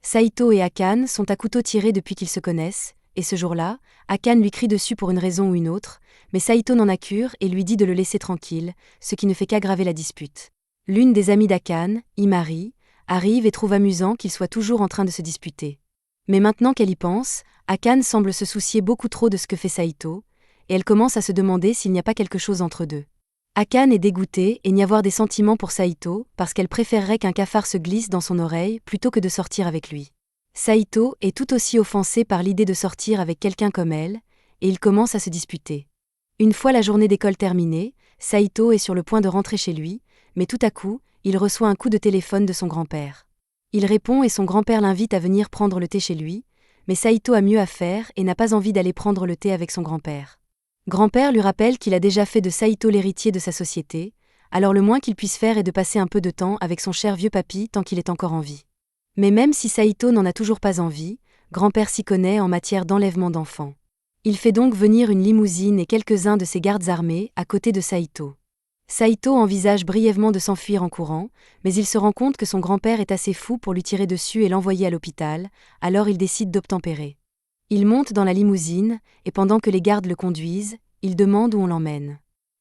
Saito et Akane sont à couteau tiré depuis qu'ils se connaissent, et ce jour-là, Akane lui crie dessus pour une raison ou une autre, mais Saito n'en a cure et lui dit de le laisser tranquille, ce qui ne fait qu'aggraver la dispute. L'une des amies d'Akane, Imari, arrive et trouve amusant qu'ils soient toujours en train de se disputer. Mais maintenant qu'elle y pense, Akane semble se soucier beaucoup trop de ce que fait Saito, et elle commence à se demander s'il n'y a pas quelque chose entre deux. Akane est dégoûtée et n'y avoir des sentiments pour Saito parce qu'elle préférerait qu'un cafard se glisse dans son oreille plutôt que de sortir avec lui. Saito est tout aussi offensé par l'idée de sortir avec quelqu'un comme elle, et ils commencent à se disputer. Une fois la journée d'école terminée, Saito est sur le point de rentrer chez lui, mais tout à coup, il reçoit un coup de téléphone de son grand-père. Il répond et son grand-père l'invite à venir prendre le thé chez lui, mais Saito a mieux à faire et n'a pas envie d'aller prendre le thé avec son grand-père. Grand-père lui rappelle qu'il a déjà fait de Saito l'héritier de sa société, alors le moins qu'il puisse faire est de passer un peu de temps avec son cher vieux papy tant qu'il est encore en vie. Mais même si Saito n'en a toujours pas envie, grand-père s'y connaît en matière d'enlèvement d'enfants. Il fait donc venir une limousine et quelques-uns de ses gardes armés à côté de Saito. Saito envisage brièvement de s'enfuir en courant, mais il se rend compte que son grand-père est assez fou pour lui tirer dessus et l'envoyer à l'hôpital, alors il décide d'obtempérer. Il monte dans la limousine, et pendant que les gardes le conduisent, il demande où on l'emmène.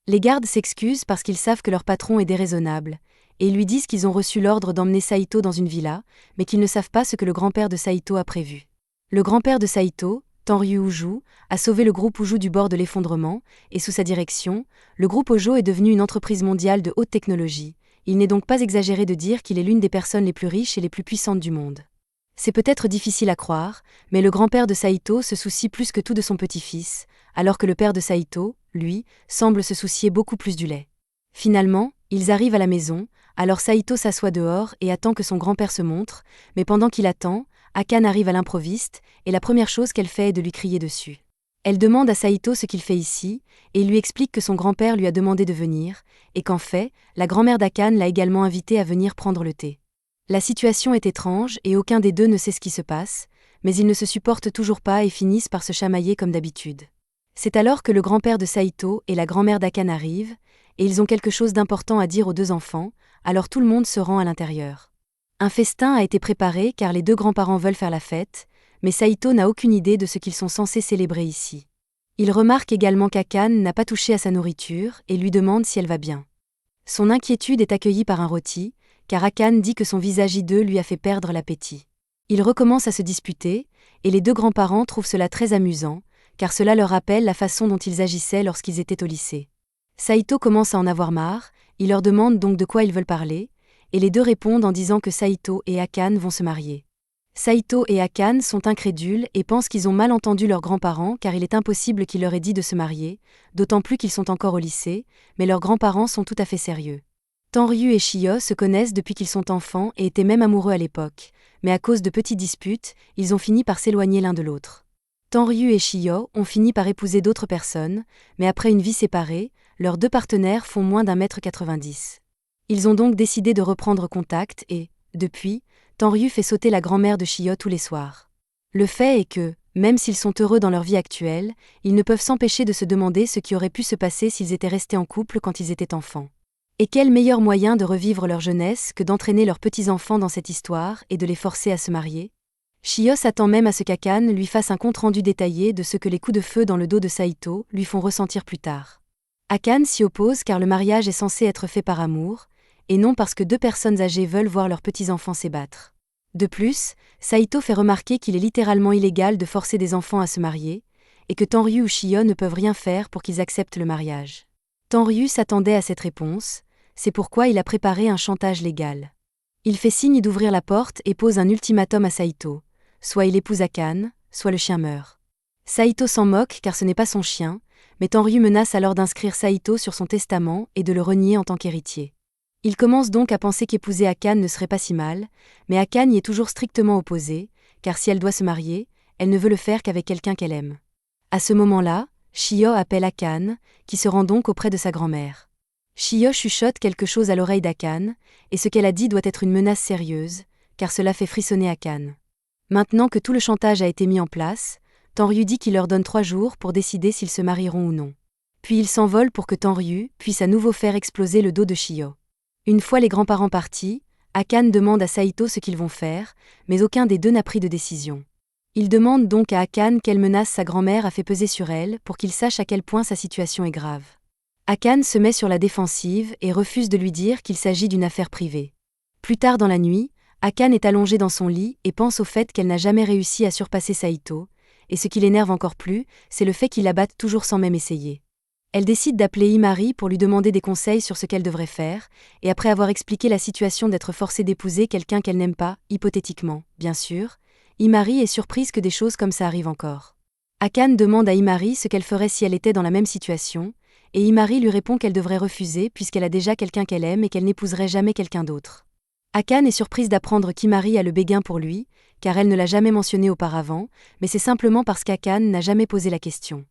Les gardes s'excusent parce qu'ils savent que leur patron est déraisonnable, et ils lui disent qu'ils ont reçu l'ordre d'emmener Saito dans une villa, mais qu'ils ne savent pas ce que le grand-père de Saito a prévu. Le grand-père de Saito, Tenryu Uju, a sauvé le groupe Uju du bord de l'effondrement, et sous sa direction, le groupe Ojo est devenu une entreprise mondiale de haute technologie. Il n'est donc pas exagéré de dire qu'il est l'une des personnes les plus riches et les plus puissantes du monde. C'est peut-être difficile à croire, mais le grand-père de Saito se soucie plus que tout de son petit-fils, alors que le père de Saito, lui, semble se soucier beaucoup plus du lait. Finalement, ils arrivent à la maison, alors Saito s'assoit dehors et attend que son grand-père se montre, mais pendant qu'il attend, Akane arrive à l'improviste, et la première chose qu'elle fait est de lui crier dessus. Elle demande à Saito ce qu'il fait ici, et il lui explique que son grand-père lui a demandé de venir, et qu'en fait, la grand-mère d'Akane l'a également invité à venir prendre le thé. La situation est étrange et aucun des deux ne sait ce qui se passe, mais ils ne se supportent toujours pas et finissent par se chamailler comme d'habitude. C'est alors que le grand-père de Saito et la grand-mère d'Akane arrivent, et ils ont quelque chose d'important à dire aux deux enfants, alors tout le monde se rend à l'intérieur. Un festin a été préparé car les deux grands-parents veulent faire la fête, mais Saito n'a aucune idée de ce qu'ils sont censés célébrer ici. Il remarque également qu'Akane n'a pas touché à sa nourriture et lui demande si elle va bien. Son inquiétude est accueillie par un rôti, car Akane dit que son visage hideux lui a fait perdre l'appétit. Ils recommencent à se disputer, et les deux grands-parents trouvent cela très amusant, car cela leur rappelle la façon dont ils agissaient lorsqu'ils étaient au lycée. Saito commence à en avoir marre, il leur demande donc de quoi ils veulent parler, et les deux répondent en disant que Saito et Akane vont se marier. Saito et Akane sont incrédules et pensent qu'ils ont mal entendu leurs grands-parents car il est impossible qu'il leur ait dit de se marier, d'autant plus qu'ils sont encore au lycée, mais leurs grands-parents sont tout à fait sérieux. Tenryu et Shio se connaissent depuis qu'ils sont enfants et étaient même amoureux à l'époque, mais à cause de petites disputes, ils ont fini par s'éloigner l'un de l'autre. Tenryu et Shio ont fini par épouser d'autres personnes, mais après une vie séparée, leurs deux partenaires font moins d'1,90 m. Ils ont donc décidé de reprendre contact et, depuis, Tenryu fait sauter la grand-mère de Shio tous les soirs. Le fait est que, même s'ils sont heureux dans leur vie actuelle, ils ne peuvent s'empêcher de se demander ce qui aurait pu se passer s'ils étaient restés en couple quand ils étaient enfants. Et quel meilleur moyen de revivre leur jeunesse que d'entraîner leurs petits-enfants dans cette histoire et de les forcer à se marier? Shio s'attend même à ce qu'Akane lui fasse un compte-rendu détaillé de ce que les coups de feu dans le dos de Saito lui font ressentir plus tard. Akane s'y oppose car le mariage est censé être fait par amour, et non parce que deux personnes âgées veulent voir leurs petits-enfants s'ébattre. De plus, Saito fait remarquer qu'il est littéralement illégal de forcer des enfants à se marier, et que Tenryu ou Shio ne peuvent rien faire pour qu'ils acceptent le mariage. Tenryu s'attendait à cette réponse, c'est pourquoi il a préparé un chantage légal. Il fait signe d'ouvrir la porte et pose un ultimatum à Saito, soit il épouse Akane, soit le chien meurt. Saito s'en moque car ce n'est pas son chien, mais Tenryu menace alors d'inscrire Saito sur son testament et de le renier en tant qu'héritier. Il commence donc à penser qu'épouser Akane ne serait pas si mal, mais Akane y est toujours strictement opposée, car si elle doit se marier, elle ne veut le faire qu'avec quelqu'un qu'elle aime. À ce moment-là, Shio appelle Akane, qui se rend donc auprès de sa grand-mère. Shio chuchote quelque chose à l'oreille d'Akane, et ce qu'elle a dit doit être une menace sérieuse, car cela fait frissonner Akane. Maintenant que tout le chantage a été mis en place, Tenryu dit qu'il leur donne 3 jours pour décider s'ils se marieront ou non. Puis il s'envole pour que Tenryu puisse à nouveau faire exploser le dos de Shio. Une fois les grands-parents partis, Akane demande à Saito ce qu'ils vont faire, mais aucun des deux n'a pris de décision. Il demande donc à Akane quelle menace sa grand-mère a fait peser sur elle pour qu'il sache à quel point sa situation est grave. Akane se met sur la défensive et refuse de lui dire qu'il s'agit d'une affaire privée. Plus tard dans la nuit, Akane est allongée dans son lit et pense au fait qu'elle n'a jamais réussi à surpasser Saito, et ce qui l'énerve encore plus, c'est le fait qu'il la batte toujours sans même essayer. Elle décide d'appeler Himari pour lui demander des conseils sur ce qu'elle devrait faire, et après avoir expliqué la situation d'être forcée d'épouser quelqu'un qu'elle n'aime pas, hypothétiquement, bien sûr, Himari est surprise que des choses comme ça arrivent encore. Akane demande à Himari ce qu'elle ferait si elle était dans la même situation, et Himari lui répond qu'elle devrait refuser puisqu'elle a déjà quelqu'un qu'elle aime et qu'elle n'épouserait jamais quelqu'un d'autre. Akane est surprise d'apprendre qu'Himari a le béguin pour lui, car elle ne l'a jamais mentionné auparavant, mais c'est simplement parce qu'Akane n'a jamais posé la question.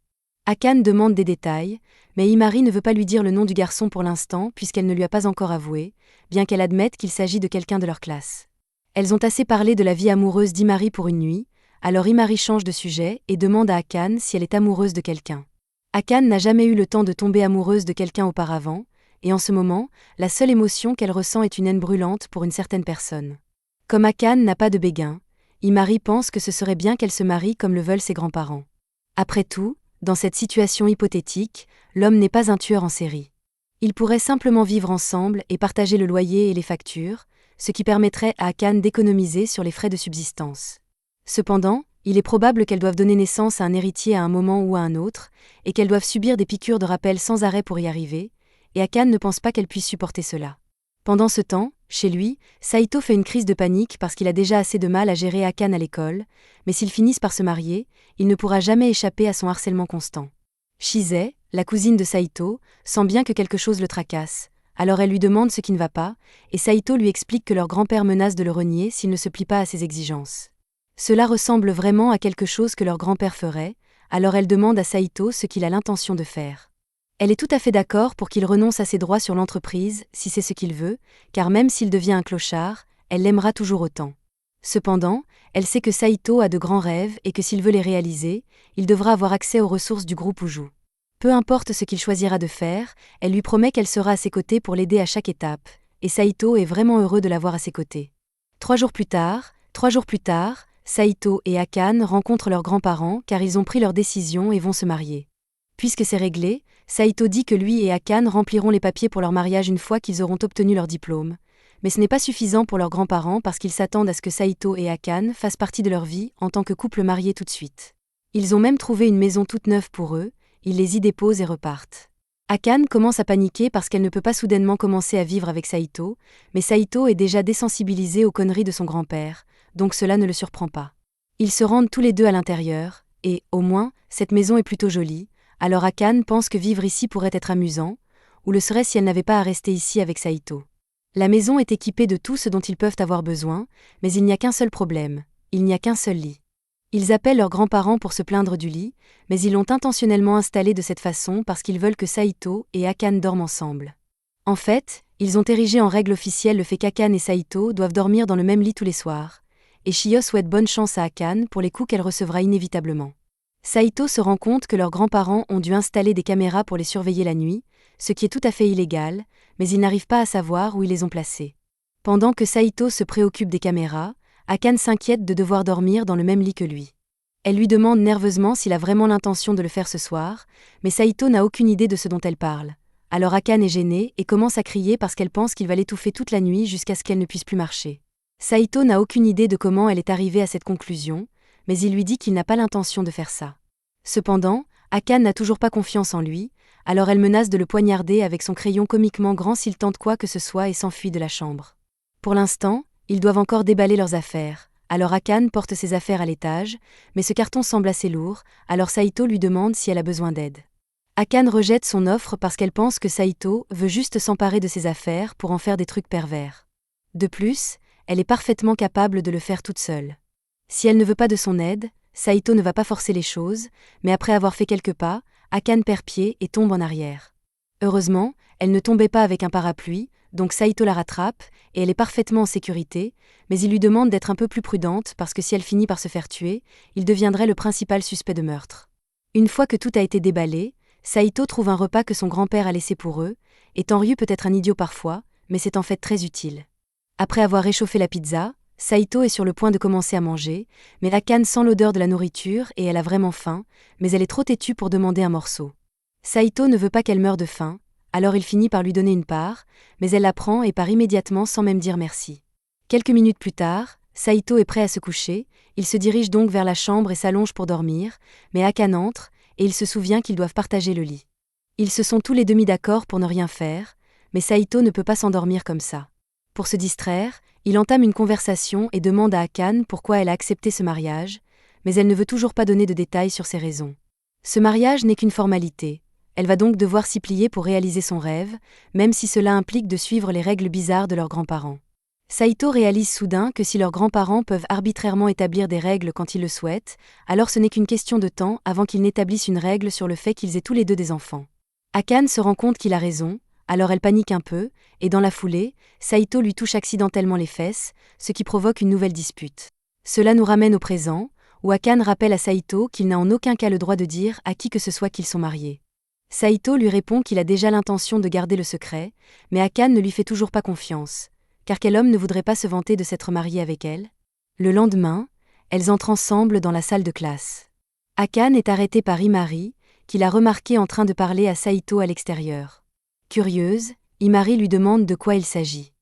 Akane demande des détails, mais Himari ne veut pas lui dire le nom du garçon pour l'instant puisqu'elle ne lui a pas encore avoué, bien qu'elle admette qu'il s'agit de quelqu'un de leur classe. Elles ont assez parlé de la vie amoureuse d'Himari pour une nuit, alors Himari change de sujet et demande à Akane si elle est amoureuse de quelqu'un. Akane n'a jamais eu le temps de tomber amoureuse de quelqu'un auparavant, et en ce moment, la seule émotion qu'elle ressent est une haine brûlante pour une certaine personne. Comme Akane n'a pas de béguin, Himari pense que ce serait bien qu'elle se marie comme le veulent ses grands-parents. Après tout, dans cette situation hypothétique, l'homme n'est pas un tueur en série. Ils pourraient simplement vivre ensemble et partager le loyer et les factures, ce qui permettrait à Akane d'économiser sur les frais de subsistance. Cependant, il est probable qu'elles doivent donner naissance à un héritier à un moment ou à un autre, et qu'elles doivent subir des piqûres de rappel sans arrêt pour y arriver, et Akane ne pense pas qu'elle puisse supporter cela. Pendant ce temps, chez lui, Saito fait une crise de panique parce qu'il a déjà assez de mal à gérer Akane à l'école, mais s'ils finissent par se marier, il ne pourra jamais échapper à son harcèlement constant. Shise, la cousine de Saito, sent bien que quelque chose le tracasse, alors elle lui demande ce qui ne va pas, et Saito lui explique que leur grand-père menace de le renier s'il ne se plie pas à ses exigences. Cela ressemble vraiment à quelque chose que leur grand-père ferait, alors elle demande à Saito ce qu'il a l'intention de faire. Elle est tout à fait d'accord pour qu'il renonce à ses droits sur l'entreprise, si c'est ce qu'il veut, car même s'il devient un clochard, elle l'aimera toujours autant. Cependant, elle sait que Saito a de grands rêves et que s'il veut les réaliser, il devra avoir accès aux ressources du groupe Uju. Peu importe ce qu'il choisira de faire, elle lui promet qu'elle sera à ses côtés pour l'aider à chaque étape, et Saito est vraiment heureux de l'avoir à ses côtés. 3 jours plus tard, Saito et Akane rencontrent leurs grands-parents car ils ont pris leur décision et vont se marier. Puisque c'est réglé, Saito dit que lui et Akane rempliront les papiers pour leur mariage une fois qu'ils auront obtenu leur diplôme. Mais ce n'est pas suffisant pour leurs grands-parents parce qu'ils s'attendent à ce que Saito et Akane fassent partie de leur vie en tant que couple marié tout de suite. Ils ont même trouvé une maison toute neuve pour eux, ils les y déposent et repartent. Akane commence à paniquer parce qu'elle ne peut pas soudainement commencer à vivre avec Saito, mais Saito est déjà désensibilisé aux conneries de son grand-père, donc cela ne le surprend pas. Ils se rendent tous les deux à l'intérieur, et, au moins, cette maison est plutôt jolie, alors Akane pense que vivre ici pourrait être amusant, ou le serait si elle n'avait pas à rester ici avec Saito. La maison est équipée de tout ce dont ils peuvent avoir besoin, mais il n'y a qu'un seul problème, il n'y a qu'un seul lit. Ils appellent leurs grands-parents pour se plaindre du lit, mais ils l'ont intentionnellement installé de cette façon parce qu'ils veulent que Saito et Akane dorment ensemble. En fait, ils ont érigé en règle officielle le fait qu'Akane et Saito doivent dormir dans le même lit tous les soirs, et Shio souhaite bonne chance à Akane pour les coups qu'elle recevra inévitablement. Saito se rend compte que leurs grands-parents ont dû installer des caméras pour les surveiller la nuit, ce qui est tout à fait illégal, mais ils n'arrivent pas à savoir où ils les ont placées. Pendant que Saito se préoccupe des caméras, Akane s'inquiète de devoir dormir dans le même lit que lui. Elle lui demande nerveusement s'il a vraiment l'intention de le faire ce soir, mais Saito n'a aucune idée de ce dont elle parle. Alors Akane est gênée et commence à crier parce qu'elle pense qu'il va l'étouffer toute la nuit jusqu'à ce qu'elle ne puisse plus marcher. Saito n'a aucune idée de comment elle est arrivée à cette conclusion, mais il lui dit qu'il n'a pas l'intention de faire ça. Cependant, Akane n'a toujours pas confiance en lui, alors elle menace de le poignarder avec son crayon comiquement grand s'il tente quoi que ce soit et s'enfuit de la chambre. Pour l'instant, ils doivent encore déballer leurs affaires, alors Akane porte ses affaires à l'étage, mais ce carton semble assez lourd, alors Saito lui demande si elle a besoin d'aide. Akane rejette son offre parce qu'elle pense que Saito veut juste s'emparer de ses affaires pour en faire des trucs pervers. De plus, elle est parfaitement capable de le faire toute seule. Si elle ne veut pas de son aide, Saito ne va pas forcer les choses, mais après avoir fait quelques pas, Akane perd pied et tombe en arrière. Heureusement, elle ne tombait pas avec un parapluie, donc Saito la rattrape, et elle est parfaitement en sécurité, mais il lui demande d'être un peu plus prudente parce que si elle finit par se faire tuer, il deviendrait le principal suspect de meurtre. Une fois que tout a été déballé, Saito trouve un repas que son grand-père a laissé pour eux, et Tenryu peut être un idiot parfois, mais c'est en fait très utile. Après avoir réchauffé la pizza, Saito est sur le point de commencer à manger, mais Akane sent l'odeur de la nourriture et elle a vraiment faim, mais elle est trop têtue pour demander un morceau. Saito ne veut pas qu'elle meure de faim, alors il finit par lui donner une part, mais elle la prend et part immédiatement sans même dire merci. Quelques minutes plus tard, Saito est prêt à se coucher, il se dirige donc vers la chambre et s'allonge pour dormir, mais Akane entre, et il se souvient qu'ils doivent partager le lit. Ils se sont tous les deux mis d'accord pour ne rien faire, mais Saito ne peut pas s'endormir comme ça. Pour se distraire, il entame une conversation et demande à Akane pourquoi elle a accepté ce mariage, mais elle ne veut toujours pas donner de détails sur ses raisons. Ce mariage n'est qu'une formalité, elle va donc devoir s'y plier pour réaliser son rêve, même si cela implique de suivre les règles bizarres de leurs grands-parents. Saito réalise soudain que si leurs grands-parents peuvent arbitrairement établir des règles quand ils le souhaitent, alors ce n'est qu'une question de temps avant qu'ils n'établissent une règle sur le fait qu'ils aient tous les deux des enfants. Akane se rend compte qu'il a raison, alors elle panique un peu, et dans la foulée, Saito lui touche accidentellement les fesses, ce qui provoque une nouvelle dispute. Cela nous ramène au présent, où Akane rappelle à Saito qu'il n'a en aucun cas le droit de dire à qui que ce soit qu'ils sont mariés. Saito lui répond qu'il a déjà l'intention de garder le secret, mais Akane ne lui fait toujours pas confiance, car quel homme ne voudrait pas se vanter de s'être marié avec elle? Le lendemain, elles entrent ensemble dans la salle de classe. Akane est arrêtée par Imari, qui l'a remarqué en train de parler à Saito à l'extérieur. Curieuse, Imari lui demande de quoi il s'agit.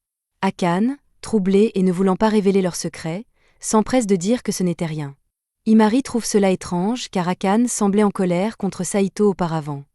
Akane, troublée et ne voulant pas révéler leur secret, s'empresse de dire que ce n'était rien. Imari trouve cela étrange car Akane semblait en colère contre Saito auparavant.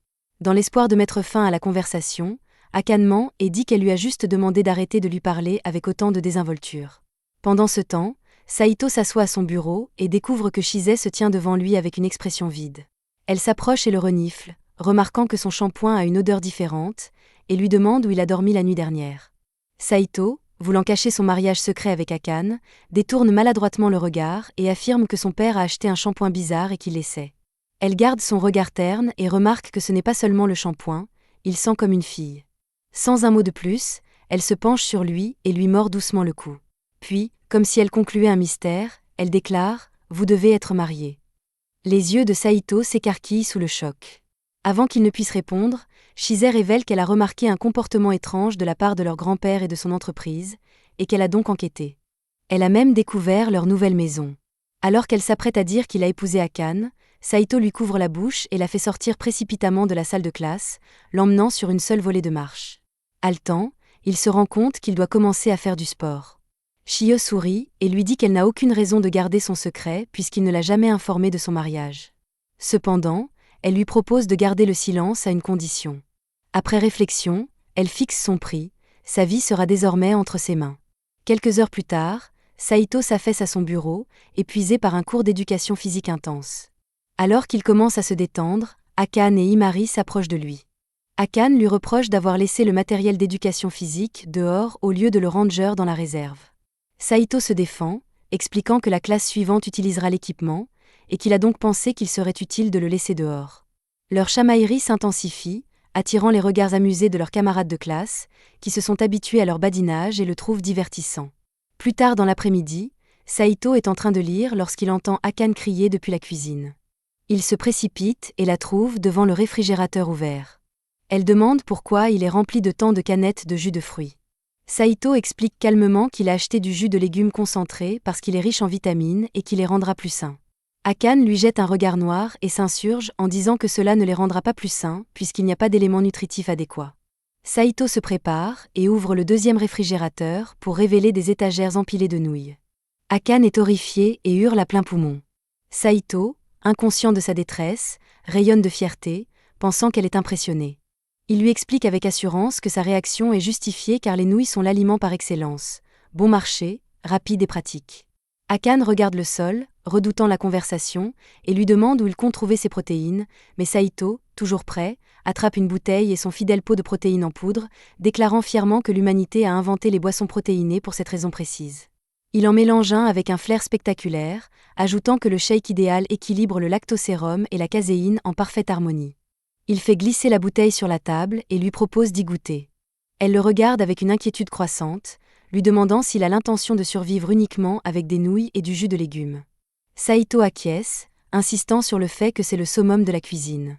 Dans l'espoir de mettre fin à la conversation, Akane ment et dit qu'elle lui a juste demandé d'arrêter de lui parler avec autant de désinvolture. Pendant ce temps, Saito s'assoit à son bureau et découvre que Shizai se tient devant lui avec une expression vide. Elle s'approche et le renifle, remarquant que son shampoing a une odeur différente, et lui demande où il a dormi la nuit dernière. Saito, voulant cacher son mariage secret avec Akane, détourne maladroitement le regard et affirme que son père a acheté un shampoing bizarre et qu'il l'essaie. Elle garde son regard terne et remarque que ce n'est pas seulement le shampoing, il sent comme une fille. Sans un mot de plus, elle se penche sur lui et lui mord doucement le cou. Puis, comme si elle concluait un mystère, elle déclare « Vous devez être mariés ». Les yeux de Saito s'écarquillent sous le choc. Avant qu'il ne puisse répondre, Shizai révèle qu'elle a remarqué un comportement étrange de la part de leur grand-père et de son entreprise, et qu'elle a donc enquêté. Elle a même découvert leur nouvelle maison. Alors qu'elle s'apprête à dire qu'il a épousé Akane, Saito lui couvre la bouche et la fait sortir précipitamment de la salle de classe, l'emmenant sur une seule volée de marche. Haletant, il se rend compte qu'il doit commencer à faire du sport. Shio sourit et lui dit qu'elle n'a aucune raison de garder son secret puisqu'il ne l'a jamais informée de son mariage. Cependant, elle lui propose de garder le silence à une condition. Après réflexion, elle fixe son prix, sa vie sera désormais entre ses mains. Quelques heures plus tard, Saito s'affaisse à son bureau, épuisé par un cours d'éducation physique intense. Alors qu'il commence à se détendre, Akane et Imari s'approchent de lui. Akane lui reproche d'avoir laissé le matériel d'éducation physique dehors au lieu de le ranger dans la réserve. Saito se défend, expliquant que la classe suivante utilisera l'équipement, et qu'il a donc pensé qu'il serait utile de le laisser dehors. Leur chamaillerie s'intensifie, attirant les regards amusés de leurs camarades de classe, qui se sont habitués à leur badinage et le trouvent divertissant. Plus tard dans l'après-midi, Saito est en train de lire lorsqu'il entend Akane crier depuis la cuisine. Il se précipite et la trouve devant le réfrigérateur ouvert. Elle demande pourquoi il est rempli de tant de canettes de jus de fruits. Saito explique calmement qu'il a acheté du jus de légumes concentré parce qu'il est riche en vitamines et qu'il les rendra plus sains. Akane lui jette un regard noir et s'insurge en disant que cela ne les rendra pas plus sains puisqu'il n'y a pas d'éléments nutritifs adéquats. Saito se prépare et ouvre le deuxième réfrigérateur pour révéler des étagères empilées de nouilles. Akane est horrifié et hurle à plein poumon. Saito, inconscient de sa détresse, rayonne de fierté, pensant qu'elle est impressionnée. Il lui explique avec assurance que sa réaction est justifiée car les nouilles sont l'aliment par excellence, bon marché, rapide et pratique. Akane regarde le sol, redoutant la conversation, et lui demande où il compte trouver ses protéines, mais Saito, toujours prêt, attrape une bouteille et son fidèle pot de protéines en poudre, déclarant fièrement que l'humanité a inventé les boissons protéinées pour cette raison précise. Il en mélange un avec un flair spectaculaire, ajoutant que le shake idéal équilibre le lactosérum et la caséine en parfaite harmonie. Il fait glisser la bouteille sur la table et lui propose d'y goûter. Elle le regarde avec une inquiétude croissante, lui demandant s'il a l'intention de survivre uniquement avec des nouilles et du jus de légumes. Saito acquiesce, insistant sur le fait que c'est le summum de la cuisine.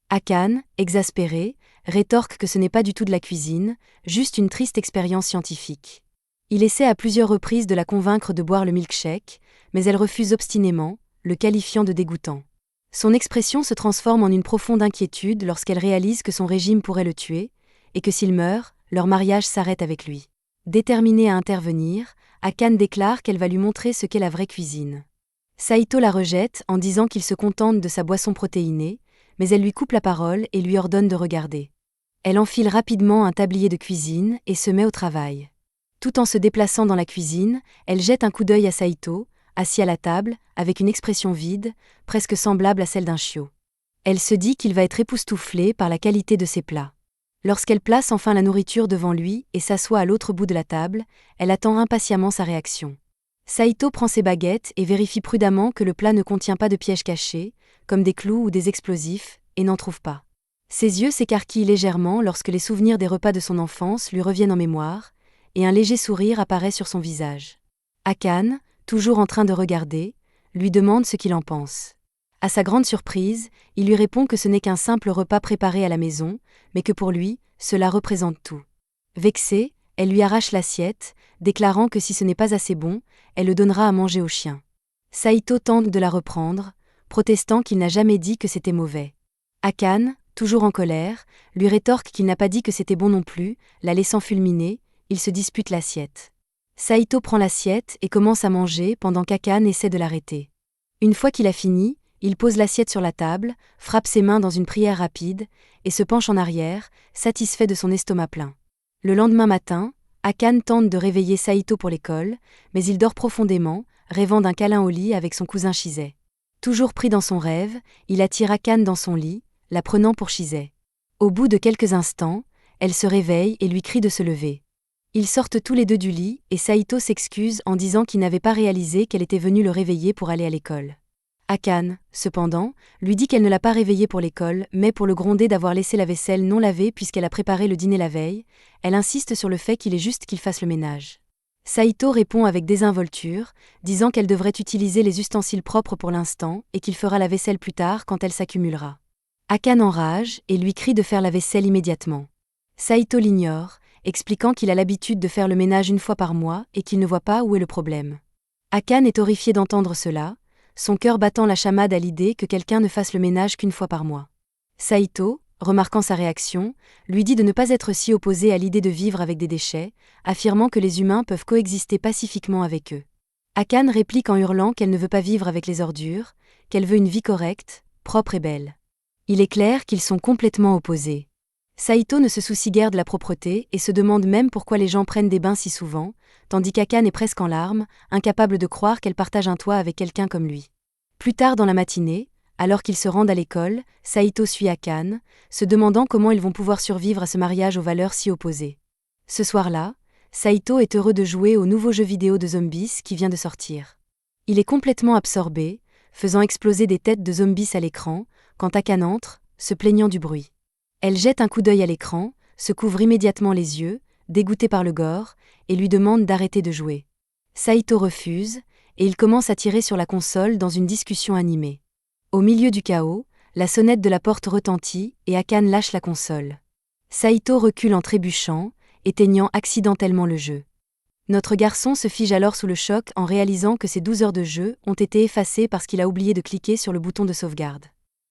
Akane, exaspéré, rétorque que ce n'est pas du tout de la cuisine, juste une triste expérience scientifique. Il essaie à plusieurs reprises de la convaincre de boire le milkshake, mais elle refuse obstinément, le qualifiant de dégoûtant. Son expression se transforme en une profonde inquiétude lorsqu'elle réalise que son régime pourrait le tuer, et que s'il meurt, leur mariage s'arrête avec lui. Déterminée à intervenir, Akane déclare qu'elle va lui montrer ce qu'est la vraie cuisine. Saito la rejette en disant qu'il se contente de sa boisson protéinée, mais elle lui coupe la parole et lui ordonne de regarder. Elle enfile rapidement un tablier de cuisine et se met au travail. Tout en se déplaçant dans la cuisine, elle jette un coup d'œil à Saito, assis à la table, avec une expression vide, presque semblable à celle d'un chiot. Elle se dit qu'il va être époustouflé par la qualité de ses plats. Lorsqu'elle place enfin la nourriture devant lui et s'assoit à l'autre bout de la table, elle attend impatiemment sa réaction. Saito prend ses baguettes et vérifie prudemment que le plat ne contient pas de pièges cachés, comme des clous ou des explosifs, et n'en trouve pas. Ses yeux s'écarquillent légèrement lorsque les souvenirs des repas de son enfance lui reviennent en mémoire, et un léger sourire apparaît sur son visage. Akane, toujours en train de regarder, lui demande ce qu'il en pense. À sa grande surprise, il lui répond que ce n'est qu'un simple repas préparé à la maison, mais que pour lui, cela représente tout. Vexée, elle lui arrache l'assiette, déclarant que si ce n'est pas assez bon, elle le donnera à manger au chien. Saito tente de la reprendre, protestant qu'il n'a jamais dit que c'était mauvais. Akane, toujours en colère, lui rétorque qu'il n'a pas dit que c'était bon non plus, la laissant fulminer, ils se disputent l'assiette. Saito prend l'assiette et commence à manger pendant qu'Akane essaie de l'arrêter. Une fois qu'il a fini, il pose l'assiette sur la table, frappe ses mains dans une prière rapide, et se penche en arrière, satisfait de son estomac plein. Le lendemain matin, Akane tente de réveiller Saito pour l'école, mais il dort profondément, rêvant d'un câlin au lit avec son cousin Shizai. Toujours pris dans son rêve, il attire Akane dans son lit, la prenant pour Shizai. Au bout de quelques instants, elle se réveille et lui crie de se lever. Ils sortent tous les deux du lit et Saito s'excuse en disant qu'il n'avait pas réalisé qu'elle était venue le réveiller pour aller à l'école. Akane, cependant, lui dit qu'elle ne l'a pas réveillé pour l'école, mais pour le gronder d'avoir laissé la vaisselle non lavée puisqu'elle a préparé le dîner la veille. Elle insiste sur le fait qu'il est juste qu'il fasse le ménage. Saito répond avec désinvolture, disant qu'elle devrait utiliser les ustensiles propres pour l'instant et qu'il fera la vaisselle plus tard quand elle s'accumulera. Akane enrage et lui crie de faire la vaisselle immédiatement. Saito l'ignore, expliquant qu'il a l'habitude de faire le ménage une fois par mois et qu'il ne voit pas où est le problème. Akane est horrifié d'entendre cela, son cœur battant la chamade à l'idée que quelqu'un ne fasse le ménage qu'une fois par mois. Saito, remarquant sa réaction, lui dit de ne pas être si opposé à l'idée de vivre avec des déchets, affirmant que les humains peuvent coexister pacifiquement avec eux. Akane réplique en hurlant qu'elle ne veut pas vivre avec les ordures, qu'elle veut une vie correcte, propre et belle. Il est clair qu'ils sont complètement opposés. Saito ne se soucie guère de la propreté et se demande même pourquoi les gens prennent des bains si souvent, tandis qu'Akane est presque en larmes, incapable de croire qu'elle partage un toit avec quelqu'un comme lui. Plus tard dans la matinée, alors qu'ils se rendent à l'école, Saito suit Akane, se demandant comment ils vont pouvoir survivre à ce mariage aux valeurs si opposées. Ce soir-là, Saito est heureux de jouer au nouveau jeu vidéo de zombies qui vient de sortir. Il est complètement absorbé, faisant exploser des têtes de zombies à l'écran, quand Akane entre, se plaignant du bruit. Elle jette un coup d'œil à l'écran, se couvre immédiatement les yeux, dégoûtée par le gore, et lui demande d'arrêter de jouer. Saito refuse, et il commence à tirer sur la console dans une discussion animée. Au milieu du chaos, la sonnette de la porte retentit et Akane lâche la console. Saito recule en trébuchant, éteignant accidentellement le jeu. Notre garçon se fige alors sous le choc en réalisant que ses 12 heures de jeu ont été effacées parce qu'il a oublié de cliquer sur le bouton de sauvegarde.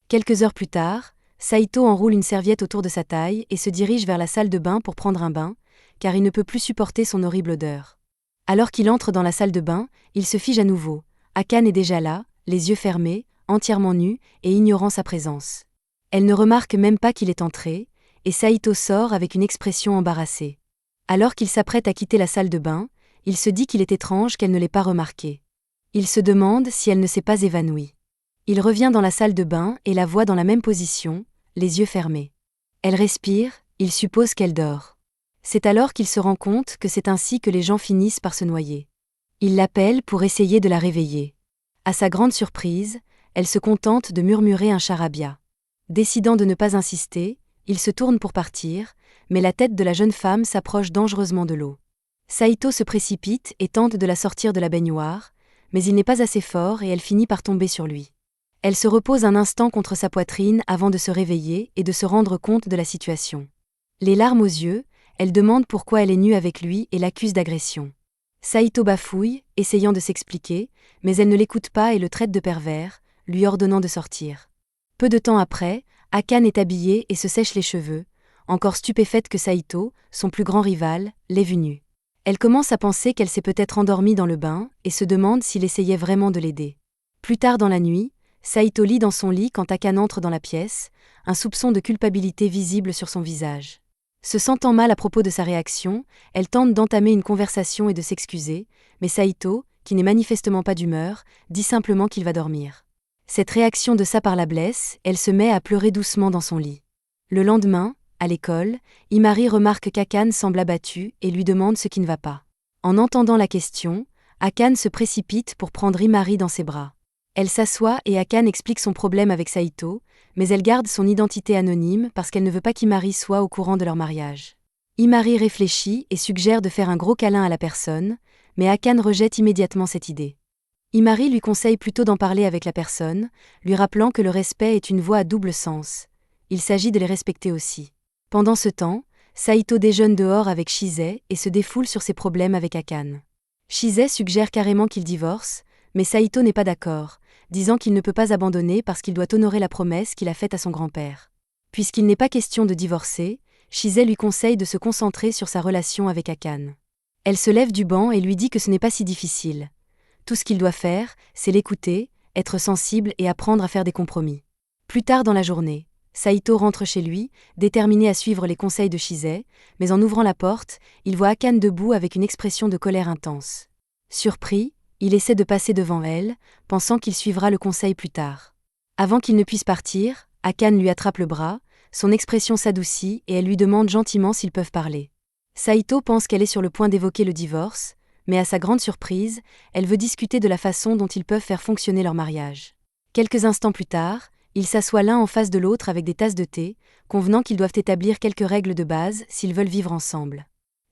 Quelques heures plus tard, Saito enroule une serviette autour de sa taille et se dirige vers la salle de bain pour prendre un bain, car il ne peut plus supporter son horrible odeur. Alors qu'il entre dans la salle de bain, il se fige à nouveau. Akane est déjà là, les yeux fermés, entièrement nu et ignorant sa présence. Elle ne remarque même pas qu'il est entré, et Saito sort avec une expression embarrassée. Alors qu'il s'apprête à quitter la salle de bain, il se dit qu'il est étrange qu'elle ne l'ait pas remarqué. Il se demande si elle ne s'est pas évanouie. Il revient dans la salle de bain et la voit dans la même position, les yeux fermés. Elle respire, il suppose qu'elle dort. C'est alors qu'il se rend compte que c'est ainsi que les gens finissent par se noyer. Il l'appelle pour essayer de la réveiller. À sa grande surprise, elle se contente de murmurer un charabia. Décidant de ne pas insister, il se tourne pour partir, mais la tête de la jeune femme s'approche dangereusement de l'eau. Saito se précipite et tente de la sortir de la baignoire, mais il n'est pas assez fort et elle finit par tomber sur lui. Elle se repose un instant contre sa poitrine avant de se réveiller et de se rendre compte de la situation. Les larmes aux yeux, elle demande pourquoi elle est nue avec lui et l'accuse d'agression. Saito bafouille, essayant de s'expliquer, mais elle ne l'écoute pas et le traite de pervers, lui ordonnant de sortir. Peu de temps après, Akane est habillée et se sèche les cheveux, encore stupéfaite que Saito, son plus grand rival, l'ait vue nue. Elle commence à penser qu'elle s'est peut-être endormie dans le bain et se demande s'il essayait vraiment de l'aider. Plus tard dans la nuit, Saito lit dans son lit quand Akane entre dans la pièce, un soupçon de culpabilité visible sur son visage. Se sentant mal à propos de sa réaction, elle tente d'entamer une conversation et de s'excuser, mais Saito, qui n'est manifestement pas d'humeur, dit simplement qu'il va dormir. Cette réaction de sa part la blesse, elle se met à pleurer doucement dans son lit. Le lendemain, à l'école, Imari remarque qu'Akane semble abattu et lui demande ce qui ne va pas. En entendant la question, Akane se précipite pour prendre Imari dans ses bras. Elle s'assoit et Akane explique son problème avec Saito, mais elle garde son identité anonyme parce qu'elle ne veut pas qu'Imari soit au courant de leur mariage. Imari réfléchit et suggère de faire un gros câlin à la personne, mais Akane rejette immédiatement cette idée. Imari lui conseille plutôt d'en parler avec la personne, lui rappelant que le respect est une voie à double sens. Il s'agit de les respecter aussi. Pendant ce temps, Saito déjeune dehors avec Chise et se défoule sur ses problèmes avec Akane. Chise suggère carrément qu'il divorce, mais Saito n'est pas d'accord, disant qu'il ne peut pas abandonner parce qu'il doit honorer la promesse qu'il a faite à son grand-père. Puisqu'il n'est pas question de divorcer, Chise lui conseille de se concentrer sur sa relation avec Akane. Elle se lève du banc et lui dit que ce n'est pas si difficile. Tout ce qu'il doit faire, c'est l'écouter, être sensible et apprendre à faire des compromis. Plus tard dans la journée, Saito rentre chez lui, déterminé à suivre les conseils de Chise, mais en ouvrant la porte, il voit Akane debout avec une expression de colère intense. Surpris, il essaie de passer devant elle, pensant qu'il suivra le conseil plus tard. Avant qu'il ne puisse partir, Akane lui attrape le bras, son expression s'adoucit et elle lui demande gentiment s'ils peuvent parler. Saito pense qu'elle est sur le point d'évoquer le divorce, mais à sa grande surprise, elle veut discuter de la façon dont ils peuvent faire fonctionner leur mariage. Quelques instants plus tard, ils s'assoient l'un en face de l'autre avec des tasses de thé, convenant qu'ils doivent établir quelques règles de base s'ils veulent vivre ensemble.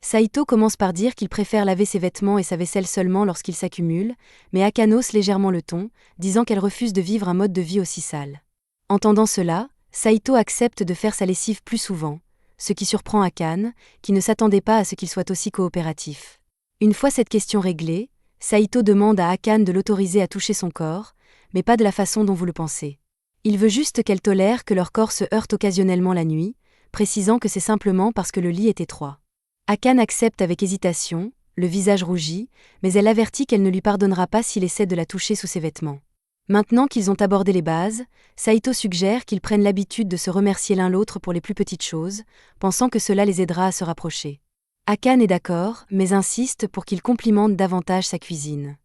Saito commence par dire qu'il préfère laver ses vêtements et sa vaisselle seulement lorsqu'ils s'accumulent, mais Akane hausse légèrement le ton, disant qu'elle refuse de vivre un mode de vie aussi sale. Entendant cela, Saito accepte de faire sa lessive plus souvent, ce qui surprend Akane, qui ne s'attendait pas à ce qu'il soit aussi coopératif. Une fois cette question réglée, Saito demande à Akane de l'autoriser à toucher son corps, mais pas de la façon dont vous le pensez. Il veut juste qu'elle tolère que leur corps se heurte occasionnellement la nuit, précisant que c'est simplement parce que le lit est étroit. Akane accepte avec hésitation, le visage rougi, mais elle avertit qu'elle ne lui pardonnera pas s'il essaie de la toucher sous ses vêtements. Maintenant qu'ils ont abordé les bases, Saito suggère qu'ils prennent l'habitude de se remercier l'un l'autre pour les plus petites choses, pensant que cela les aidera à se rapprocher. Akane est d'accord, mais insiste pour qu'il complimente davantage sa cuisine.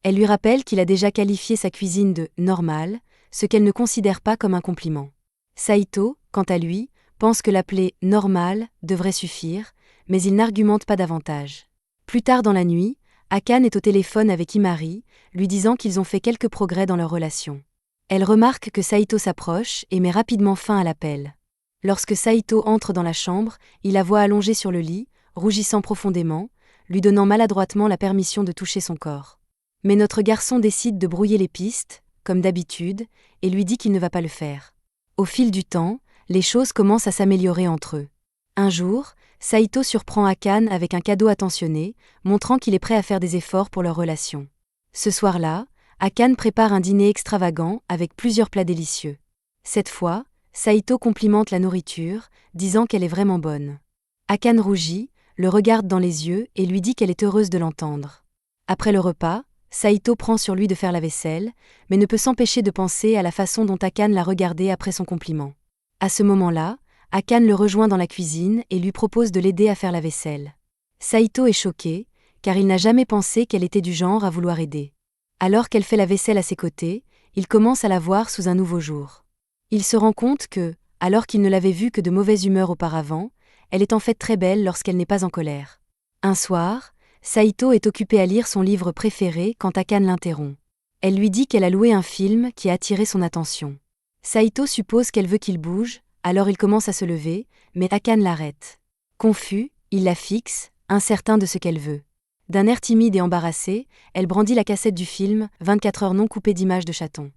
Elle lui rappelle qu'il a déjà qualifié sa cuisine de « normale », ce qu'elle ne considère pas comme un compliment. Saito, quant à lui, pense que l'appeler « normale » devrait suffire, mais il n'argumente pas davantage. Plus tard dans la nuit, Akane est au téléphone avec Imari, lui disant qu'ils ont fait quelques progrès dans leur relation. Elle remarque que Saito s'approche et met rapidement fin à l'appel. Lorsque Saito entre dans la chambre, il la voit allongée sur le lit, rougissant profondément, lui donnant maladroitement la permission de toucher son corps. Mais notre garçon décide de brouiller les pistes, comme d'habitude, et lui dit qu'il ne va pas le faire. Au fil du temps, les choses commencent à s'améliorer entre eux. Un jour, Saito surprend Akane avec un cadeau attentionné, montrant qu'il est prêt à faire des efforts pour leur relation. Ce soir-là, Akane prépare un dîner extravagant avec plusieurs plats délicieux. Cette fois, Saito complimente la nourriture, disant qu'elle est vraiment bonne. Akane rougit, le regarde dans les yeux et lui dit qu'elle est heureuse de l'entendre. Après le repas, Saito prend sur lui de faire la vaisselle, mais ne peut s'empêcher de penser à la façon dont Akane l'a regardé après son compliment. À ce moment-là, Akane le rejoint dans la cuisine et lui propose de l'aider à faire la vaisselle. Saito est choqué, car il n'a jamais pensé qu'elle était du genre à vouloir aider. Alors qu'elle fait la vaisselle à ses côtés, il commence à la voir sous un nouveau jour. Il se rend compte que, alors qu'il ne l'avait vue que de mauvaise humeur auparavant, elle est en fait très belle lorsqu'elle n'est pas en colère. Un soir, Saito est occupé à lire son livre préféré quand Akane l'interrompt. Elle lui dit qu'elle a loué un film qui a attiré son attention. Saito suppose qu'elle veut qu'il bouge, alors il commence à se lever, mais Akane l'arrête. Confus, il la fixe, incertain de ce qu'elle veut. D'un air timide et embarrassé, elle brandit la cassette du film « 24 heures non coupées d'images de chatons ».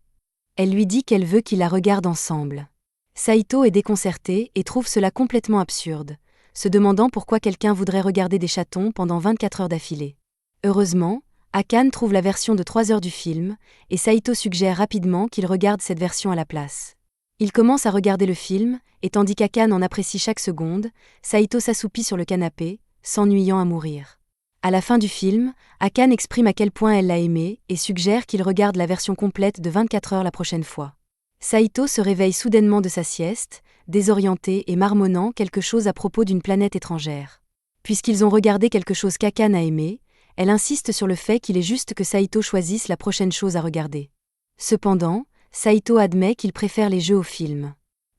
Elle lui dit qu'elle veut qu'ils la regardent ensemble. Saito est déconcerté et trouve cela complètement absurde, se demandant pourquoi quelqu'un voudrait regarder des chatons pendant 24 heures d'affilée. Heureusement, Akane trouve la version de 3 heures du film, et Saito suggère rapidement qu'il regarde cette version à la place. Il commence à regarder le film, et tandis qu'Akane en apprécie chaque seconde, Saito s'assoupit sur le canapé, s'ennuyant à mourir. À la fin du film, Akane exprime à quel point elle l'a aimé et suggère qu'il regarde la version complète de 24 heures la prochaine fois. Saito se réveille soudainement de sa sieste, désorienté et marmonnant quelque chose à propos d'une planète étrangère. Puisqu'ils ont regardé quelque chose qu'Akane a aimé, elle insiste sur le fait qu'il est juste que Saito choisisse la prochaine chose à regarder. Cependant, Saito admet qu'il préfère les jeux aux films.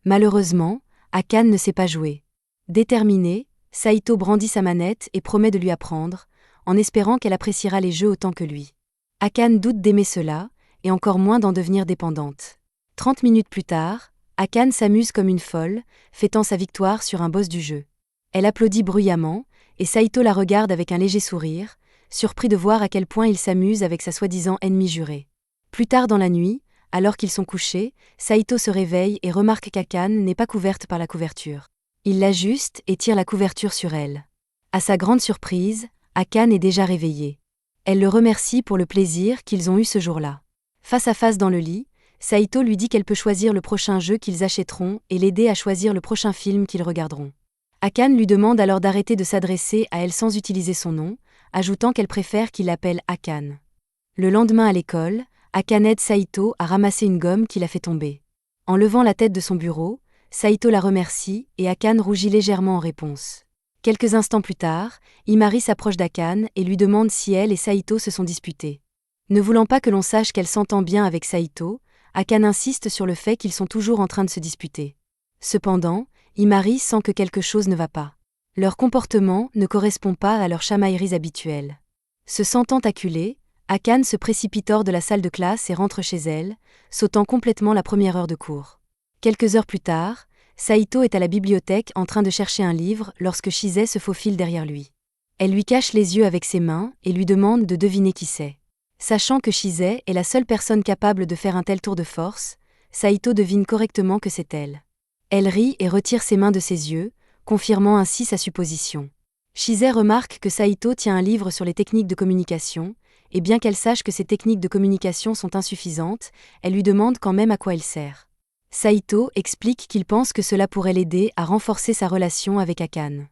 Malheureusement, Akane ne sait pas jouer. Déterminé, Saito brandit sa manette et promet de lui apprendre, en espérant qu'elle appréciera les jeux autant que lui. Akane doute d'aimer cela, et encore moins d'en devenir dépendante. 30 minutes plus tard, Akane s'amuse comme une folle, fêtant sa victoire sur un boss du jeu. Elle applaudit bruyamment, et Saito la regarde avec un léger sourire, surpris de voir à quel point il s'amuse avec sa soi-disant ennemie jurée. Plus tard dans la nuit, alors qu'ils sont couchés, Saito se réveille et remarque qu'Akane n'est pas couverte par la couverture. Il l'ajuste et tire la couverture sur elle. À sa grande surprise, Akane est déjà réveillée. Elle le remercie pour le plaisir qu'ils ont eu ce jour-là. Face à face dans le lit, Saito lui dit qu'elle peut choisir le prochain jeu qu'ils achèteront et l'aider à choisir le prochain film qu'ils regarderont. Akane lui demande alors d'arrêter de s'adresser à elle sans utiliser son nom, ajoutant qu'elle préfère qu'il l'appelle Akane. Le lendemain à l'école, Akane aide Saito à ramasser une gomme qu'il a fait tomber. En levant la tête de son bureau, Saito la remercie et Akane rougit légèrement en réponse. Quelques instants plus tard, Imari s'approche d'Akane et lui demande si elle et Saito se sont disputés. Ne voulant pas que l'on sache qu'elle s'entend bien avec Saito, Akane insiste sur le fait qu'ils sont toujours en train de se disputer. Cependant, Imari sent que quelque chose ne va pas. Leur comportement ne correspond pas à leurs chamailleries habituelles. Se sentant acculée, Akane se précipite hors de la salle de classe et rentre chez elle, sautant complètement la première heure de cours. Quelques heures plus tard, Saito est à la bibliothèque en train de chercher un livre lorsque Chise se faufile derrière lui. Elle lui cache les yeux avec ses mains et lui demande de deviner qui c'est. Sachant que Chise est la seule personne capable de faire un tel tour de force, Saito devine correctement que c'est elle. Elle rit et retire ses mains de ses yeux, confirmant ainsi sa supposition. Chise remarque que Saito tient un livre sur les techniques de communication, et bien qu'elle sache que ces techniques de communication sont insuffisantes, elle lui demande quand même à quoi elles servent. Saito explique qu'il pense que cela pourrait l'aider à renforcer sa relation avec Akane.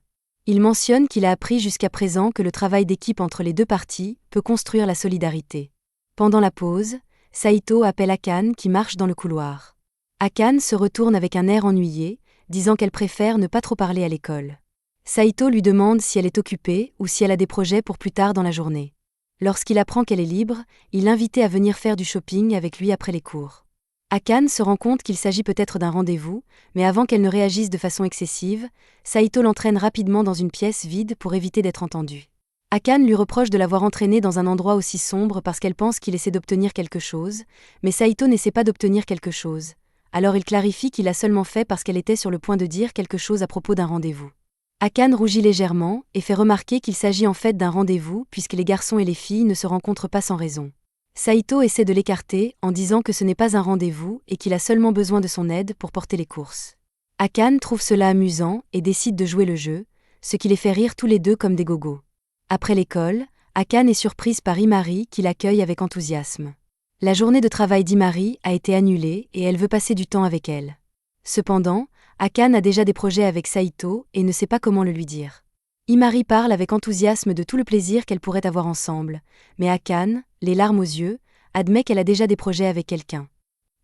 Il mentionne qu'il a appris jusqu'à présent que le travail d'équipe entre les deux parties peut construire la solidarité. Pendant la pause, Saito appelle Akane qui marche dans le couloir. Akane se retourne avec un air ennuyé, disant qu'elle préfère ne pas trop parler à l'école. Saito lui demande si elle est occupée ou si elle a des projets pour plus tard dans la journée. Lorsqu'il apprend qu'elle est libre, il l'invite à venir faire du shopping avec lui après les cours. Akane se rend compte qu'il s'agit peut-être d'un rendez-vous, mais avant qu'elle ne réagisse de façon excessive, Saito l'entraîne rapidement dans une pièce vide pour éviter d'être entendue. Akane lui reproche de l'avoir entraîné dans un endroit aussi sombre parce qu'elle pense qu'il essaie d'obtenir quelque chose, mais Saito n'essaie pas d'obtenir quelque chose. Alors il clarifie qu'il a seulement fait parce qu'elle était sur le point de dire quelque chose à propos d'un rendez-vous. Akane rougit légèrement et fait remarquer qu'il s'agit en fait d'un rendez-vous puisque les garçons et les filles ne se rencontrent pas sans raison. Saito essaie de l'écarter en disant que ce n'est pas un rendez-vous et qu'il a seulement besoin de son aide pour porter les courses. Akane trouve cela amusant et décide de jouer le jeu, ce qui les fait rire tous les deux comme des gogos. Après l'école, Akane est surprise par Imari qui l'accueille avec enthousiasme. La journée de travail d'Imari a été annulée et elle veut passer du temps avec elle. Cependant, Akane a déjà des projets avec Saito et ne sait pas comment le lui dire. Imari parle avec enthousiasme de tout le plaisir qu'elle pourrait avoir ensemble, mais Akane, les larmes aux yeux, admet qu'elle a déjà des projets avec quelqu'un.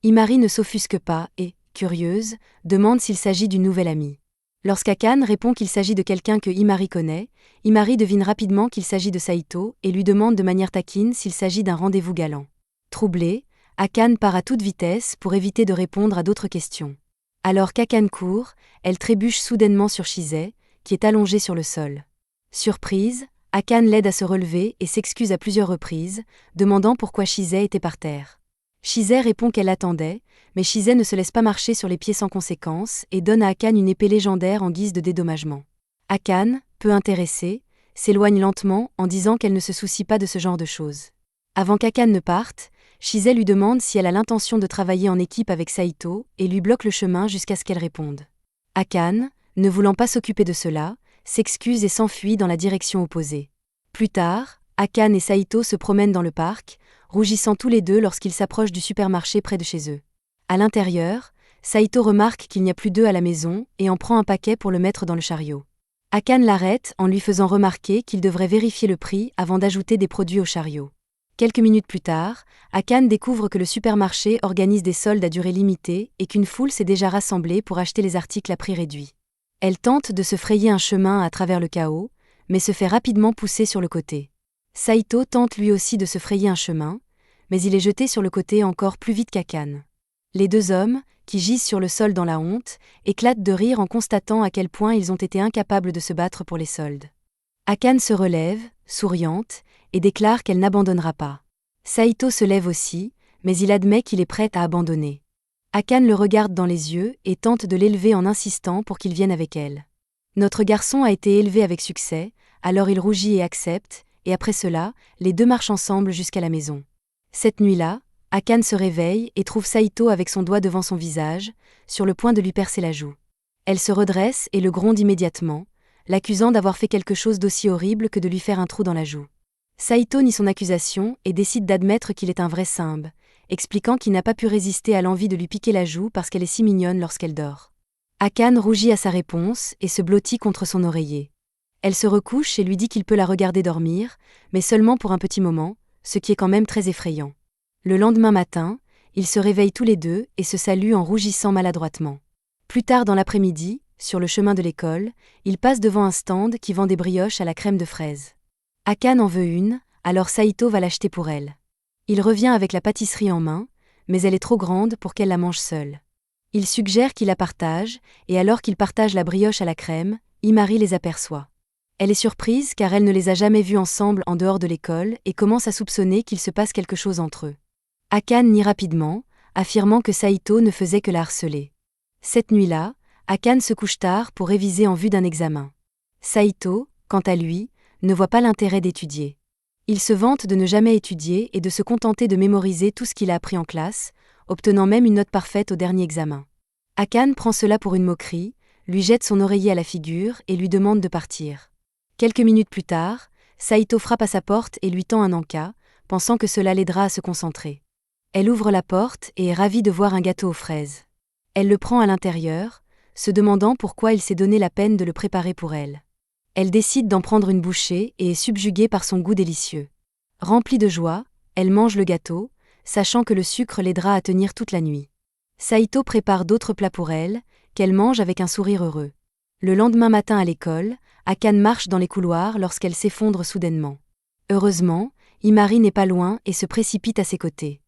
Imari ne s'offusque pas et, curieuse, demande s'il s'agit d'une nouvelle amie. Lorsqu'Akane répond qu'il s'agit de quelqu'un que Imari connaît, Imari devine rapidement qu'il s'agit de Saito et lui demande de manière taquine s'il s'agit d'un rendez-vous galant. Troublée, Akane part à toute vitesse pour éviter de répondre à d'autres questions. Alors qu'Akane court, elle trébuche soudainement sur Chise, qui est allongée sur le sol. Surprise, Akane l'aide à se relever et s'excuse à plusieurs reprises, demandant pourquoi Chise était par terre. Chise répond qu'elle attendait, mais Chise ne se laisse pas marcher sur les pieds sans conséquence et donne à Akane une épée légendaire en guise de dédommagement. Akane, peu intéressée, s'éloigne lentement en disant qu'elle ne se soucie pas de ce genre de choses. Avant qu'Akane ne parte, Chise lui demande si elle a l'intention de travailler en équipe avec Saito et lui bloque le chemin jusqu'à ce qu'elle réponde. Akane, ne voulant pas s'occuper de cela, s'excuse et s'enfuit dans la direction opposée. Plus tard, Akane et Saito se promènent dans le parc, rougissant tous les deux lorsqu'ils s'approchent du supermarché près de chez eux. À l'intérieur, Saito remarque qu'il n'y a plus d'œufs à la maison et en prend un paquet pour le mettre dans le chariot. Akane l'arrête en lui faisant remarquer qu'il devrait vérifier le prix avant d'ajouter des produits au chariot. Quelques minutes plus tard, Akane découvre que le supermarché organise des soldes à durée limitée et qu'une foule s'est déjà rassemblée pour acheter les articles à prix réduit. Elle tente de se frayer un chemin à travers le chaos, mais se fait rapidement pousser sur le côté. Saito tente lui aussi de se frayer un chemin, mais il est jeté sur le côté encore plus vite qu'Akane. Les deux hommes, qui gisent sur le sol dans la honte, éclatent de rire en constatant à quel point ils ont été incapables de se battre pour les soldes. Akane se relève, souriante, et déclare qu'elle n'abandonnera pas. Saito se lève aussi, mais il admet qu'il est prêt à abandonner. Akane le regarde dans les yeux et tente de l'élever en insistant pour qu'il vienne avec elle. Notre garçon a été élevé avec succès, alors il rougit et accepte, et après cela, les deux marchent ensemble jusqu'à la maison. Cette nuit-là, Akane se réveille et trouve Saito avec son doigt devant son visage, sur le point de lui percer la joue. Elle se redresse et le gronde immédiatement, l'accusant d'avoir fait quelque chose d'aussi horrible que de lui faire un trou dans la joue. Saito nie son accusation et décide d'admettre qu'il est un vrai simbe, expliquant qu'il n'a pas pu résister à l'envie de lui piquer la joue parce qu'elle est si mignonne lorsqu'elle dort. Akane rougit à sa réponse et se blottit contre son oreiller. Elle se recouche et lui dit qu'il peut la regarder dormir, mais seulement pour un petit moment, ce qui est quand même très effrayant. Le lendemain matin, ils se réveillent tous les deux et se saluent en rougissant maladroitement. Plus tard dans l'après-midi, sur le chemin de l'école, ils passent devant un stand qui vend des brioches à la crème de fraise. Akane en veut une, alors Saito va l'acheter pour elle. Il revient avec la pâtisserie en main, mais elle est trop grande pour qu'elle la mange seule. Il suggère qu'il la partage, et alors qu'il partage la brioche à la crème, Imari les aperçoit. Elle est surprise car elle ne les a jamais vus ensemble en dehors de l'école et commence à soupçonner qu'il se passe quelque chose entre eux. Akane nie rapidement, affirmant que Saito ne faisait que la harceler. Cette nuit-là, Akane se couche tard pour réviser en vue d'un examen. Saito, quant à lui, ne voit pas l'intérêt d'étudier. Il se vante de ne jamais étudier et de se contenter de mémoriser tout ce qu'il a appris en classe, obtenant même une note parfaite au dernier examen. Akane prend cela pour une moquerie, lui jette son oreiller à la figure et lui demande de partir. Quelques minutes plus tard, Saito frappe à sa porte et lui tend un en-cas, pensant que cela l'aidera à se concentrer. Elle ouvre la porte et est ravie de voir un gâteau aux fraises. Elle le prend à l'intérieur, se demandant pourquoi il s'est donné la peine de le préparer pour elle. Elle décide d'en prendre une bouchée et est subjuguée par son goût délicieux. Remplie de joie, elle mange le gâteau, sachant que le sucre l'aidera à tenir toute la nuit. Saito prépare d'autres plats pour elle, qu'elle mange avec un sourire heureux. Le lendemain matin à l'école, Akane marche dans les couloirs lorsqu'elle s'effondre soudainement. Heureusement, Imari n'est pas loin et se précipite à ses côtés.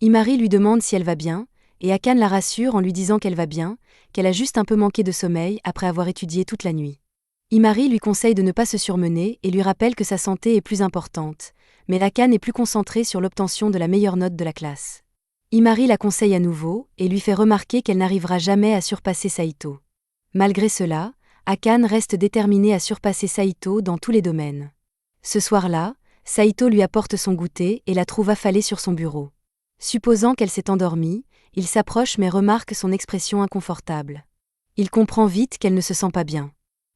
Imari lui demande si elle va bien, et Akane la rassure en lui disant qu'elle va bien, qu'elle a juste un peu manqué de sommeil après avoir étudié toute la nuit. Imari lui conseille de ne pas se surmener et lui rappelle que sa santé est plus importante, mais Akane est plus concentrée sur l'obtention de la meilleure note de la classe. Imari la conseille à nouveau et lui fait remarquer qu'elle n'arrivera jamais à surpasser Saito. Malgré cela, Akane reste déterminée à surpasser Saito dans tous les domaines. Ce soir-là, Saito lui apporte son goûter et la trouve affalée sur son bureau. Supposant qu'elle s'est endormie, il s'approche mais remarque son expression inconfortable. Il comprend vite qu'elle ne se sent pas bien.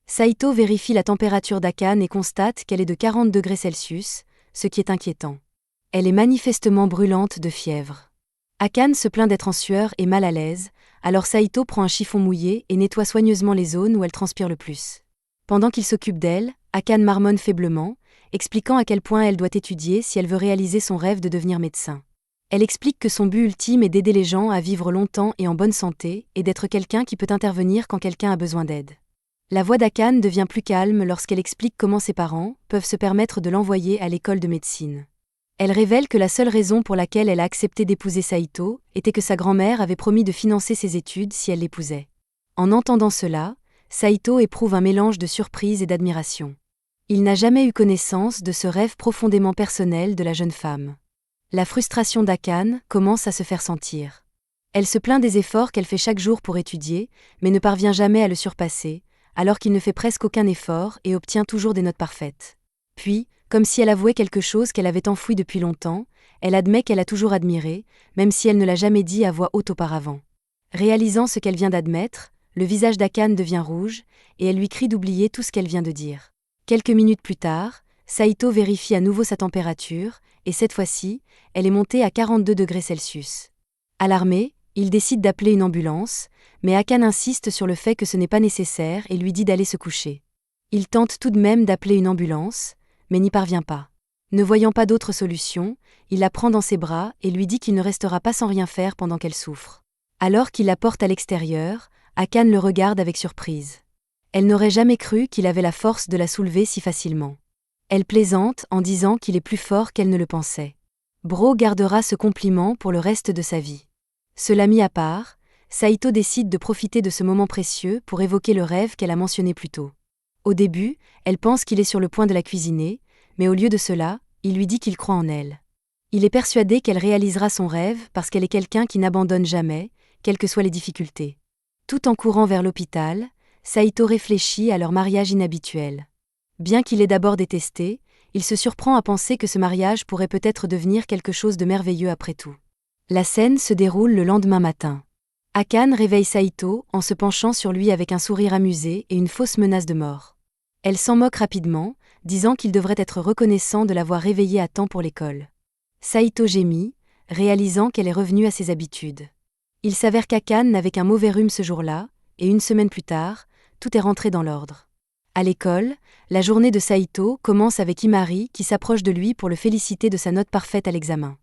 Saito vérifie la température d'Akane et constate qu'elle est de 40 degrés Celsius, ce qui est inquiétant. Elle est manifestement brûlante de fièvre. Akane se plaint d'être en sueur et mal à l'aise, alors Saito prend un chiffon mouillé et nettoie soigneusement les zones où elle transpire le plus. Pendant qu'il s'occupe d'elle, Akane marmonne faiblement, expliquant à quel point elle doit étudier si elle veut réaliser son rêve de devenir médecin. Elle explique que son but ultime est d'aider les gens à vivre longtemps et en bonne santé, et d'être quelqu'un qui peut intervenir quand quelqu'un a besoin d'aide. La voix d'Akane devient plus calme lorsqu'elle explique comment ses parents peuvent se permettre de l'envoyer à l'école de médecine. Elle révèle que la seule raison pour laquelle elle a accepté d'épouser Saito était que sa grand-mère avait promis de financer ses études si elle l'épousait. En entendant cela, Saito éprouve un mélange de surprise et d'admiration. Il n'a jamais eu connaissance de ce rêve profondément personnel de la jeune femme. La frustration d'Akane commence à se faire sentir. Elle se plaint des efforts qu'elle fait chaque jour pour étudier, mais ne parvient jamais à le surpasser, alors qu'il ne fait presque aucun effort et obtient toujours des notes parfaites. Puis, comme si elle avouait quelque chose qu'elle avait enfoui depuis longtemps, elle admet qu'elle a toujours admiré, même si elle ne l'a jamais dit à voix haute auparavant. Réalisant ce qu'elle vient d'admettre, le visage d'Akane devient rouge, et elle lui crie d'oublier tout ce qu'elle vient de dire. Quelques minutes plus tard, Saito vérifie à nouveau sa température, et cette fois-ci, elle est montée à 42 degrés Celsius. Alarmé, il décide d'appeler une ambulance, mais Akane insiste sur le fait que ce n'est pas nécessaire et lui dit d'aller se coucher. Il tente tout de même d'appeler une ambulance, mais n'y parvient pas. Ne voyant pas d'autre solution, il la prend dans ses bras et lui dit qu'il ne restera pas sans rien faire pendant qu'elle souffre. Alors qu'il la porte à l'extérieur, Akane le regarde avec surprise. Elle n'aurait jamais cru qu'il avait la force de la soulever si facilement. Elle plaisante en disant qu'il est plus fort qu'elle ne le pensait. Bro gardera ce compliment pour le reste de sa vie. Cela mis à part, Saito décide de profiter de ce moment précieux pour évoquer le rêve qu'elle a mentionné plus tôt. Au début, elle pense qu'il est sur le point de la cuisiner, mais au lieu de cela, il lui dit qu'il croit en elle. Il est persuadé qu'elle réalisera son rêve parce qu'elle est quelqu'un qui n'abandonne jamais, quelles que soient les difficultés. Tout en courant vers l'hôpital, Saito réfléchit à leur mariage inhabituel. Bien qu'il ait d'abord détesté, il se surprend à penser que ce mariage pourrait peut-être devenir quelque chose de merveilleux après tout. La scène se déroule le lendemain matin. Akane réveille Saito en se penchant sur lui avec un sourire amusé et une fausse menace de mort. Elle s'en moque rapidement, disant qu'il devrait être reconnaissant de l'avoir réveillée à temps pour l'école. Saito gémit, réalisant qu'elle est revenue à ses habitudes. Il s'avère qu'Akane n'avait qu'un mauvais rhume ce jour-là, et une semaine plus tard, tout est rentré dans l'ordre. À l'école, la journée de Saito commence avec Imari qui s'approche de lui pour le féliciter de sa note parfaite à l'examen.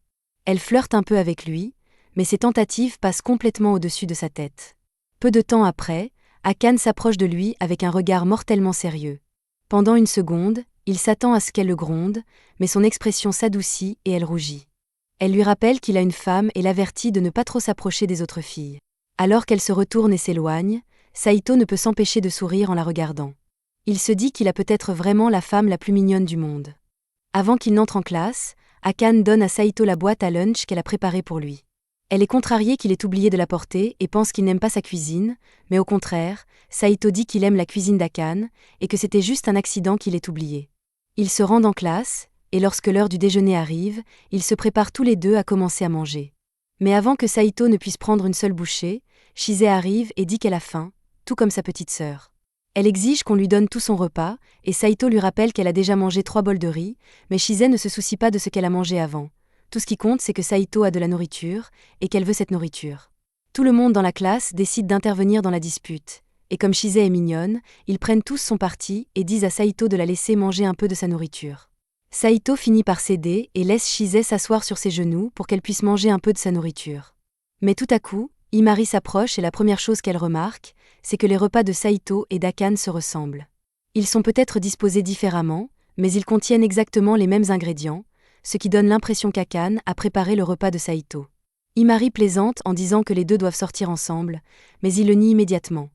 Elle flirte un peu avec lui, mais ses tentatives passent complètement au-dessus de sa tête. Peu de temps après, Akane s'approche de lui avec un regard mortellement sérieux. Pendant une seconde, il s'attend à ce qu'elle le gronde, mais son expression s'adoucit et elle rougit. Elle lui rappelle qu'il a une femme et l'avertit de ne pas trop s'approcher des autres filles. Alors qu'elle se retourne et s'éloigne, Saito ne peut s'empêcher de sourire en la regardant. Il se dit qu'il a peut-être vraiment la femme la plus mignonne du monde. Avant qu'il n'entre en classe, Akane donne à Saito la boîte à lunch qu'elle a préparée pour lui. Elle est contrariée qu'il ait oublié de la porter et pense qu'il n'aime pas sa cuisine, mais au contraire, Saito dit qu'il aime la cuisine d'Akane et que c'était juste un accident qu'il ait oublié. Ils se rendent en classe, et lorsque l'heure du déjeuner arrive, ils se préparent tous les deux à commencer à manger. Mais avant que Saito ne puisse prendre une seule bouchée, Chise arrive et dit qu'elle a faim, tout comme sa petite sœur. Elle exige qu'on lui donne tout son repas, et Saito lui rappelle qu'elle a déjà mangé 3 bols de riz, mais Chise ne se soucie pas de ce qu'elle a mangé avant. Tout ce qui compte, c'est que Saito a de la nourriture, et qu'elle veut cette nourriture. Tout le monde dans la classe décide d'intervenir dans la dispute, et comme Chise est mignonne, ils prennent tous son parti et disent à Saito de la laisser manger un peu de sa nourriture. Saito finit par céder et laisse Chise s'asseoir sur ses genoux pour qu'elle puisse manger un peu de sa nourriture. Mais tout à coup, Imari s'approche et la première chose qu'elle remarque, c'est que les repas de Saito et d'Akane se ressemblent. Ils sont peut-être disposés différemment, mais ils contiennent exactement les mêmes ingrédients, ce qui donne l'impression qu'Akane a préparé le repas de Saito. Imari plaisante en disant que les deux doivent sortir ensemble, mais il le nie immédiatement.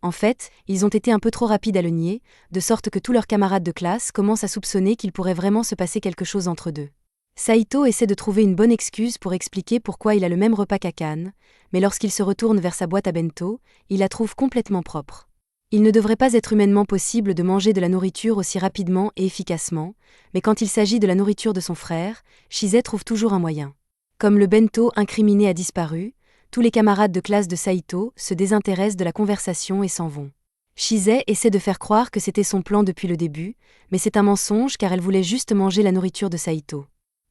En fait, ils ont été un peu trop rapides à le nier, de sorte que tous leurs camarades de classe commencent à soupçonner qu'il pourrait vraiment se passer quelque chose entre deux. Saito essaie de trouver une bonne excuse pour expliquer pourquoi il a le même repas qu'Akane, mais lorsqu'il se retourne vers sa boîte à bento, il la trouve complètement propre. Il ne devrait pas être humainement possible de manger de la nourriture aussi rapidement et efficacement, mais quand il s'agit de la nourriture de son frère, Chise trouve toujours un moyen. Comme le bento incriminé a disparu, tous les camarades de classe de Saito se désintéressent de la conversation et s'en vont. Chise essaie de faire croire que c'était son plan depuis le début, mais c'est un mensonge car elle voulait juste manger la nourriture de Saito.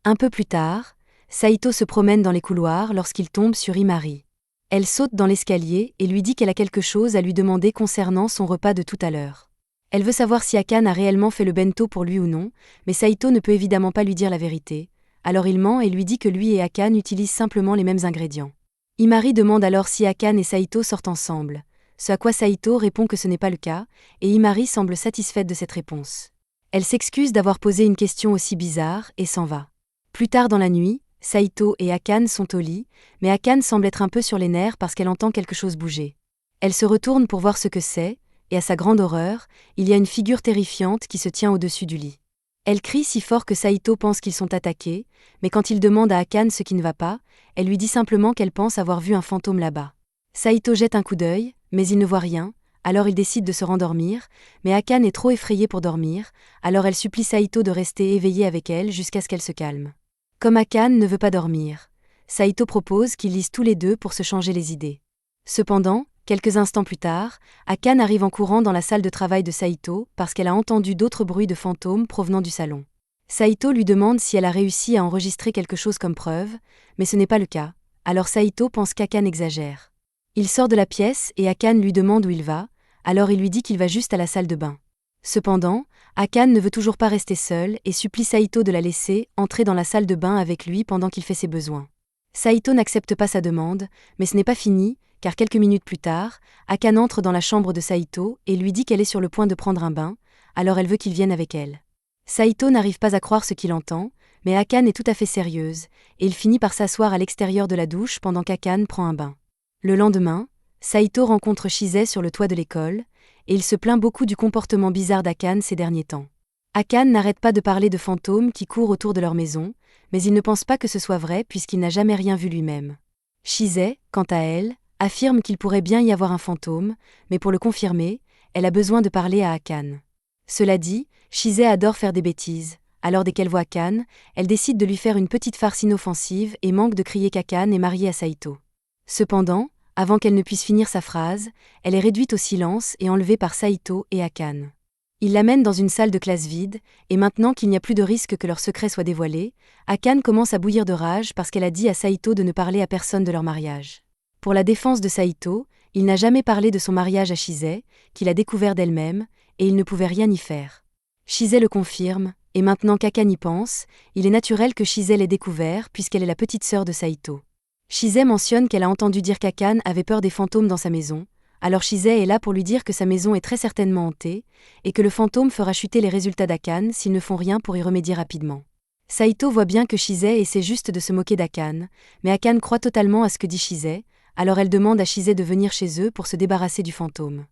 Un peu plus tard, Saito se promène dans les couloirs lorsqu'il tombe sur Imari. Elle saute dans l'escalier et lui dit qu'elle a quelque chose à lui demander concernant son repas de tout à l'heure. Elle veut savoir si Akane a réellement fait le bento pour lui ou non, mais Saito ne peut évidemment pas lui dire la vérité, alors il ment et lui dit que lui et Akane utilisent simplement les mêmes ingrédients. Imari demande alors si Akane et Saito sortent ensemble, ce à quoi Saito répond que ce n'est pas le cas, et Imari semble satisfaite de cette réponse. Elle s'excuse d'avoir posé une question aussi bizarre et s'en va. Plus tard dans la nuit, Saito et Akane sont au lit, mais Akane semble être un peu sur les nerfs parce qu'elle entend quelque chose bouger. Elle se retourne pour voir ce que c'est, et à sa grande horreur, il y a une figure terrifiante qui se tient au-dessus du lit. Elle crie si fort que Saito pense qu'ils sont attaqués, mais quand il demande à Akane ce qui ne va pas, elle lui dit simplement qu'elle pense avoir vu un fantôme là-bas. Saito jette un coup d'œil, mais il ne voit rien, alors il décide de se rendormir, mais Akane est trop effrayée pour dormir, alors elle supplie Saito de rester éveillée avec elle jusqu'à ce qu'elle se calme. Comme Akane ne veut pas dormir, Saito propose qu'ils lisent tous les deux pour se changer les idées. Cependant, Quelques instants plus tard, Akane arrive en courant dans la salle de travail de Saito parce qu'elle a entendu d'autres bruits de fantômes provenant du salon. Saito lui demande si elle a réussi à enregistrer quelque chose comme preuve, mais ce n'est pas le cas, alors Saito pense qu'Akane exagère. Il sort de la pièce et Akane lui demande où il va, alors il lui dit qu'il va juste à la salle de bain. Cependant, Akane ne veut toujours pas rester seul et supplie Saito de la laisser entrer dans la salle de bain avec lui pendant qu'il fait ses besoins. Saito n'accepte pas sa demande, mais ce n'est pas fini, car quelques minutes plus tard, Akane entre dans la chambre de Saito et lui dit qu'elle est sur le point de prendre un bain, alors elle veut qu'il vienne avec elle. Saito n'arrive pas à croire ce qu'il entend, mais Akane est tout à fait sérieuse, et il finit par s'asseoir à l'extérieur de la douche pendant qu'Akane prend un bain. Le lendemain, Saito rencontre Chise sur le toit de l'école, et il se plaint beaucoup du comportement bizarre d'Akane ces derniers temps. Akane n'arrête pas de parler de fantômes qui courent autour de leur maison, mais il ne pense pas que ce soit vrai puisqu'il n'a jamais rien vu lui-même. Chise, quant à elle, affirme qu'il pourrait bien y avoir un fantôme, mais pour le confirmer, elle a besoin de parler à Akane. Cela dit, Chise adore faire des bêtises, alors dès qu'elle voit Akane, elle décide de lui faire une petite farce inoffensive et manque de crier qu'Akane est marié à Saito. Cependant, avant qu'elle ne puisse finir sa phrase, elle est réduite au silence et enlevée par Saito et Akane. Il l'amène dans une salle de classe vide, et maintenant qu'il n'y a plus de risque que leur secret soit dévoilé, Akane commence à bouillir de rage parce qu'elle a dit à Saito de ne parler à personne de leur mariage. Pour la défense de Saito, il n'a jamais parlé de son mariage à Chise, qu'il a découvert d'elle-même, et il ne pouvait rien y faire. Chise le confirme, et maintenant qu'Akane y pense, il est naturel que Chise l'ait découvert puisqu'elle est la petite sœur de Saito. Chise mentionne qu'elle a entendu dire qu'Akane avait peur des fantômes dans sa maison, alors Chise est là pour lui dire que sa maison est très certainement hantée, et que le fantôme fera chuter les résultats d'Akane s'ils ne font rien pour y remédier rapidement. Saito voit bien que Chise essaie juste de se moquer d'Akane, mais Akane croit totalement à ce que dit Chise, alors elle demande à Chise de venir chez eux pour se débarrasser du fantôme.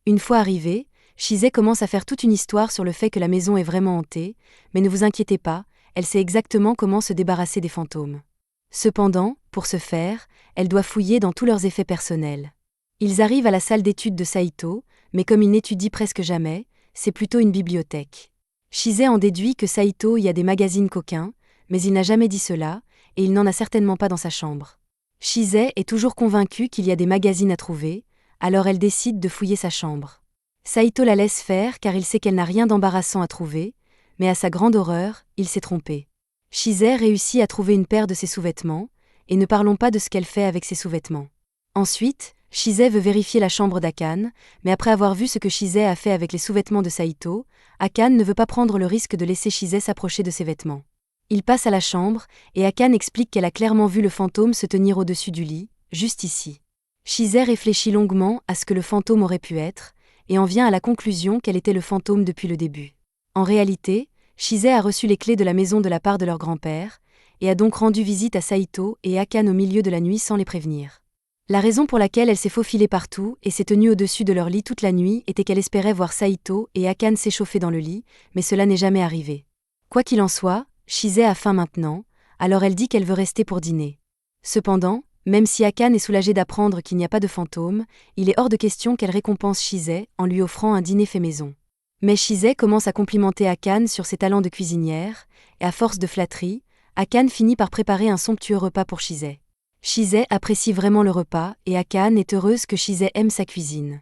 Une fois arrivée, Chise commence à faire toute une histoire sur le fait que la maison est vraiment hantée, mais ne vous inquiétez pas, elle sait exactement comment se débarrasser des fantômes. Cependant, pour ce faire, elle doit fouiller dans tous leurs effets personnels. Ils arrivent à la salle d'études de Saito, mais comme il n'étudie presque jamais, c'est plutôt une bibliothèque. Chise en déduit que Saito y a des magazines coquins, mais il n'a jamais dit cela, et il n'en a certainement pas dans sa chambre. Chise est toujours convaincue qu'il y a des magazines à trouver, alors elle décide de fouiller sa chambre. Saito la laisse faire car il sait qu'elle n'a rien d'embarrassant à trouver, mais à sa grande horreur, il s'est trompé. Chise réussit à trouver une paire de ses sous-vêtements, et ne parlons pas de ce qu'elle fait avec ses sous-vêtements. Ensuite, Chise veut vérifier la chambre d'Akane, mais après avoir vu ce que Chise a fait avec les sous-vêtements de Saito, Akane ne veut pas prendre le risque de laisser Chise s'approcher de ses vêtements. Il passe à la chambre, et Akane explique qu'elle a clairement vu le fantôme se tenir au-dessus du lit, juste ici. Chise réfléchit longuement à ce que le fantôme aurait pu être, et en vient à la conclusion qu'elle était le fantôme depuis le début. En réalité, Chise a reçu les clés de la maison de la part de leur grand-père, et a donc rendu visite à Saito et Akane au milieu de la nuit sans les prévenir. La raison pour laquelle elle s'est faufilée partout et s'est tenue au-dessus de leur lit toute la nuit était qu'elle espérait voir Saito et Akane s'échauffer dans le lit, mais cela n'est jamais arrivé. Quoi qu'il en soit, Chise a faim maintenant, alors elle dit qu'elle veut rester pour dîner. Cependant, même si Akane est soulagée d'apprendre qu'il n'y a pas de fantôme, il est hors de question qu'elle récompense Chise en lui offrant un dîner fait maison. Mais Chise commence à complimenter Akane sur ses talents de cuisinière, et à force de flatterie, Akane finit par préparer un somptueux repas pour Chise. Chise apprécie vraiment le repas et Akane est heureuse que Chise aime sa cuisine.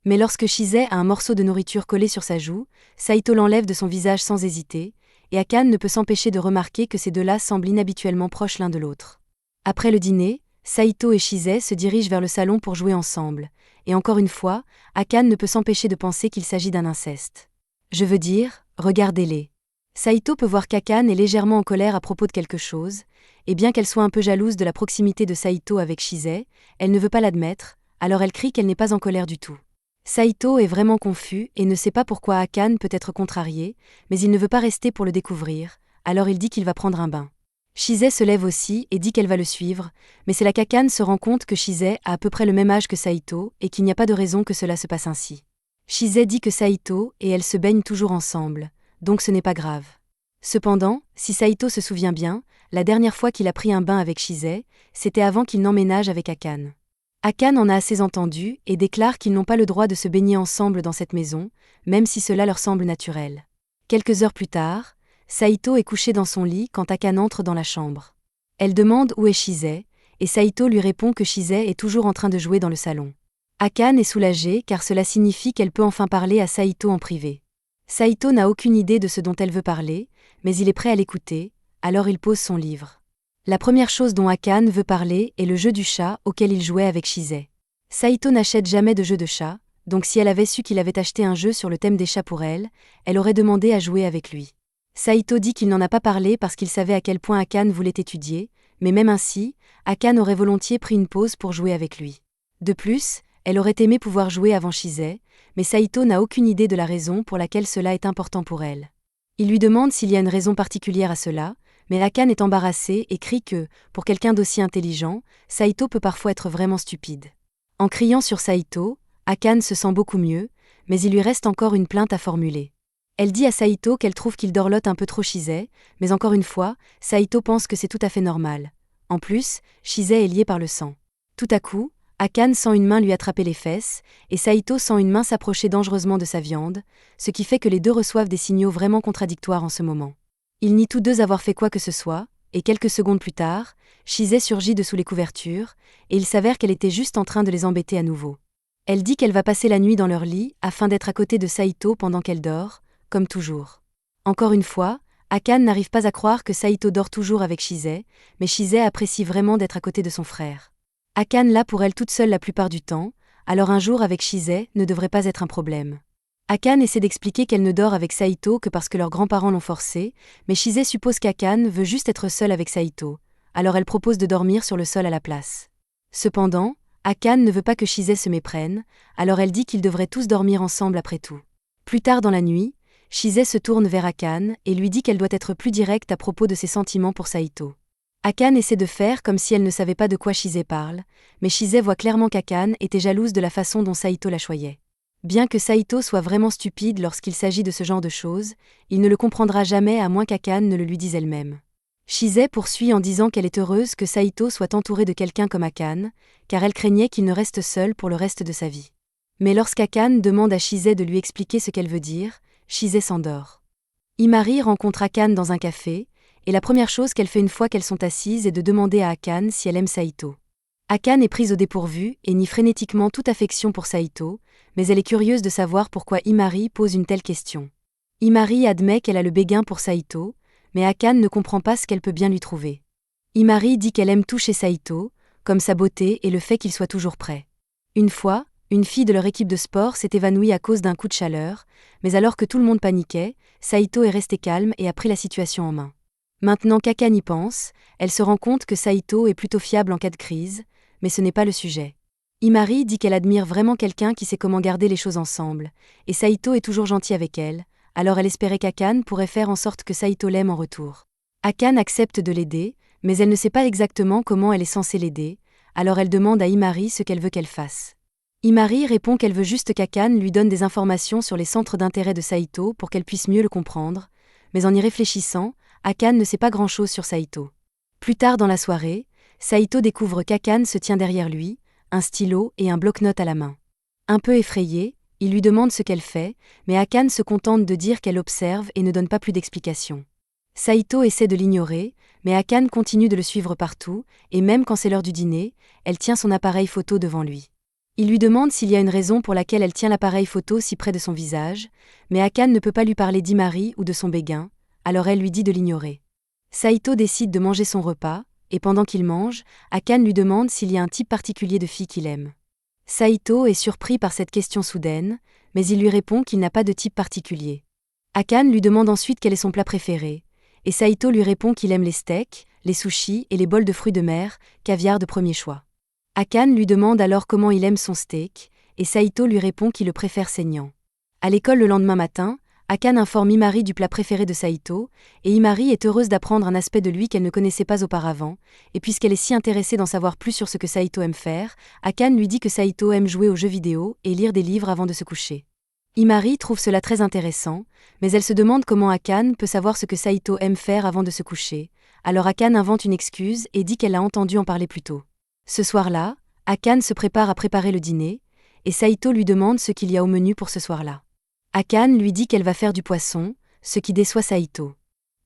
Mais lorsque Chise a un morceau de nourriture collé sur sa joue, Saito l'enlève de son visage sans hésiter, et Akane ne peut s'empêcher de remarquer que ces deux-là semblent inhabituellement proches l'un de l'autre. Après le dîner, Saito et Chise se dirigent vers le salon pour jouer ensemble, et encore une fois, Akane ne peut s'empêcher de penser qu'il s'agit d'un inceste. Je veux dire, regardez-les. Saito peut voir qu'Akane est légèrement en colère à propos de quelque chose, et bien qu'elle soit un peu jalouse de la proximité de Saito avec Chise, elle ne veut pas l'admettre, alors elle crie qu'elle n'est pas en colère du tout. Saito est vraiment confus et ne sait pas pourquoi Akane peut être contrarié, mais il ne veut pas rester pour le découvrir, alors il dit qu'il va prendre un bain. Chise se lève aussi et dit qu'elle va le suivre, mais c'est là qu'Akane se rend compte que Chise a à peu près le même âge que Saito et qu'il n'y a pas de raison que cela se passe ainsi. Chise dit que Saito et elle se baignent toujours ensemble, donc ce n'est pas grave. Cependant, si Saito se souvient bien, la dernière fois qu'il a pris un bain avec Chise, c'était avant qu'il n'emménage avec Akane. Akane en a assez entendu et déclare qu'ils n'ont pas le droit de se baigner ensemble dans cette maison, même si cela leur semble naturel. Quelques heures plus tard, Saito est couché dans son lit quand Akane entre dans la chambre. Elle demande où est Chise, et Saito lui répond que Chise est toujours en train de jouer dans le salon. Akane est soulagée car cela signifie qu'elle peut enfin parler à Saito en privé. Saito n'a aucune idée de ce dont elle veut parler, mais il est prêt à l'écouter, alors il pose son livre. La première chose dont Akane veut parler est le jeu du chat auquel il jouait avec Chizay. Saito n'achète jamais de jeu de chat, donc si elle avait su qu'il avait acheté un jeu sur le thème des chats pour elle, elle aurait demandé à jouer avec lui. Saito dit qu'il n'en a pas parlé parce qu'il savait à quel point Akane voulait étudier, mais même ainsi, Akane aurait volontiers pris une pause pour jouer avec lui. De plus, elle aurait aimé pouvoir jouer avant Chizay, mais Saito n'a aucune idée de la raison pour laquelle cela est important pour elle. Il lui demande s'il y a une raison particulière à cela, mais Akane est embarrassé et crie que, pour quelqu'un d'aussi intelligent, Saito peut parfois être vraiment stupide. En criant sur Saito, Akane se sent beaucoup mieux, mais il lui reste encore une plainte à formuler. Elle dit à Saito qu'elle trouve qu'il dorlote un peu trop Chizay, mais encore une fois, Saito pense que c'est tout à fait normal. En plus, Chizay est lié par le sang. Tout à coup, Akane sent une main lui attraper les fesses, et Saito sent une main s'approcher dangereusement de sa viande, ce qui fait que les deux reçoivent des signaux vraiment contradictoires en ce moment. Ils nient tous deux avoir fait quoi que ce soit, et quelques secondes plus tard, Chizay surgit de sous les couvertures, et il s'avère qu'elle était juste en train de les embêter à nouveau. Elle dit qu'elle va passer la nuit dans leur lit afin d'être à côté de Saito pendant qu'elle dort, comme toujours. Encore une fois, Akane n'arrive pas à croire que Saito dort toujours avec Chizay, mais Chizay apprécie vraiment d'être à côté de son frère. Akane là pour elle toute seule la plupart du temps, alors un jour avec Chizay ne devrait pas être un problème. Akane essaie d'expliquer qu'elle ne dort avec Saito que parce que leurs grands-parents l'ont forcée, mais Chizay suppose qu'Akane veut juste être seule avec Saito, alors elle propose de dormir sur le sol à la place. Cependant, Akane ne veut pas que Chizay se méprenne, alors elle dit qu'ils devraient tous dormir ensemble après tout. Plus tard dans la nuit, Chizay se tourne vers Akane et lui dit qu'elle doit être plus directe à propos de ses sentiments pour Saito. Akane essaie de faire comme si elle ne savait pas de quoi Chizay parle, mais Chizay voit clairement qu'Akane était jalouse de la façon dont Saito la choyait. Bien que Saito soit vraiment stupide lorsqu'il s'agit de ce genre de choses, il ne le comprendra jamais à moins qu'Akane ne le lui dise elle-même. Chizay poursuit en disant qu'elle est heureuse que Saito soit entouré de quelqu'un comme Akane, car elle craignait qu'il ne reste seul pour le reste de sa vie. Mais lorsqu'Akane demande à Chizay de lui expliquer ce qu'elle veut dire, Chizay s'endort. Imari rencontre Akane dans un café, et la première chose qu'elle fait une fois qu'elles sont assises est de demander à Akane si elle aime Saito. Akane est prise au dépourvu et nie frénétiquement toute affection pour Saito, mais elle est curieuse de savoir pourquoi Imari pose une telle question. Imari admet qu'elle a le béguin pour Saito, mais Akane ne comprend pas ce qu'elle peut bien lui trouver. Imari dit qu'elle aime tout chez Saito, comme sa beauté et le fait qu'il soit toujours prêt. Une fois, une fille de leur équipe de sport s'est évanouie à cause d'un coup de chaleur, mais alors que tout le monde paniquait, Saito est resté calme et a pris la situation en main. Maintenant qu'Akane y pense, elle se rend compte que Saito est plutôt fiable en cas de crise, mais ce n'est pas le sujet. Imari dit qu'elle admire vraiment quelqu'un qui sait comment garder les choses ensemble, et Saito est toujours gentil avec elle, alors elle espérait qu'Akane pourrait faire en sorte que Saito l'aime en retour. Akane accepte de l'aider, mais elle ne sait pas exactement comment elle est censée l'aider, alors elle demande à Imari ce qu'elle veut qu'elle fasse. Imari répond qu'elle veut juste qu'Akane lui donne des informations sur les centres d'intérêt de Saito pour qu'elle puisse mieux le comprendre, mais en y réfléchissant, Akane ne sait pas grand-chose sur Saito. Plus tard dans la soirée, Saito découvre qu'Akane se tient derrière lui, un stylo et un bloc-notes à la main. Un peu effrayé, il lui demande ce qu'elle fait, mais Akane se contente de dire qu'elle observe et ne donne pas plus d'explications. Saito essaie de l'ignorer, mais Akane continue de le suivre partout, et même quand c'est l'heure du dîner, elle tient son appareil photo devant lui. Il lui demande s'il y a une raison pour laquelle elle tient l'appareil photo si près de son visage, mais Akane ne peut pas lui parler d'Imari ou de son béguin, alors elle lui dit de l'ignorer. Saito décide de manger son repas, et pendant qu'il mange, Akane lui demande s'il y a un type particulier de fille qu'il aime. Saito est surpris par cette question soudaine, mais il lui répond qu'il n'a pas de type particulier. Akane lui demande ensuite quel est son plat préféré, et Saito lui répond qu'il aime les steaks, les sushis et les bols de fruits de mer, caviar de premier choix. Akane lui demande alors comment il aime son steak, et Saito lui répond qu'il le préfère saignant. À l'école le lendemain matin, Akane informe Imari du plat préféré de Saito, et Imari est heureuse d'apprendre un aspect de lui qu'elle ne connaissait pas auparavant, et puisqu'elle est si intéressée d'en savoir plus sur ce que Saito aime faire, Akane lui dit que Saito aime jouer aux jeux vidéo et lire des livres avant de se coucher. Imari trouve cela très intéressant, mais elle se demande comment Akane peut savoir ce que Saito aime faire avant de se coucher, alors Akane invente une excuse et dit qu'elle a entendu en parler plus tôt. Ce soir-là, Akane se prépare à préparer le dîner, et Saito lui demande ce qu'il y a au menu pour ce soir-là. Akane lui dit qu'elle va faire du poisson, ce qui déçoit Saito.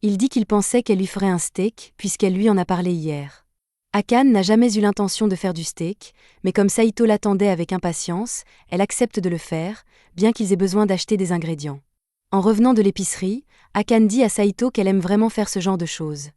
Il dit qu'il pensait qu'elle lui ferait un steak puisqu'elle lui en a parlé hier. Akane n'a jamais eu l'intention de faire du steak, mais comme Saito l'attendait avec impatience, elle accepte de le faire, bien qu'ils aient besoin d'acheter des ingrédients. En revenant de l'épicerie, Akane dit à Saito qu'elle aime vraiment faire ce genre de choses.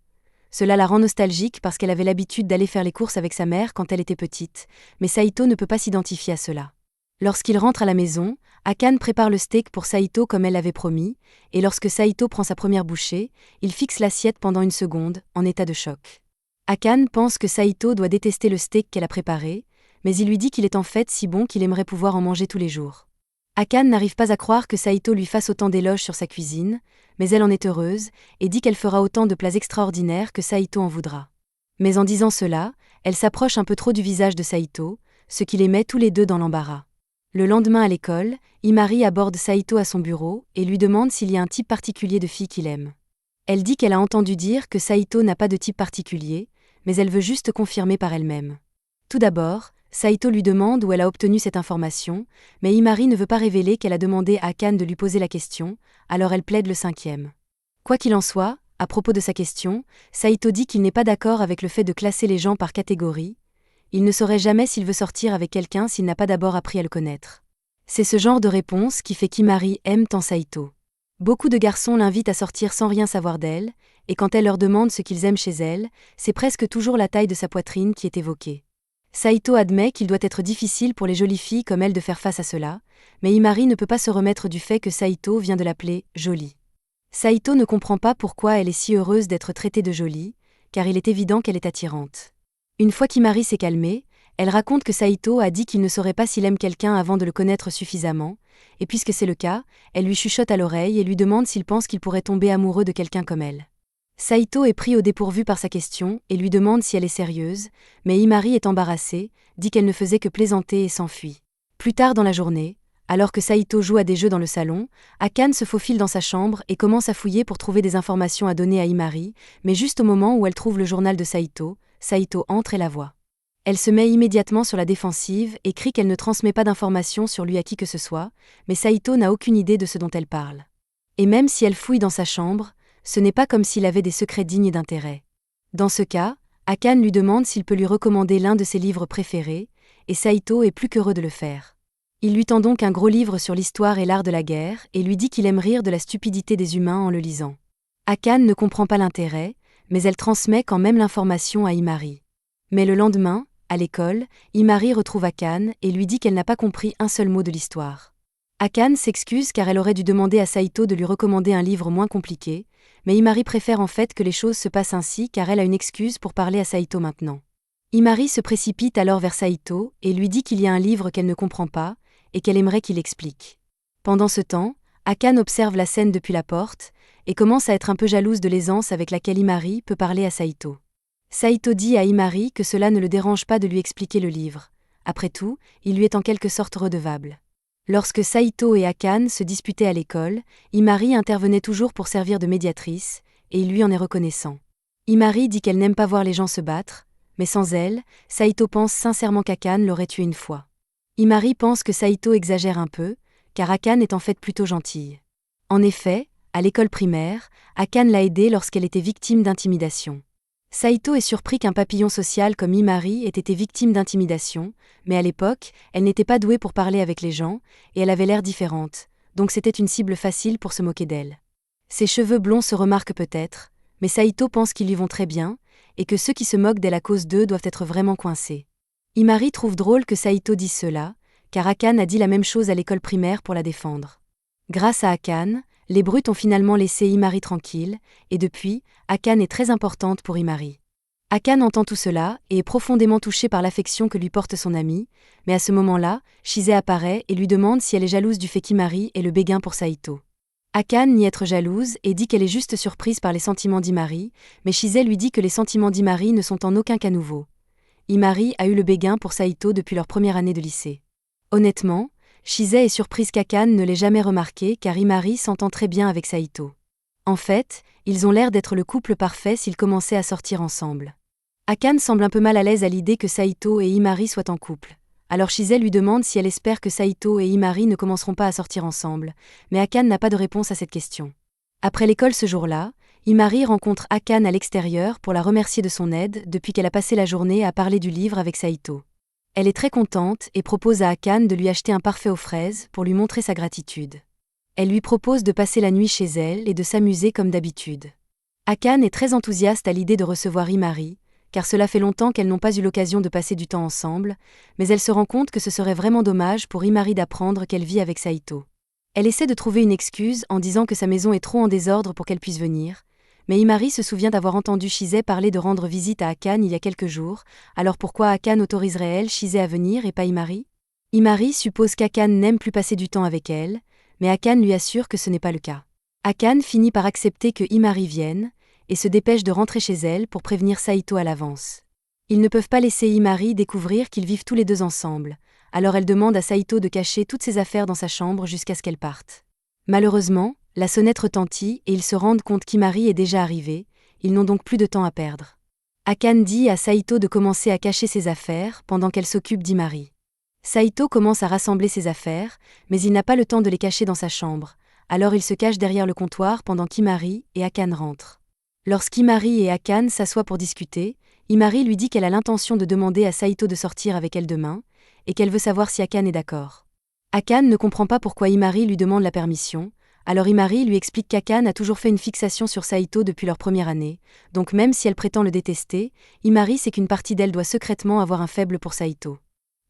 Cela la rend nostalgique parce qu'elle avait l'habitude d'aller faire les courses avec sa mère quand elle était petite, mais Saito ne peut pas s'identifier à cela. Lorsqu'il rentre à la maison, Akane prépare le steak pour Saito comme elle l'avait promis, et lorsque Saito prend sa première bouchée, il fixe l'assiette pendant une seconde, en état de choc. Akane pense que Saito doit détester le steak qu'elle a préparé, mais il lui dit qu'il est en fait si bon qu'il aimerait pouvoir en manger tous les jours. Akane n'arrive pas à croire que Saito lui fasse autant d'éloges sur sa cuisine, mais elle en est heureuse, et dit qu'elle fera autant de plats extraordinaires que Saito en voudra. Mais en disant cela, elle s'approche un peu trop du visage de Saito, ce qui les met tous les deux dans l'embarras. Le lendemain à l'école, Himari aborde Saito à son bureau et lui demande s'il y a un type particulier de fille qu'il aime. Elle dit qu'elle a entendu dire que Saito n'a pas de type particulier, mais elle veut juste confirmer par elle-même. Tout d'abord, Saito lui demande où elle a obtenu cette information, mais Himari ne veut pas révéler qu'elle a demandé à Akane de lui poser la question, alors elle plaide le 5e. Quoi qu'il en soit, à propos de sa question, Saito dit qu'il n'est pas d'accord avec le fait de classer les gens par catégorie. Il ne saurait jamais s'il veut sortir avec quelqu'un s'il n'a pas d'abord appris à le connaître. C'est ce genre de réponse qui fait qu'Himari aime tant Saito. Beaucoup de garçons l'invitent à sortir sans rien savoir d'elle, et quand elle leur demande ce qu'ils aiment chez elle, c'est presque toujours la taille de sa poitrine qui est évoquée. Saito admet qu'il doit être difficile pour les jolies filles comme elle de faire face à cela, mais Himari ne peut pas se remettre du fait que Saito vient de l'appeler « jolie ». Saito ne comprend pas pourquoi elle est si heureuse d'être traitée de jolie, car il est évident qu'elle est attirante. Une fois qu'Himari s'est calmée, elle raconte que Saito a dit qu'il ne saurait pas s'il aime quelqu'un avant de le connaître suffisamment, et puisque c'est le cas, elle lui chuchote à l'oreille et lui demande s'il pense qu'il pourrait tomber amoureux de quelqu'un comme elle. Saito est pris au dépourvu par sa question et lui demande si elle est sérieuse, mais Himari est embarrassée, dit qu'elle ne faisait que plaisanter et s'enfuit. Plus tard dans la journée, alors que Saito joue à des jeux dans le salon, Akane se faufile dans sa chambre et commence à fouiller pour trouver des informations à donner à Himari, mais juste au moment où elle trouve le journal de Saito, Saito entre et la voit. Elle se met immédiatement sur la défensive et crie qu'elle ne transmet pas d'informations sur lui à qui que ce soit, mais Saito n'a aucune idée de ce dont elle parle. Et même si elle fouille dans sa chambre, ce n'est pas comme s'il avait des secrets dignes d'intérêt. Dans ce cas, Akane lui demande s'il peut lui recommander l'un de ses livres préférés, et Saito est plus qu'heureux de le faire. Il lui tend donc un gros livre sur l'histoire et l'art de la guerre et lui dit qu'il aime rire de la stupidité des humains en le lisant. Akane ne comprend pas l'intérêt, mais elle transmet quand même l'information à Himari. Mais le lendemain, à l'école, Himari retrouve Akane et lui dit qu'elle n'a pas compris un seul mot de l'histoire. Akane s'excuse car elle aurait dû demander à Saito de lui recommander un livre moins compliqué, mais Himari préfère en fait que les choses se passent ainsi car elle a une excuse pour parler à Saito maintenant. Himari se précipite alors vers Saito et lui dit qu'il y a un livre qu'elle ne comprend pas et qu'elle aimerait qu'il explique. Pendant ce temps, Akane observe la scène depuis la porte et commence à être un peu jalouse de l'aisance avec laquelle Himari peut parler à Saito. Saito dit à Himari que cela ne le dérange pas de lui expliquer le livre. Après tout, il lui est en quelque sorte redevable. Lorsque Saito et Akane se disputaient à l'école, Himari intervenait toujours pour servir de médiatrice, et il lui en est reconnaissant. Himari dit qu'elle n'aime pas voir les gens se battre, mais sans elle, Saito pense sincèrement qu'Akane l'aurait tué une fois. Himari pense que Saito exagère un peu, car Akane est en fait plutôt gentille. En effet, à l'école primaire, Akane l'a aidée lorsqu'elle était victime d'intimidation. Saito est surpris qu'un papillon social comme Himari ait été victime d'intimidation, mais à l'époque, elle n'était pas douée pour parler avec les gens, et elle avait l'air différente, donc c'était une cible facile pour se moquer d'elle. Ses cheveux blonds se remarquent peut-être, mais Saito pense qu'ils lui vont très bien, et que ceux qui se moquent d'elle à cause d'eux doivent être vraiment coincés. Himari trouve drôle que Saito dise cela, car Akane a dit la même chose à l'école primaire pour la défendre. Grâce à Akane, les brutes ont finalement laissé Himari tranquille, et depuis, Akane est très importante pour Himari. Akane entend tout cela et est profondément touchée par l'affection que lui porte son ami, mais à ce moment-là, Chise apparaît et lui demande si elle est jalouse du fait qu'Himari est le béguin pour Saito. Akane nie être jalouse et dit qu'elle est juste surprise par les sentiments d'Himari, mais Chise lui dit que les sentiments d'Himari ne sont en aucun cas nouveaux. Himari a eu le béguin pour Saito depuis leur première année de lycée. Honnêtement, Chise est surprise qu'Akane ne l'ait jamais remarqué car Himari s'entend très bien avec Saito. En fait, ils ont l'air d'être le couple parfait s'ils commençaient à sortir ensemble. Akane semble un peu mal à l'aise à l'idée que Saito et Himari soient en couple. Alors Chise lui demande si elle espère que Saito et Himari ne commenceront pas à sortir ensemble, mais Akane n'a pas de réponse à cette question. Après l'école ce jour-là, Himari rencontre Akane à l'extérieur pour la remercier de son aide depuis qu'elle a passé la journée à parler du livre avec Saito. Elle est très contente et propose à Akane de lui acheter un parfait aux fraises pour lui montrer sa gratitude. Elle lui propose de passer la nuit chez elle et de s'amuser comme d'habitude. Akane est très enthousiaste à l'idée de recevoir Himari, car cela fait longtemps qu'elles n'ont pas eu l'occasion de passer du temps ensemble, mais elle se rend compte que ce serait vraiment dommage pour Himari d'apprendre qu'elle vit avec Saito. Elle essaie de trouver une excuse en disant que sa maison est trop en désordre pour qu'elle puisse venir, mais Himari se souvient d'avoir entendu Shizai parler de rendre visite à Akane il y a quelques jours, alors pourquoi Akane autoriserait-elle Shizai à venir et pas Himari? Himari suppose qu'Akane n'aime plus passer du temps avec elle, mais Akane lui assure que ce n'est pas le cas. Akane finit par accepter que Himari vienne, et se dépêche de rentrer chez elle pour prévenir Saito à l'avance. Ils ne peuvent pas laisser Himari découvrir qu'ils vivent tous les deux ensemble, alors elle demande à Saito de cacher toutes ses affaires dans sa chambre jusqu'à ce qu'elle parte. Malheureusement, la sonnette retentit et ils se rendent compte qu'Himari est déjà arrivée, ils n'ont donc plus de temps à perdre. Akane dit à Saito de commencer à cacher ses affaires pendant qu'elle s'occupe d'Himari. Saito commence à rassembler ses affaires, mais il n'a pas le temps de les cacher dans sa chambre, alors il se cache derrière le comptoir pendant qu'Himari et Akane rentrent. Lorsqu'Himari et Akane s'assoient pour discuter, Himari lui dit qu'elle a l'intention de demander à Saito de sortir avec elle demain, et qu'elle veut savoir si Akane est d'accord. Akane ne comprend pas pourquoi Himari lui demande la permission, alors Himari lui explique qu'Akane a toujours fait une fixation sur Saito depuis leur première année, donc même si elle prétend le détester, Himari sait qu'une partie d'elle doit secrètement avoir un faible pour Saito.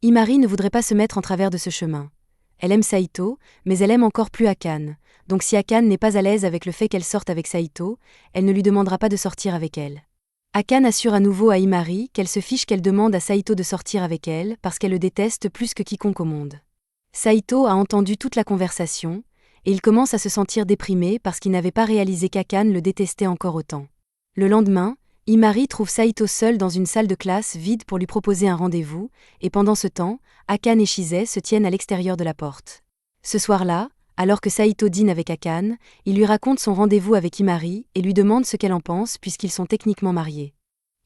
Himari ne voudrait pas se mettre en travers de ce chemin. Elle aime Saito, mais elle aime encore plus Akane, donc si Akane n'est pas à l'aise avec le fait qu'elle sorte avec Saito, elle ne lui demandera pas de sortir avec elle. Akane assure à nouveau à Himari qu'elle se fiche qu'elle demande à Saito de sortir avec elle parce qu'elle le déteste plus que quiconque au monde. Saito a entendu toute la conversation, et il commence à se sentir déprimé parce qu'il n'avait pas réalisé qu'Akane le détestait encore autant. Le lendemain, Himari trouve Saito seul dans une salle de classe vide pour lui proposer un rendez-vous, et pendant ce temps, Akane et Shizai se tiennent à l'extérieur de la porte. Ce soir-là, alors que Saito dîne avec Akane, il lui raconte son rendez-vous avec Himari et lui demande ce qu'elle en pense puisqu'ils sont techniquement mariés.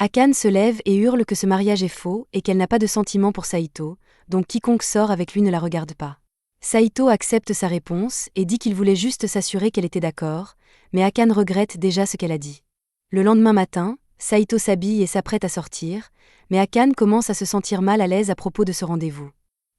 Akane se lève et hurle que ce mariage est faux et qu'elle n'a pas de sentiments pour Saito, donc quiconque sort avec lui ne la regarde pas. Saito accepte sa réponse et dit qu'il voulait juste s'assurer qu'elle était d'accord, mais Akane regrette déjà ce qu'elle a dit. Le lendemain matin, Saito s'habille et s'apprête à sortir, mais Akane commence à se sentir mal à l'aise à propos de ce rendez-vous.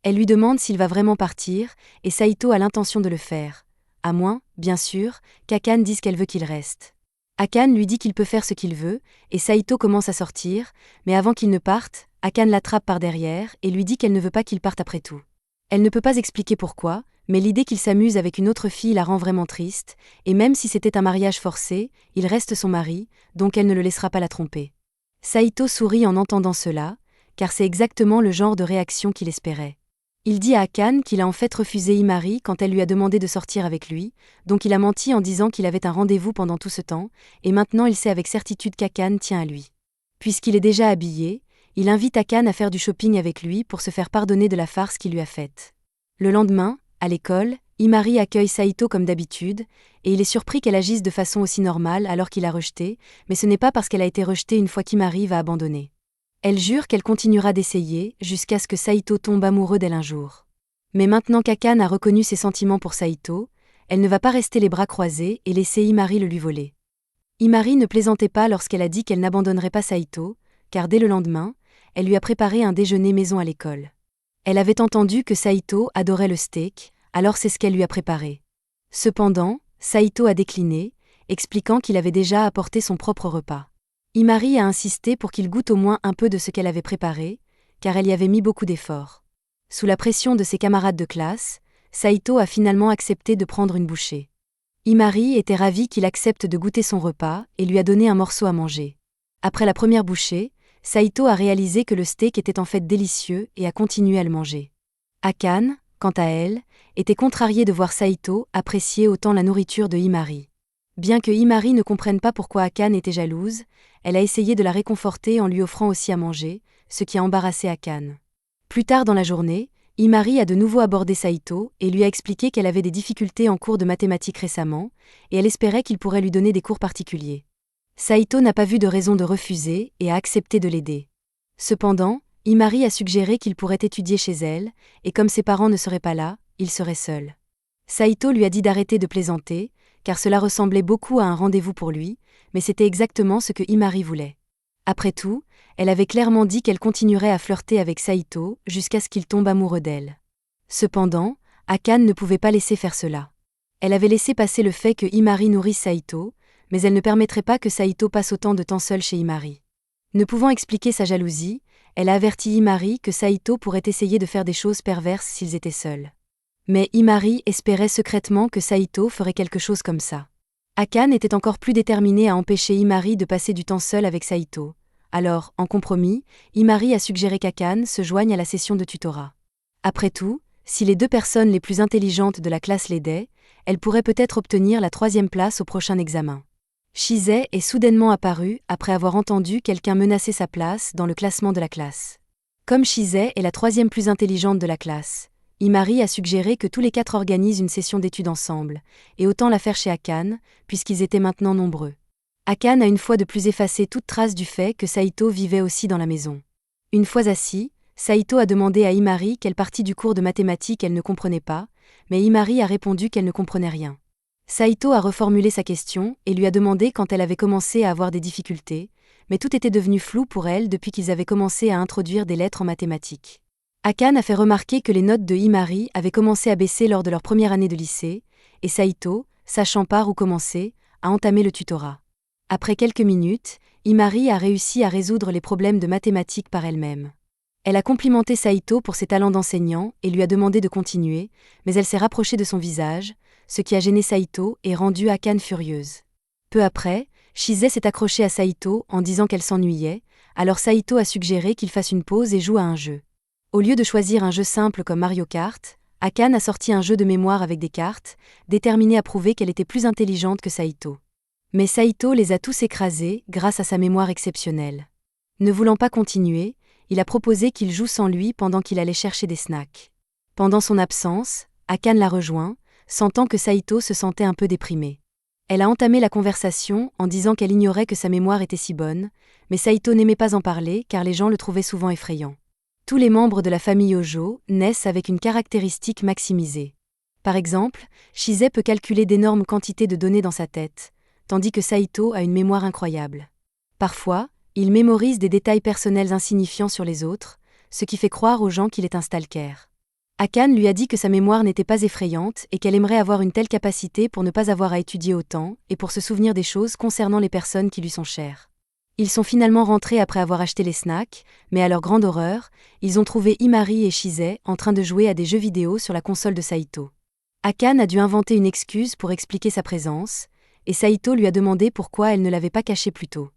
Elle lui demande s'il va vraiment partir, et Saito a l'intention de le faire. À moins, bien sûr, qu'Akane dise qu'elle veut qu'il reste. Akane lui dit qu'il peut faire ce qu'il veut, et Saito commence à sortir, mais avant qu'il ne parte, Akane l'attrape par derrière et lui dit qu'elle ne veut pas qu'il parte après tout. Elle ne peut pas expliquer pourquoi, mais l'idée qu'il s'amuse avec une autre fille la rend vraiment triste, et même si c'était un mariage forcé, il reste son mari, donc elle ne le laissera pas la tromper. Saito sourit en entendant cela, car c'est exactement le genre de réaction qu'il espérait. Il dit à Akane qu'il a en fait refusé Himari quand elle lui a demandé de sortir avec lui, donc il a menti en disant qu'il avait un rendez-vous pendant tout ce temps, et maintenant il sait avec certitude qu'Akane tient à lui. Puisqu'il est déjà habillé, il invite Akane à faire du shopping avec lui pour se faire pardonner de la farce qu'il lui a faite. Le lendemain, à l'école, Himari accueille Saito comme d'habitude, et il est surpris qu'elle agisse de façon aussi normale alors qu'il a rejeté, mais ce n'est pas parce qu'elle a été rejetée une fois qu'Himari va abandonner. Elle jure qu'elle continuera d'essayer jusqu'à ce que Saito tombe amoureux d'elle un jour. Mais maintenant qu'Akane a reconnu ses sentiments pour Saito, elle ne va pas rester les bras croisés et laisser Himari le lui voler. Himari ne plaisantait pas lorsqu'elle a dit qu'elle n'abandonnerait pas Saito, car dès le lendemain, elle lui a préparé un déjeuner maison à l'école. Elle avait entendu que Saito adorait le steak, alors c'est ce qu'elle lui a préparé. Cependant, Saito a décliné, expliquant qu'il avait déjà apporté son propre repas. Himari a insisté pour qu'il goûte au moins un peu de ce qu'elle avait préparé, car elle y avait mis beaucoup d'efforts. Sous la pression de ses camarades de classe, Saito a finalement accepté de prendre une bouchée. Himari était ravie qu'il accepte de goûter son repas et lui a donné un morceau à manger. Après la première bouchée, Saito a réalisé que le steak était en fait délicieux et a continué à le manger. Akane, quant à elle, était contrariée de voir Saito apprécier autant la nourriture de Himari. Bien que Himari ne comprenne pas pourquoi Akane était jalouse, elle a essayé de la réconforter en lui offrant aussi à manger, ce qui a embarrassé Akane. Plus tard dans la journée, Himari a de nouveau abordé Saito et lui a expliqué qu'elle avait des difficultés en cours de mathématiques récemment, et elle espérait qu'il pourrait lui donner des cours particuliers. Saito n'a pas vu de raison de refuser et a accepté de l'aider. Cependant, Himari a suggéré qu'il pourrait étudier chez elle, et comme ses parents ne seraient pas là, il serait seul. Saito lui a dit d'arrêter de plaisanter, car cela ressemblait beaucoup à un rendez-vous pour lui, mais c'était exactement ce que Himari voulait. Après tout, elle avait clairement dit qu'elle continuerait à flirter avec Saito jusqu'à ce qu'il tombe amoureux d'elle. Cependant, Akane ne pouvait pas laisser faire cela. Elle avait laissé passer le fait que Himari nourrisse Saito, mais elle ne permettrait pas que Saito passe autant de temps seul chez Himari. Ne pouvant expliquer sa jalousie, elle a averti Himari que Saito pourrait essayer de faire des choses perverses s'ils étaient seuls. Mais Himari espérait secrètement que Saito ferait quelque chose comme ça. Akane était encore plus déterminée à empêcher Himari de passer du temps seul avec Saito. Alors, en compromis, Himari a suggéré qu'Akane se joigne à la session de tutorat. Après tout, si les deux personnes les plus intelligentes de la classe l'aidaient, elle pourrait peut-être obtenir la 3e place au prochain examen. Chise est soudainement apparue après avoir entendu quelqu'un menacer sa place dans le classement de la classe. Comme Chise est la 3e plus intelligente de la classe, Himari a suggéré que tous les 4 organisent une session d'études ensemble, et autant la faire chez Akane, puisqu'ils étaient maintenant nombreux. Akane a une fois de plus effacé toute trace du fait que Saito vivait aussi dans la maison. Une fois assis, Saito a demandé à Himari quelle partie du cours de mathématiques elle ne comprenait pas, mais Himari a répondu qu'elle ne comprenait rien. Saito a reformulé sa question et lui a demandé quand elle avait commencé à avoir des difficultés, mais tout était devenu flou pour elle depuis qu'ils avaient commencé à introduire des lettres en mathématiques. Akane a fait remarquer que les notes de Himari avaient commencé à baisser lors de leur première année de lycée, et Saito, sachant par où commencer, a entamé le tutorat. Après quelques minutes, Himari a réussi à résoudre les problèmes de mathématiques par elle-même. Elle a complimenté Saito pour ses talents d'enseignant et lui a demandé de continuer, mais elle s'est rapprochée de son visage, ce qui a gêné Saito et rendu Akane furieuse. Peu après, Chise s'est accrochée à Saito en disant qu'elle s'ennuyait, alors Saito a suggéré qu'il fasse une pause et joue à un jeu. Au lieu de choisir un jeu simple comme Mario Kart, Akane a sorti un jeu de mémoire avec des cartes, déterminée à prouver qu'elle était plus intelligente que Saito. Mais Saito les a tous écrasés grâce à sa mémoire exceptionnelle. Ne voulant pas continuer, il a proposé qu'il joue sans lui pendant qu'il allait chercher des snacks. Pendant son absence, Akane l'a rejoint, sentant que Saito se sentait un peu déprimé. Elle a entamé la conversation en disant qu'elle ignorait que sa mémoire était si bonne, mais Saito n'aimait pas en parler car les gens le trouvaient souvent effrayant. Tous les membres de la famille Hojo naissent avec une caractéristique maximisée. Par exemple, Chise peut calculer d'énormes quantités de données dans sa tête, tandis que Saito a une mémoire incroyable. Parfois, il mémorise des détails personnels insignifiants sur les autres, ce qui fait croire aux gens qu'il est un stalker. Akane lui a dit que sa mémoire n'était pas effrayante et qu'elle aimerait avoir une telle capacité pour ne pas avoir à étudier autant et pour se souvenir des choses concernant les personnes qui lui sont chères. Ils sont finalement rentrés après avoir acheté les snacks, mais à leur grande horreur, ils ont trouvé Himari et Chise en train de jouer à des jeux vidéo sur la console de Saito. Akane a dû inventer une excuse pour expliquer sa présence, et Saito lui a demandé pourquoi elle ne l'avait pas caché plus tôt.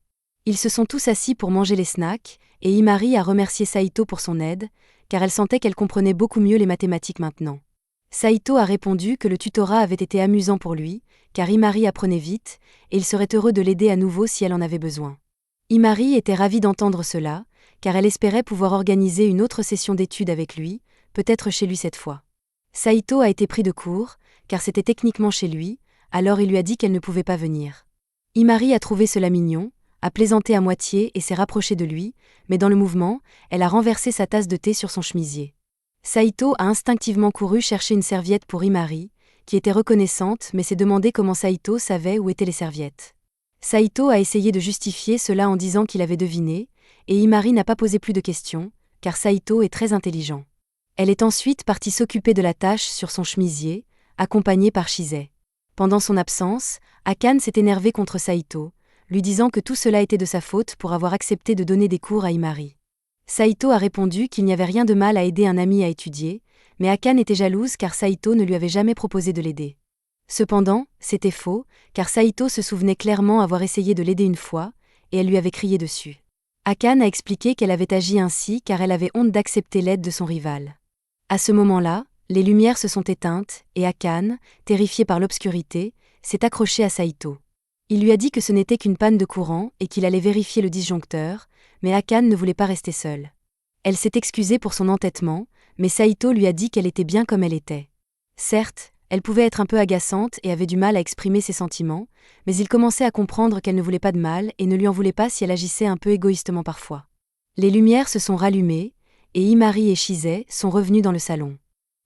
Ils se sont tous assis pour manger les snacks, et Himari a remercié Saito pour son aide, car elle sentait qu'elle comprenait beaucoup mieux les mathématiques maintenant. Saito a répondu que le tutorat avait été amusant pour lui, car Himari apprenait vite, et il serait heureux de l'aider à nouveau si elle en avait besoin. Himari était ravie d'entendre cela, car elle espérait pouvoir organiser une autre session d'études avec lui, peut-être chez lui cette fois. Saito a été pris de court, car c'était techniquement chez lui, alors il lui a dit qu'elle ne pouvait pas venir. Himari a trouvé cela mignon, a plaisanté à moitié et s'est rapprochée de lui, mais dans le mouvement, elle a renversé sa tasse de thé sur son chemisier. Saito a instinctivement couru chercher une serviette pour Himari, qui était reconnaissante mais s'est demandé comment Saito savait où étaient les serviettes. Saito a essayé de justifier cela en disant qu'il avait deviné, et Himari n'a pas posé plus de questions, car Saito est très intelligent. Elle est ensuite partie s'occuper de la tâche sur son chemisier, accompagnée par Chise. Pendant son absence, Akane s'est énervé contre Saito, lui disant que tout cela était de sa faute pour avoir accepté de donner des cours à Himari. Saito a répondu qu'il n'y avait rien de mal à aider un ami à étudier, mais Akane était jalouse car Saito ne lui avait jamais proposé de l'aider. Cependant, c'était faux, car Saito se souvenait clairement avoir essayé de l'aider une fois, et elle lui avait crié dessus. Akane a expliqué qu'elle avait agi ainsi car elle avait honte d'accepter l'aide de son rival. À ce moment-là, les lumières se sont éteintes, et Akane, terrifiée par l'obscurité, s'est accrochée à Saito. Il lui a dit que ce n'était qu'une panne de courant et qu'il allait vérifier le disjoncteur, mais Akane ne voulait pas rester seule. Elle s'est excusée pour son entêtement, mais Saito lui a dit qu'elle était bien comme elle était. Certes, elle pouvait être un peu agaçante et avait du mal à exprimer ses sentiments, mais il commençait à comprendre qu'elle ne voulait pas de mal et ne lui en voulait pas si elle agissait un peu égoïstement parfois. Les lumières se sont rallumées, et Himari et Chise sont revenus dans le salon.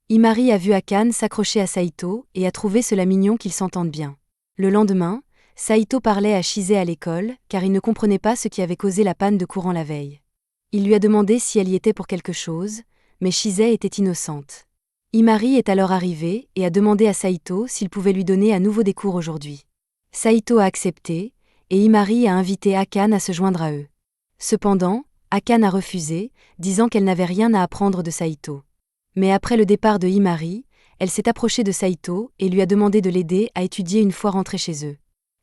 Himari a vu Akane s'accrocher à Saito et a trouvé cela mignon qu'ils s'entendent bien. Le lendemain, Saito parlait à Shise à l'école, car il ne comprenait pas ce qui avait causé la panne de courant la veille. Il lui a demandé si elle y était pour quelque chose, mais Shise était innocente. Himari est alors arrivé et a demandé à Saito s'il pouvait lui donner à nouveau des cours aujourd'hui. Saito a accepté, et Himari a invité Akane à se joindre à eux. Cependant, Akane a refusé, disant qu'elle n'avait rien à apprendre de Saito. Mais après le départ de Himari, elle s'est approchée de Saito et lui a demandé de l'aider à étudier une fois rentrés chez eux.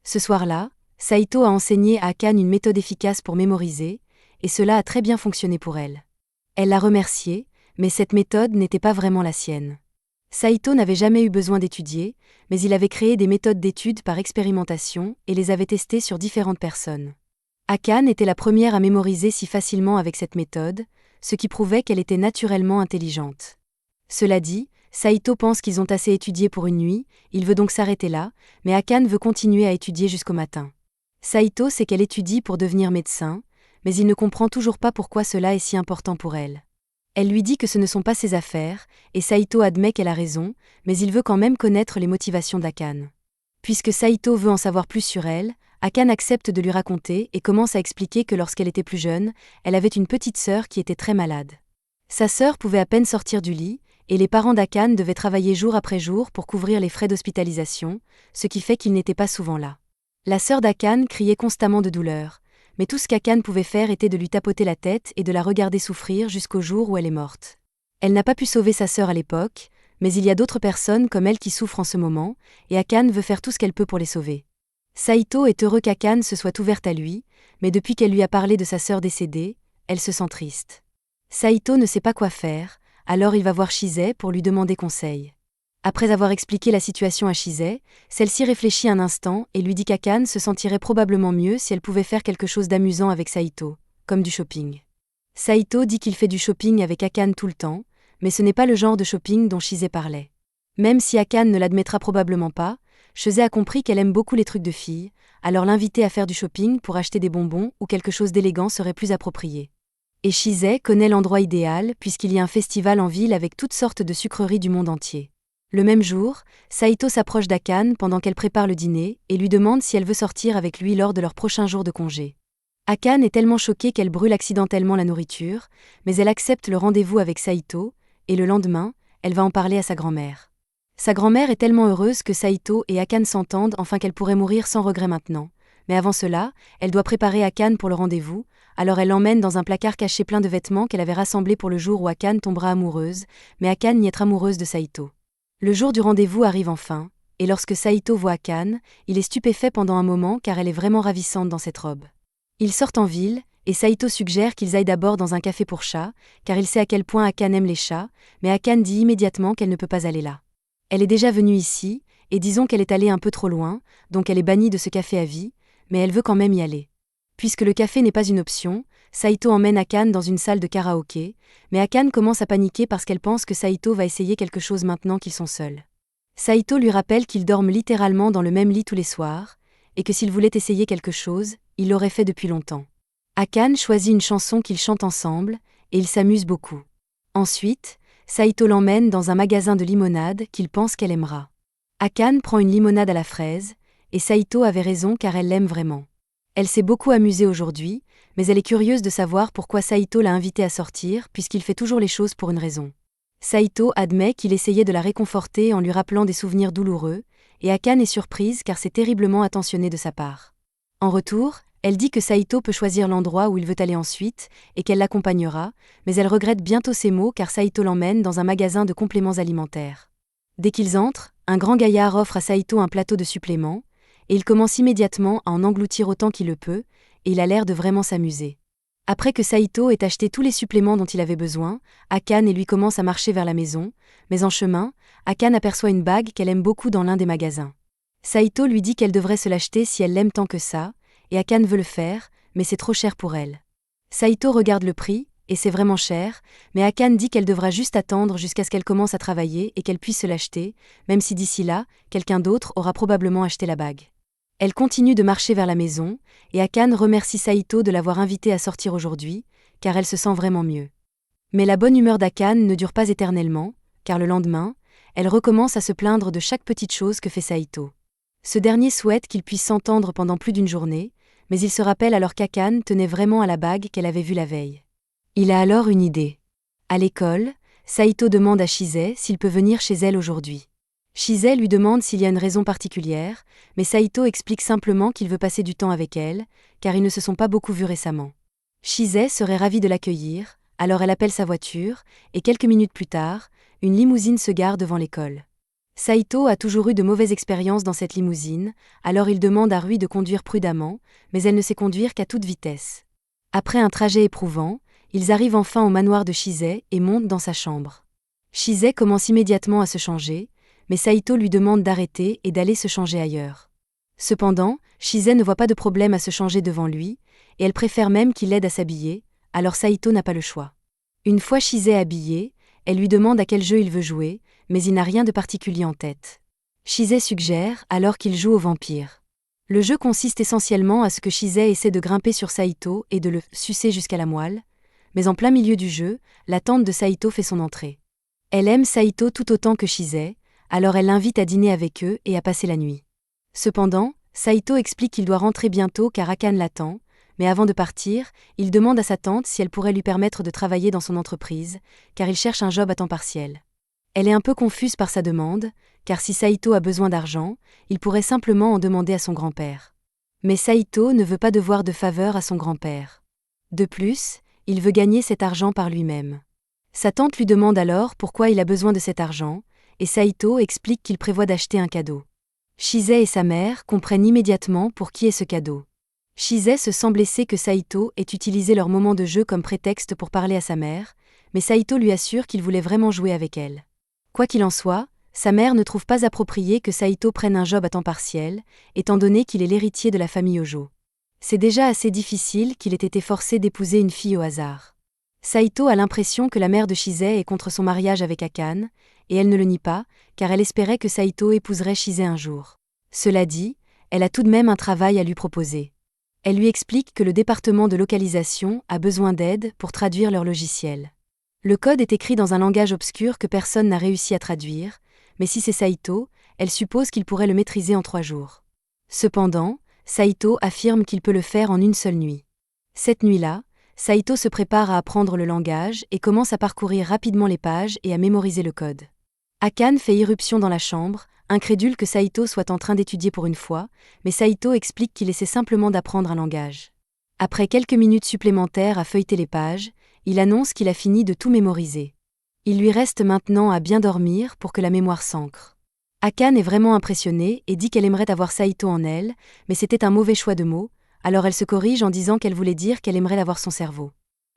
Ce soir-là, Saito a enseigné à Akane une méthode efficace pour mémoriser, et cela a très bien fonctionné pour elle. Elle l'a remercié, mais cette méthode n'était pas vraiment la sienne. Saito n'avait jamais eu besoin d'étudier, mais il avait créé des méthodes d'étude par expérimentation et les avait testées sur différentes personnes. Akane était la première à mémoriser si facilement avec cette méthode, ce qui prouvait qu'elle était naturellement intelligente. Cela dit, Saito pense qu'ils ont assez étudié pour une nuit, il veut donc s'arrêter là, mais Akane veut continuer à étudier jusqu'au matin. Saito sait qu'elle étudie pour devenir médecin, mais il ne comprend toujours pas pourquoi cela est si important pour elle. Elle lui dit que ce ne sont pas ses affaires, et Saito admet qu'elle a raison, mais il veut quand même connaître les motivations d'Akane. Puisque Saito veut en savoir plus sur elle, Akane accepte de lui raconter et commence à expliquer que lorsqu'elle était plus jeune, elle avait une petite sœur qui était très malade. Sa sœur pouvait à peine sortir du lit, et les parents d'Akane devaient travailler jour après jour pour couvrir les frais d'hospitalisation, ce qui fait qu'ils n'étaient pas souvent là. La sœur d'Akane criait constamment de douleur, mais tout ce qu'Akane pouvait faire était de lui tapoter la tête et de la regarder souffrir jusqu'au jour où elle est morte. Elle n'a pas pu sauver sa sœur à l'époque, mais il y a d'autres personnes comme elle qui souffrent en ce moment, et Akane veut faire tout ce qu'elle peut pour les sauver. Saito est heureux qu'Akane se soit ouverte à lui, mais depuis qu'elle lui a parlé de sa sœur décédée, elle se sent triste. Saito ne sait pas quoi faire, alors il va voir Shise pour lui demander conseil. Après avoir expliqué la situation à Shise, celle-ci réfléchit un instant et lui dit qu'Akane se sentirait probablement mieux si elle pouvait faire quelque chose d'amusant avec Saito, comme du shopping. Saito dit qu'il fait du shopping avec Akane tout le temps, mais ce n'est pas le genre de shopping dont Shise parlait. Même si Akane ne l'admettra probablement pas, Shise a compris qu'elle aime beaucoup les trucs de filles, alors l'inviter à faire du shopping pour acheter des bonbons ou quelque chose d'élégant serait plus approprié. Et Shise connaît l'endroit idéal puisqu'il y a un festival en ville avec toutes sortes de sucreries du monde entier. Le même jour, Saito s'approche d'Akane pendant qu'elle prépare le dîner et lui demande si elle veut sortir avec lui lors de leur prochain jour de congé. Akane est tellement choquée qu'elle brûle accidentellement la nourriture, mais elle accepte le rendez-vous avec Saito, et le lendemain, elle va en parler à sa grand-mère. Sa grand-mère est tellement heureuse que Saito et Akane s'entendent enfin qu'elle pourrait mourir sans regret maintenant, mais avant cela, elle doit préparer Akane pour le rendez-vous, alors elle l'emmène dans un placard caché plein de vêtements qu'elle avait rassemblés pour le jour où Akane tombera amoureuse, mais Akane n'y est amoureuse de Saito. Le jour du rendez-vous arrive enfin, et lorsque Saito voit Akane, il est stupéfait pendant un moment car elle est vraiment ravissante dans cette robe. Ils sortent en ville, et Saito suggère qu'ils aillent d'abord dans un café pour chats, car il sait à quel point Akane aime les chats, mais Akane dit immédiatement qu'elle ne peut pas aller là. Elle est déjà venue ici, et disons qu'elle est allée un peu trop loin, donc elle est bannie de ce café à vie, mais elle veut quand même y aller. Puisque le café n'est pas une option, Saito emmène Akane dans une salle de karaoké, mais Akane commence à paniquer parce qu'elle pense que Saito va essayer quelque chose maintenant qu'ils sont seuls. Saito lui rappelle qu'ils dorment littéralement dans le même lit tous les soirs, et que s'il voulait essayer quelque chose, il l'aurait fait depuis longtemps. Akane choisit une chanson qu'ils chantent ensemble, et ils s'amusent beaucoup. Ensuite, Saito l'emmène dans un magasin de limonade qu'il pense qu'elle aimera. Akane prend une limonade à la fraise, et Saito avait raison car elle l'aime vraiment. Elle s'est beaucoup amusée aujourd'hui, mais elle est curieuse de savoir pourquoi Saito l'a invitée à sortir puisqu'il fait toujours les choses pour une raison. Saito admet qu'il essayait de la réconforter en lui rappelant des souvenirs douloureux, et Akane est surprise car c'est terriblement attentionné de sa part. En retour, elle dit que Saito peut choisir l'endroit où il veut aller ensuite, et qu'elle l'accompagnera, mais elle regrette bientôt ces mots car Saito l'emmène dans un magasin de compléments alimentaires. Dès qu'ils entrent, un grand gaillard offre à Saito un plateau de suppléments, et il commence immédiatement à en engloutir autant qu'il le peut, et il a l'air de vraiment s'amuser. Après que Saito ait acheté tous les suppléments dont il avait besoin, Akane et lui commencent à marcher vers la maison, mais en chemin, Akane aperçoit une bague qu'elle aime beaucoup dans l'un des magasins. Saito lui dit qu'elle devrait se l'acheter si elle l'aime tant que ça, et Akane veut le faire, mais c'est trop cher pour elle. Saito regarde le prix, et c'est vraiment cher, mais Akane dit qu'elle devra juste attendre jusqu'à ce qu'elle commence à travailler et qu'elle puisse se l'acheter, même si d'ici là, quelqu'un d'autre aura probablement acheté la bague. Elle continue de marcher vers la maison, et Akane remercie Saito de l'avoir invitée à sortir aujourd'hui, car elle se sent vraiment mieux. Mais la bonne humeur d'Akane ne dure pas éternellement, car le lendemain, elle recommence à se plaindre de chaque petite chose que fait Saito. Ce dernier souhaite qu'ils puissent s'entendre pendant plus d'une journée, mais il se rappelle alors qu'Akane tenait vraiment à la bague qu'elle avait vue la veille. Il a alors une idée. À l'école, Saito demande à Shizai s'il peut venir chez elle aujourd'hui. Shizai lui demande s'il y a une raison particulière, mais Saito explique simplement qu'il veut passer du temps avec elle, car ils ne se sont pas beaucoup vus récemment. Shizai serait ravie de l'accueillir, alors elle appelle sa voiture, et quelques minutes plus tard, une limousine se gare devant l'école. Saito a toujours eu de mauvaises expériences dans cette limousine, alors il demande à Rui de conduire prudemment, mais elle ne sait conduire qu'à toute vitesse. Après un trajet éprouvant, ils arrivent enfin au manoir de Shizai et montent dans sa chambre. Shizai commence immédiatement à se changer, mais Saito lui demande d'arrêter et d'aller se changer ailleurs. Cependant, Shizai ne voit pas de problème à se changer devant lui, et elle préfère même qu'il l'aide à s'habiller, alors Saito n'a pas le choix. Une fois Shizai habillé, elle lui demande à quel jeu il veut jouer, mais il n'a rien de particulier en tête. Shizai suggère alors qu'il joue au vampire. Le jeu consiste essentiellement à ce que Shizai essaie de grimper sur Saito et de le sucer jusqu'à la moelle, mais en plein milieu du jeu, la tante de Saito fait son entrée. Elle aime Saito tout autant que Shizai, alors elle l'invite à dîner avec eux et à passer la nuit. Cependant, Saito explique qu'il doit rentrer bientôt car Akane l'attend, mais avant de partir, il demande à sa tante si elle pourrait lui permettre de travailler dans son entreprise, car il cherche un job à temps partiel. Elle est un peu confuse par sa demande, car si Saito a besoin d'argent, il pourrait simplement en demander à son grand-père. Mais Saito ne veut pas devoir de faveur à son grand-père. De plus, il veut gagner cet argent par lui-même. Sa tante lui demande alors pourquoi il a besoin de cet argent, et Saito explique qu'il prévoit d'acheter un cadeau. Shizai et sa mère comprennent immédiatement pour qui est ce cadeau. Shizai se sent blessé que Saito ait utilisé leur moment de jeu comme prétexte pour parler à sa mère, mais Saito lui assure qu'il voulait vraiment jouer avec elle. Quoi qu'il en soit, sa mère ne trouve pas approprié que Saito prenne un job à temps partiel, étant donné qu'il est l'héritier de la famille Hojo. C'est déjà assez difficile qu'il ait été forcé d'épouser une fille au hasard. Saito a l'impression que la mère de Shizai est contre son mariage avec Akane, et elle ne le nie pas, car elle espérait que Saito épouserait Shizai un jour. Cela dit, elle a tout de même un travail à lui proposer. Elle lui explique que le département de localisation a besoin d'aide pour traduire leur logiciel. Le code est écrit dans un langage obscur que personne n'a réussi à traduire, mais si c'est Saito, elle suppose qu'il pourrait le maîtriser en 3 jours. Cependant, Saito affirme qu'il peut le faire en une seule nuit. Cette nuit-là, Saito se prépare à apprendre le langage et commence à parcourir rapidement les pages et à mémoriser le code. Akane fait irruption dans la chambre, incrédule que Saito soit en train d'étudier pour une fois, mais Saito explique qu'il essaie simplement d'apprendre un langage. Après quelques minutes supplémentaires à feuilleter les pages, il annonce qu'il a fini de tout mémoriser. Il lui reste maintenant à bien dormir pour que la mémoire s'ancre. Akane est vraiment impressionnée et dit qu'elle aimerait avoir Saito en elle, mais c'était un mauvais choix de mots, alors elle se corrige en disant qu'elle voulait dire qu'elle aimerait avoir son cerveau.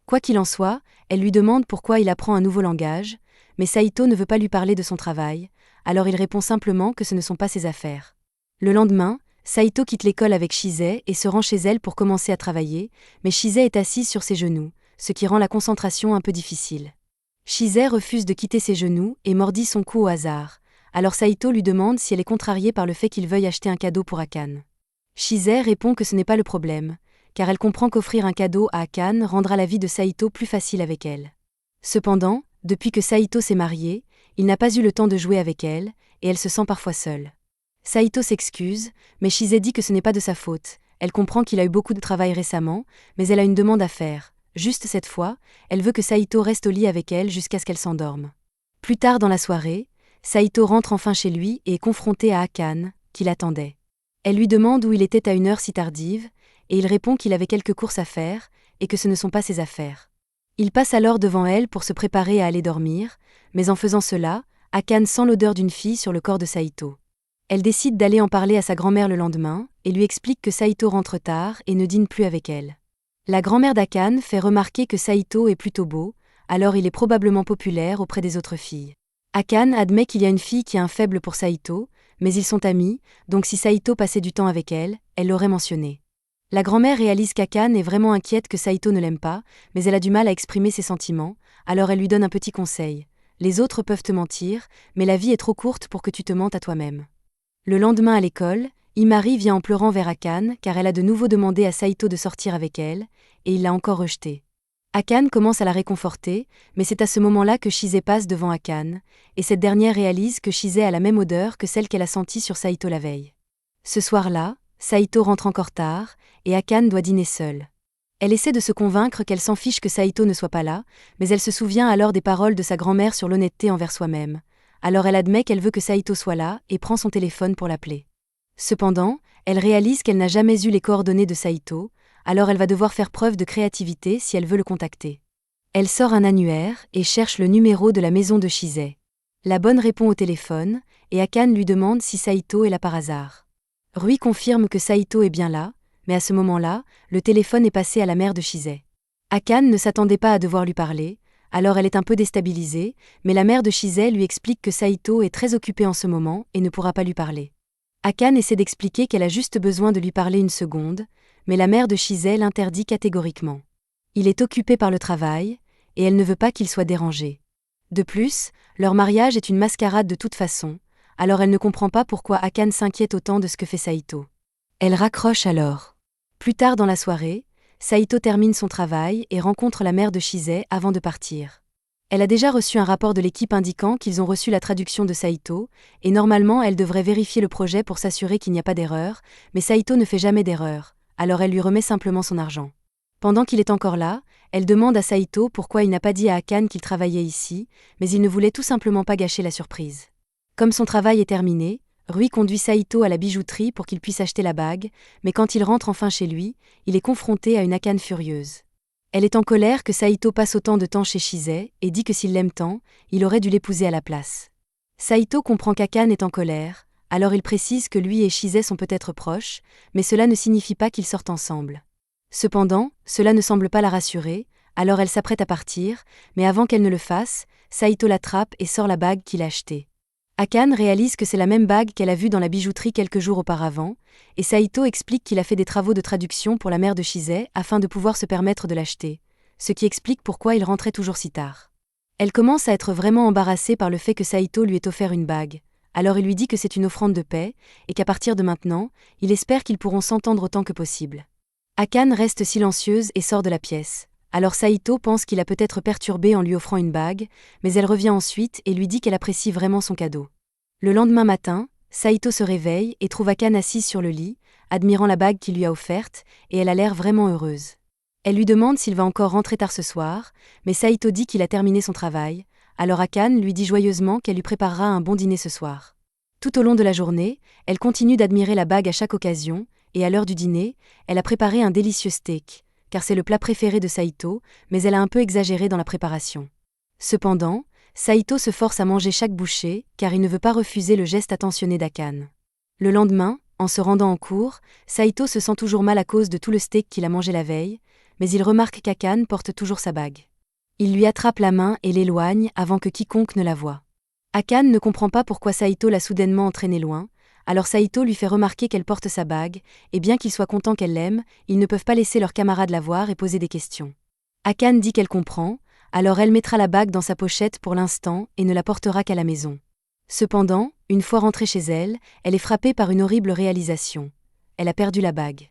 Quoi qu'il en soit, elle lui demande pourquoi il apprend un nouveau langage, mais Saito ne veut pas lui parler de son travail, alors il répond simplement que ce ne sont pas ses affaires. Le lendemain, Saito quitte l'école avec Shizai et se rend chez elle pour commencer à travailler, mais Shizai est assise sur ses genoux, ce qui rend la concentration un peu difficile. Shizai refuse de quitter ses genoux et mordit son cou au hasard, alors Saito lui demande si elle est contrariée par le fait qu'il veuille acheter un cadeau pour Akane. Shizai répond que ce n'est pas le problème, car elle comprend qu'offrir un cadeau à Akane rendra la vie de Saito plus facile avec elle. Cependant, depuis que Saito s'est marié, il n'a pas eu le temps de jouer avec elle, et elle se sent parfois seule. Saito s'excuse, mais Shizai dit que ce n'est pas de sa faute. Elle comprend qu'il a eu beaucoup de travail récemment, mais elle a une demande à faire. Juste cette fois, elle veut que Saito reste au lit avec elle jusqu'à ce qu'elle s'endorme. Plus tard dans la soirée, Saito rentre enfin chez lui et est confronté à Akane, qui l'attendait. Elle lui demande où il était à une heure si tardive, et il répond qu'il avait quelques courses à faire, et que ce ne sont pas ses affaires. Il passe alors devant elle pour se préparer à aller dormir, mais en faisant cela, Akane sent l'odeur d'une fille sur le corps de Saito. Elle décide d'aller en parler à sa grand-mère le lendemain, et lui explique que Saito rentre tard et ne dîne plus avec elle. La grand-mère d'Akane fait remarquer que Saito est plutôt beau, alors il est probablement populaire auprès des autres filles. Akane admet qu'il y a une fille qui a un faible pour Saito, mais ils sont amis, donc si Saito passait du temps avec elle, elle l'aurait mentionné. La grand-mère réalise qu'Akane est vraiment inquiète que Saito ne l'aime pas, mais elle a du mal à exprimer ses sentiments, alors elle lui donne un petit conseil. Les autres peuvent te mentir, mais la vie est trop courte pour que tu te mentes à toi-même. Le lendemain à l'école, Imari vient en pleurant vers Akane car elle a de nouveau demandé à Saito de sortir avec elle, et il l'a encore rejetée. Akane commence à la réconforter, mais c'est à ce moment-là que Shizai passe devant Akane, et cette dernière réalise que Shizai a la même odeur que celle qu'elle a sentie sur Saito la veille. Ce soir-là, Saito rentre encore tard, et Akane doit dîner seule. Elle essaie de se convaincre qu'elle s'en fiche que Saito ne soit pas là, mais elle se souvient alors des paroles de sa grand-mère sur l'honnêteté envers soi-même. Alors elle admet qu'elle veut que Saito soit là et prend son téléphone pour l'appeler. Cependant, elle réalise qu'elle n'a jamais eu les coordonnées de Saito, alors elle va devoir faire preuve de créativité si elle veut le contacter. Elle sort un annuaire et cherche le numéro de la maison de Shizai. La bonne répond au téléphone, et Akane lui demande si Saito est là par hasard. Rui confirme que Saito est bien là, mais à ce moment-là, le téléphone est passé à la mère de Shizai. Akane ne s'attendait pas à devoir lui parler, alors elle est un peu déstabilisée, mais la mère de Shizai lui explique que Saito est très occupé en ce moment et ne pourra pas lui parler. Akane essaie d'expliquer qu'elle a juste besoin de lui parler une seconde, mais la mère de Shizai l'interdit catégoriquement. Il est occupé par le travail, et elle ne veut pas qu'il soit dérangé. De plus, leur mariage est une mascarade de toute façon, alors elle ne comprend pas pourquoi Akane s'inquiète autant de ce que fait Saito. Elle raccroche alors. Plus tard dans la soirée, Saito termine son travail et rencontre la mère de Shizai avant de partir. Elle a déjà reçu un rapport de l'équipe indiquant qu'ils ont reçu la traduction de Saito, et normalement elle devrait vérifier le projet pour s'assurer qu'il n'y a pas d'erreur, mais Saito ne fait jamais d'erreur, alors elle lui remet simplement son argent. Pendant qu'il est encore là, elle demande à Saito pourquoi il n'a pas dit à Akane qu'il travaillait ici, mais il ne voulait tout simplement pas gâcher la surprise. Comme son travail est terminé, Rui conduit Saito à la bijouterie pour qu'il puisse acheter la bague, mais quand il rentre enfin chez lui, il est confronté à une Akane furieuse. Elle est en colère que Saito passe autant de temps chez Shizai et dit que s'il l'aime tant, il aurait dû l'épouser à la place. Saito comprend qu'Akane est en colère, alors il précise que lui et Shizai sont peut-être proches, mais cela ne signifie pas qu'ils sortent ensemble. Cependant, cela ne semble pas la rassurer, alors elle s'apprête à partir, mais avant qu'elle ne le fasse, Saito l'attrape et sort la bague qu'il a achetée. Akane réalise que c'est la même bague qu'elle a vue dans la bijouterie quelques jours auparavant, et Saito explique qu'il a fait des travaux de traduction pour la mère de Shizai afin de pouvoir se permettre de l'acheter, ce qui explique pourquoi il rentrait toujours si tard. Elle commence à être vraiment embarrassée par le fait que Saito lui ait offert une bague, alors il lui dit que c'est une offrande de paix, et qu'à partir de maintenant, il espère qu'ils pourront s'entendre autant que possible. Akane reste silencieuse et sort de la pièce. Alors Saito pense qu'il a peut-être perturbé en lui offrant une bague, mais elle revient ensuite et lui dit qu'elle apprécie vraiment son cadeau. Le lendemain matin, Saito se réveille et trouve Akane assise sur le lit, admirant la bague qu'il lui a offerte, et elle a l'air vraiment heureuse. Elle lui demande s'il va encore rentrer tard ce soir, mais Saito dit qu'il a terminé son travail, alors Akane lui dit joyeusement qu'elle lui préparera un bon dîner ce soir. Tout au long de la journée, elle continue d'admirer la bague à chaque occasion, et à l'heure du dîner, elle a préparé un délicieux steak, car c'est le plat préféré de Saito, mais elle a un peu exagéré dans la préparation. Cependant, Saito se force à manger chaque bouchée, car il ne veut pas refuser le geste attentionné d'Akane. Le lendemain, en se rendant en cours, Saito se sent toujours mal à cause de tout le steak qu'il a mangé la veille, mais il remarque qu'Akane porte toujours sa bague. Il lui attrape la main et l'éloigne avant que quiconque ne la voie. Akane ne comprend pas pourquoi Saito l'a soudainement entraînée loin, alors Saito lui fait remarquer qu'elle porte sa bague, et bien qu'ils soient contents qu'elle l'aime, ils ne peuvent pas laisser leur camarade la voir et poser des questions. Akane dit qu'elle comprend, alors elle mettra la bague dans sa pochette pour l'instant et ne la portera qu'à la maison. Cependant, une fois rentrée chez elle, elle est frappée par une horrible réalisation. Elle a perdu la bague.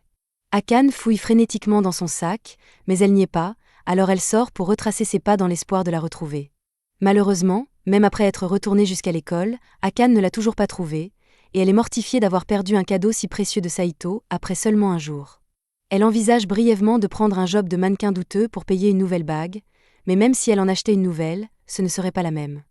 Akane fouille frénétiquement dans son sac, mais elle n'y est pas, alors elle sort pour retracer ses pas dans l'espoir de la retrouver. Malheureusement, même après être retournée jusqu'à l'école, Akane ne l'a toujours pas trouvée, et elle est mortifiée d'avoir perdu un cadeau si précieux de Saito après seulement un jour. Elle envisage brièvement de prendre un job de mannequin douteux pour payer une nouvelle bague, mais même si elle en achetait une nouvelle, ce ne serait pas la même.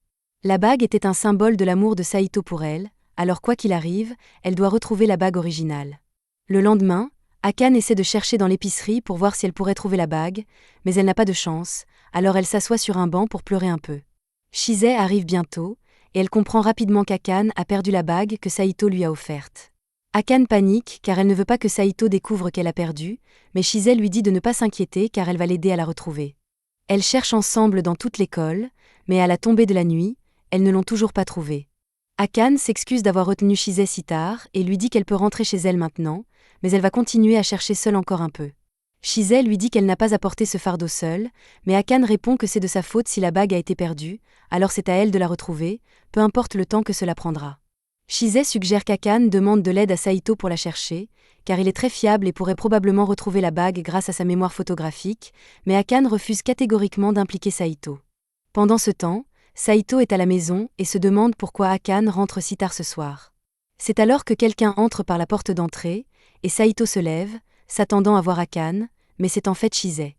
La bague était un symbole de l'amour de Saito pour elle, alors quoi qu'il arrive, elle doit retrouver la bague originale. Le lendemain, Akane essaie de chercher dans l'épicerie pour voir si elle pourrait trouver la bague, mais elle n'a pas de chance, alors elle s'assoit sur un banc pour pleurer un peu. Shizai arrive bientôt, et elle comprend rapidement qu'Akane a perdu la bague que Saito lui a offerte. Akane panique car elle ne veut pas que Saito découvre qu'elle a perdu, mais Shizai lui dit de ne pas s'inquiéter car elle va l'aider à la retrouver. Elles cherchent ensemble dans toute l'école, mais à la tombée de la nuit, elles ne l'ont toujours pas trouvée. Akane s'excuse d'avoir retenu Shizai si tard et lui dit qu'elle peut rentrer chez elle maintenant, mais elle va continuer à chercher seule encore un peu. Shizai lui dit qu'elle n'a pas à porter ce fardeau seule, mais Akane répond que c'est de sa faute si la bague a été perdue, alors c'est à elle de la retrouver, peu importe le temps que cela prendra. Shizai suggère qu'Akane demande de l'aide à Saito pour la chercher, car il est très fiable et pourrait probablement retrouver la bague grâce à sa mémoire photographique, mais Akane refuse catégoriquement d'impliquer Saito. Pendant ce temps, Saito est à la maison et se demande pourquoi Akane rentre si tard ce soir. C'est alors que quelqu'un entre par la porte d'entrée, et Saito se lève, s'attendant à voir Akane, mais c'est en fait Chise.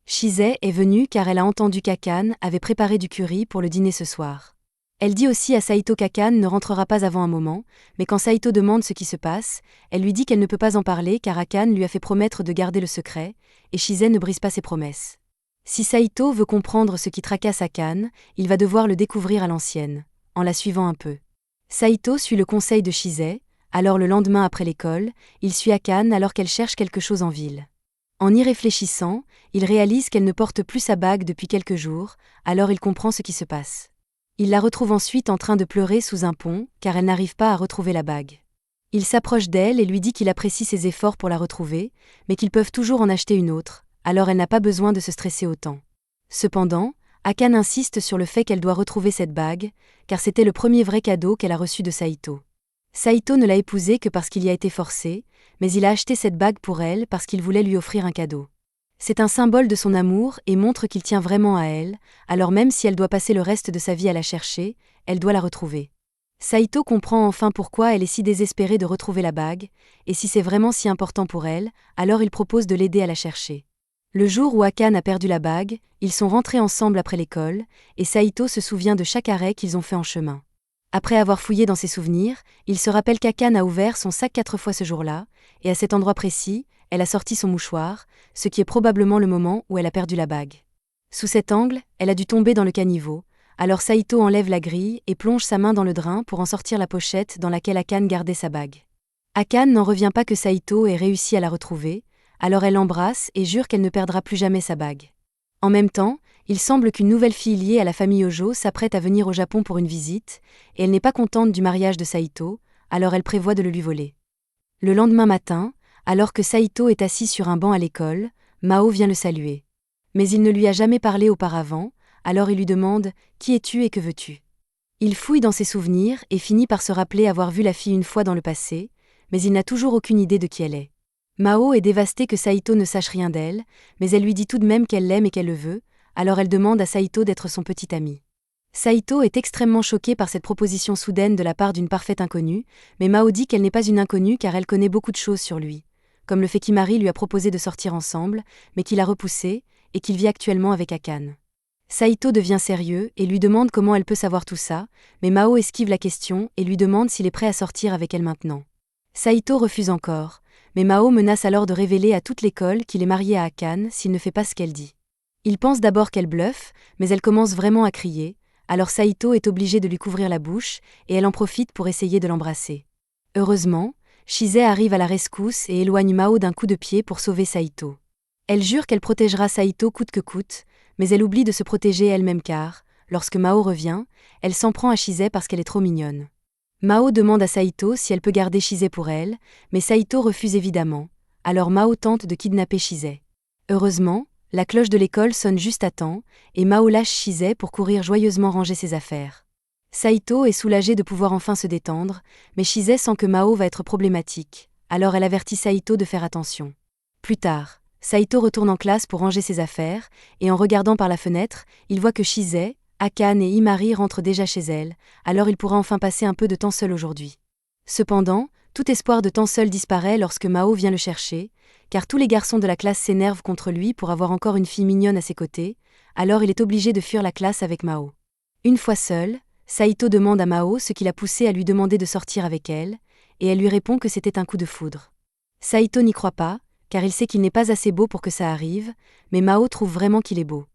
Chise est venue car elle a entendu qu'Akane avait préparé du curry pour le dîner ce soir. Elle dit aussi à Saito qu'Akane ne rentrera pas avant un moment, mais quand Saito demande ce qui se passe, elle lui dit qu'elle ne peut pas en parler car Akane lui a fait promettre de garder le secret, et Chise ne brise pas ses promesses. Si Saito veut comprendre ce qui tracasse Akane, il va devoir le découvrir à l'ancienne, en la suivant un peu. Saito suit le conseil de Chise, alors le lendemain après l'école, il suit Akane alors qu'elle cherche quelque chose en ville. En y réfléchissant, il réalise qu'elle ne porte plus sa bague depuis quelques jours, alors il comprend ce qui se passe. Il la retrouve ensuite en train de pleurer sous un pont, car elle n'arrive pas à retrouver la bague. Il s'approche d'elle et lui dit qu'il apprécie ses efforts pour la retrouver, mais qu'ils peuvent toujours en acheter une autre, alors elle n'a pas besoin de se stresser autant. Cependant, Akane insiste sur le fait qu'elle doit retrouver cette bague, car c'était le premier vrai cadeau qu'elle a reçu de Saito. Saito ne l'a épousée que parce qu'il y a été forcé, mais il a acheté cette bague pour elle parce qu'il voulait lui offrir un cadeau. C'est un symbole de son amour et montre qu'il tient vraiment à elle, alors même si elle doit passer le reste de sa vie à la chercher, elle doit la retrouver. Saito comprend enfin pourquoi elle est si désespérée de retrouver la bague, et si c'est vraiment si important pour elle, alors il propose de l'aider à la chercher. Le jour où Akane a perdu la bague, ils sont rentrés ensemble après l'école, et Saito se souvient de chaque arrêt qu'ils ont fait en chemin. Après avoir fouillé dans ses souvenirs, il se rappelle qu'Akane a ouvert son sac 4 fois ce jour-là, et à cet endroit précis, elle a sorti son mouchoir, ce qui est probablement le moment où elle a perdu la bague. Sous cet angle, elle a dû tomber dans le caniveau, alors Saito enlève la grille et plonge sa main dans le drain pour en sortir la pochette dans laquelle Akane gardait sa bague. Akane n'en revient pas que Saito ait réussi à la retrouver, alors elle l'embrasse et jure qu'elle ne perdra plus jamais sa bague. En même temps, il semble qu'une nouvelle fille liée à la famille Hojo s'apprête à venir au Japon pour une visite, et elle n'est pas contente du mariage de Saito, alors elle prévoit de le lui voler. Le lendemain matin, alors que Saito est assis sur un banc à l'école, Mao vient le saluer. Mais il ne lui a jamais parlé auparavant, alors il lui demande « Qui es-tu et que veux-tu » Il fouille dans ses souvenirs et finit par se rappeler avoir vu la fille une fois dans le passé, mais il n'a toujours aucune idée de qui elle est. Mao est dévastée que Saito ne sache rien d'elle, mais elle lui dit tout de même qu'elle l'aime et qu'elle le veut, alors elle demande à Saito d'être son petit ami. Saito est extrêmement choquée par cette proposition soudaine de la part d'une parfaite inconnue, mais Mao dit qu'elle n'est pas une inconnue car elle connaît beaucoup de choses sur lui, comme le fait qu'Imari lui a proposé de sortir ensemble, mais qu'il a repoussé, et qu'il vit actuellement avec Akane. Saito devient sérieux et lui demande comment elle peut savoir tout ça, mais Mao esquive la question et lui demande s'il est prêt à sortir avec elle maintenant. Saito refuse encore, mais Mao menace alors de révéler à toute l'école qu'il est marié à Akane s'il ne fait pas ce qu'elle dit. Il pense d'abord qu'elle bluffe, mais elle commence vraiment à crier, alors Saito est obligé de lui couvrir la bouche et elle en profite pour essayer de l'embrasser. Heureusement, Chise arrive à la rescousse et éloigne Mao d'un coup de pied pour sauver Saito. Elle jure qu'elle protégera Saito coûte que coûte, mais elle oublie de se protéger elle-même car, lorsque Mao revient, elle s'en prend à Chise parce qu'elle est trop mignonne. Mao demande à Saito si elle peut garder Chise pour elle, mais Saito refuse évidemment, alors Mao tente de kidnapper Chise. Heureusement, la cloche de l'école sonne juste à temps, et Mao lâche Chise pour courir joyeusement ranger ses affaires. Saito est soulagée de pouvoir enfin se détendre, mais Chise sent que Mao va être problématique, alors elle avertit Saito de faire attention. Plus tard, Saito retourne en classe pour ranger ses affaires, et en regardant par la fenêtre, il voit que Chise, Akane et Imari rentrent déjà chez elle, alors il pourra enfin passer un peu de temps seul aujourd'hui. Cependant, tout espoir de temps seul disparaît lorsque Mao vient le chercher, car tous les garçons de la classe s'énervent contre lui pour avoir encore une fille mignonne à ses côtés, alors il est obligé de fuir la classe avec Mao. Une fois seul, Saito demande à Mao ce qui l'a poussé à lui demander de sortir avec elle, et elle lui répond que c'était un coup de foudre. Saito n'y croit pas, car il sait qu'il n'est pas assez beau pour que ça arrive, mais Mao trouve vraiment qu'il est beau.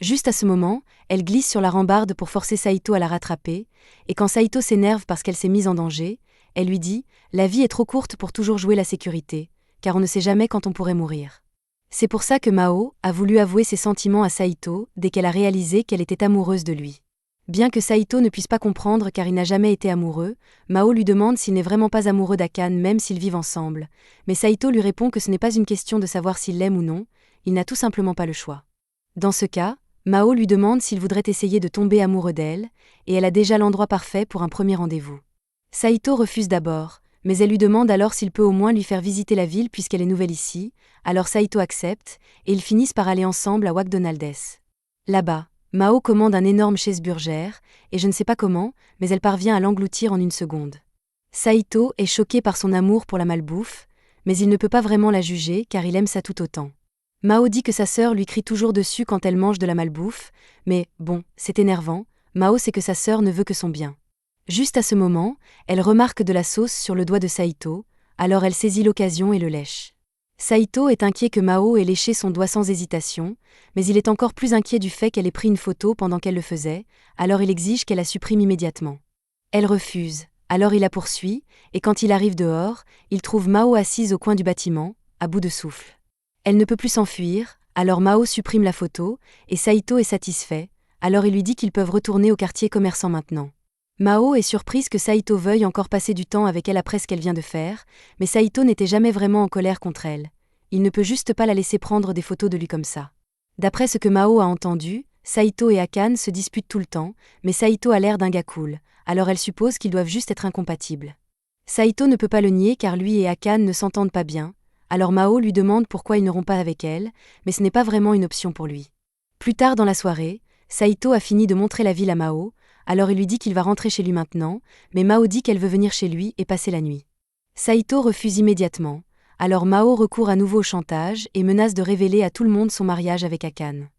Juste à ce moment, elle glisse sur la rambarde pour forcer Saito à la rattraper, et quand Saito s'énerve parce qu'elle s'est mise en danger, elle lui dit « La vie est trop courte pour toujours jouer la sécurité, car on ne sait jamais quand on pourrait mourir. » C'est pour ça que Mao a voulu avouer ses sentiments à Saito dès qu'elle a réalisé qu'elle était amoureuse de lui. Bien que Saito ne puisse pas comprendre car il n'a jamais été amoureux, Mao lui demande s'il n'est vraiment pas amoureux d'Akane même s'ils vivent ensemble, mais Saito lui répond que ce n'est pas une question de savoir s'il l'aime ou non, il n'a tout simplement pas le choix. Dans ce cas, Mao lui demande s'il voudrait essayer de tomber amoureux d'elle, et elle a déjà l'endroit parfait pour un premier rendez-vous. Saito refuse d'abord, mais elle lui demande alors s'il peut au moins lui faire visiter la ville puisqu'elle est nouvelle ici, alors Saito accepte, et ils finissent par aller ensemble à McDonald's. Là-bas, Mao commande un énorme cheeseburger, et je ne sais pas comment, mais elle parvient à l'engloutir en une seconde. Saito est choqué par son amour pour la malbouffe, mais il ne peut pas vraiment la juger car il aime ça tout autant. Mao dit que sa sœur lui crie toujours dessus quand elle mange de la malbouffe, mais, bon, c'est énervant, Mao sait que sa sœur ne veut que son bien. Juste à ce moment, elle remarque de la sauce sur le doigt de Saito, alors elle saisit l'occasion et le lèche. Saito est inquiet que Mao ait léché son doigt sans hésitation, mais il est encore plus inquiet du fait qu'elle ait pris une photo pendant qu'elle le faisait, alors il exige qu'elle la supprime immédiatement. Elle refuse, alors il la poursuit, et quand il arrive dehors, il trouve Mao assise au coin du bâtiment, à bout de souffle. Elle ne peut plus s'enfuir, alors Mao supprime la photo, et Saito est satisfait, alors il lui dit qu'ils peuvent retourner au quartier commerçant maintenant. Mao est surprise que Saito veuille encore passer du temps avec elle après ce qu'elle vient de faire, mais Saito n'était jamais vraiment en colère contre elle. Il ne peut juste pas la laisser prendre des photos de lui comme ça. D'après ce que Mao a entendu, Saito et Akane se disputent tout le temps, mais Saito a l'air d'un gars cool, alors elle suppose qu'ils doivent juste être incompatibles. Saito ne peut pas le nier car lui et Akane ne s'entendent pas bien, alors Mao lui demande pourquoi ils ne rompent pas avec elle, mais ce n'est pas vraiment une option pour lui. Plus tard dans la soirée, Saito a fini de montrer la ville à Mao, alors il lui dit qu'il va rentrer chez lui maintenant, mais Mao dit qu'elle veut venir chez lui et passer la nuit. Saito refuse immédiatement, alors Mao recourt à nouveau au chantage et menace de révéler à tout le monde son mariage avec Akane.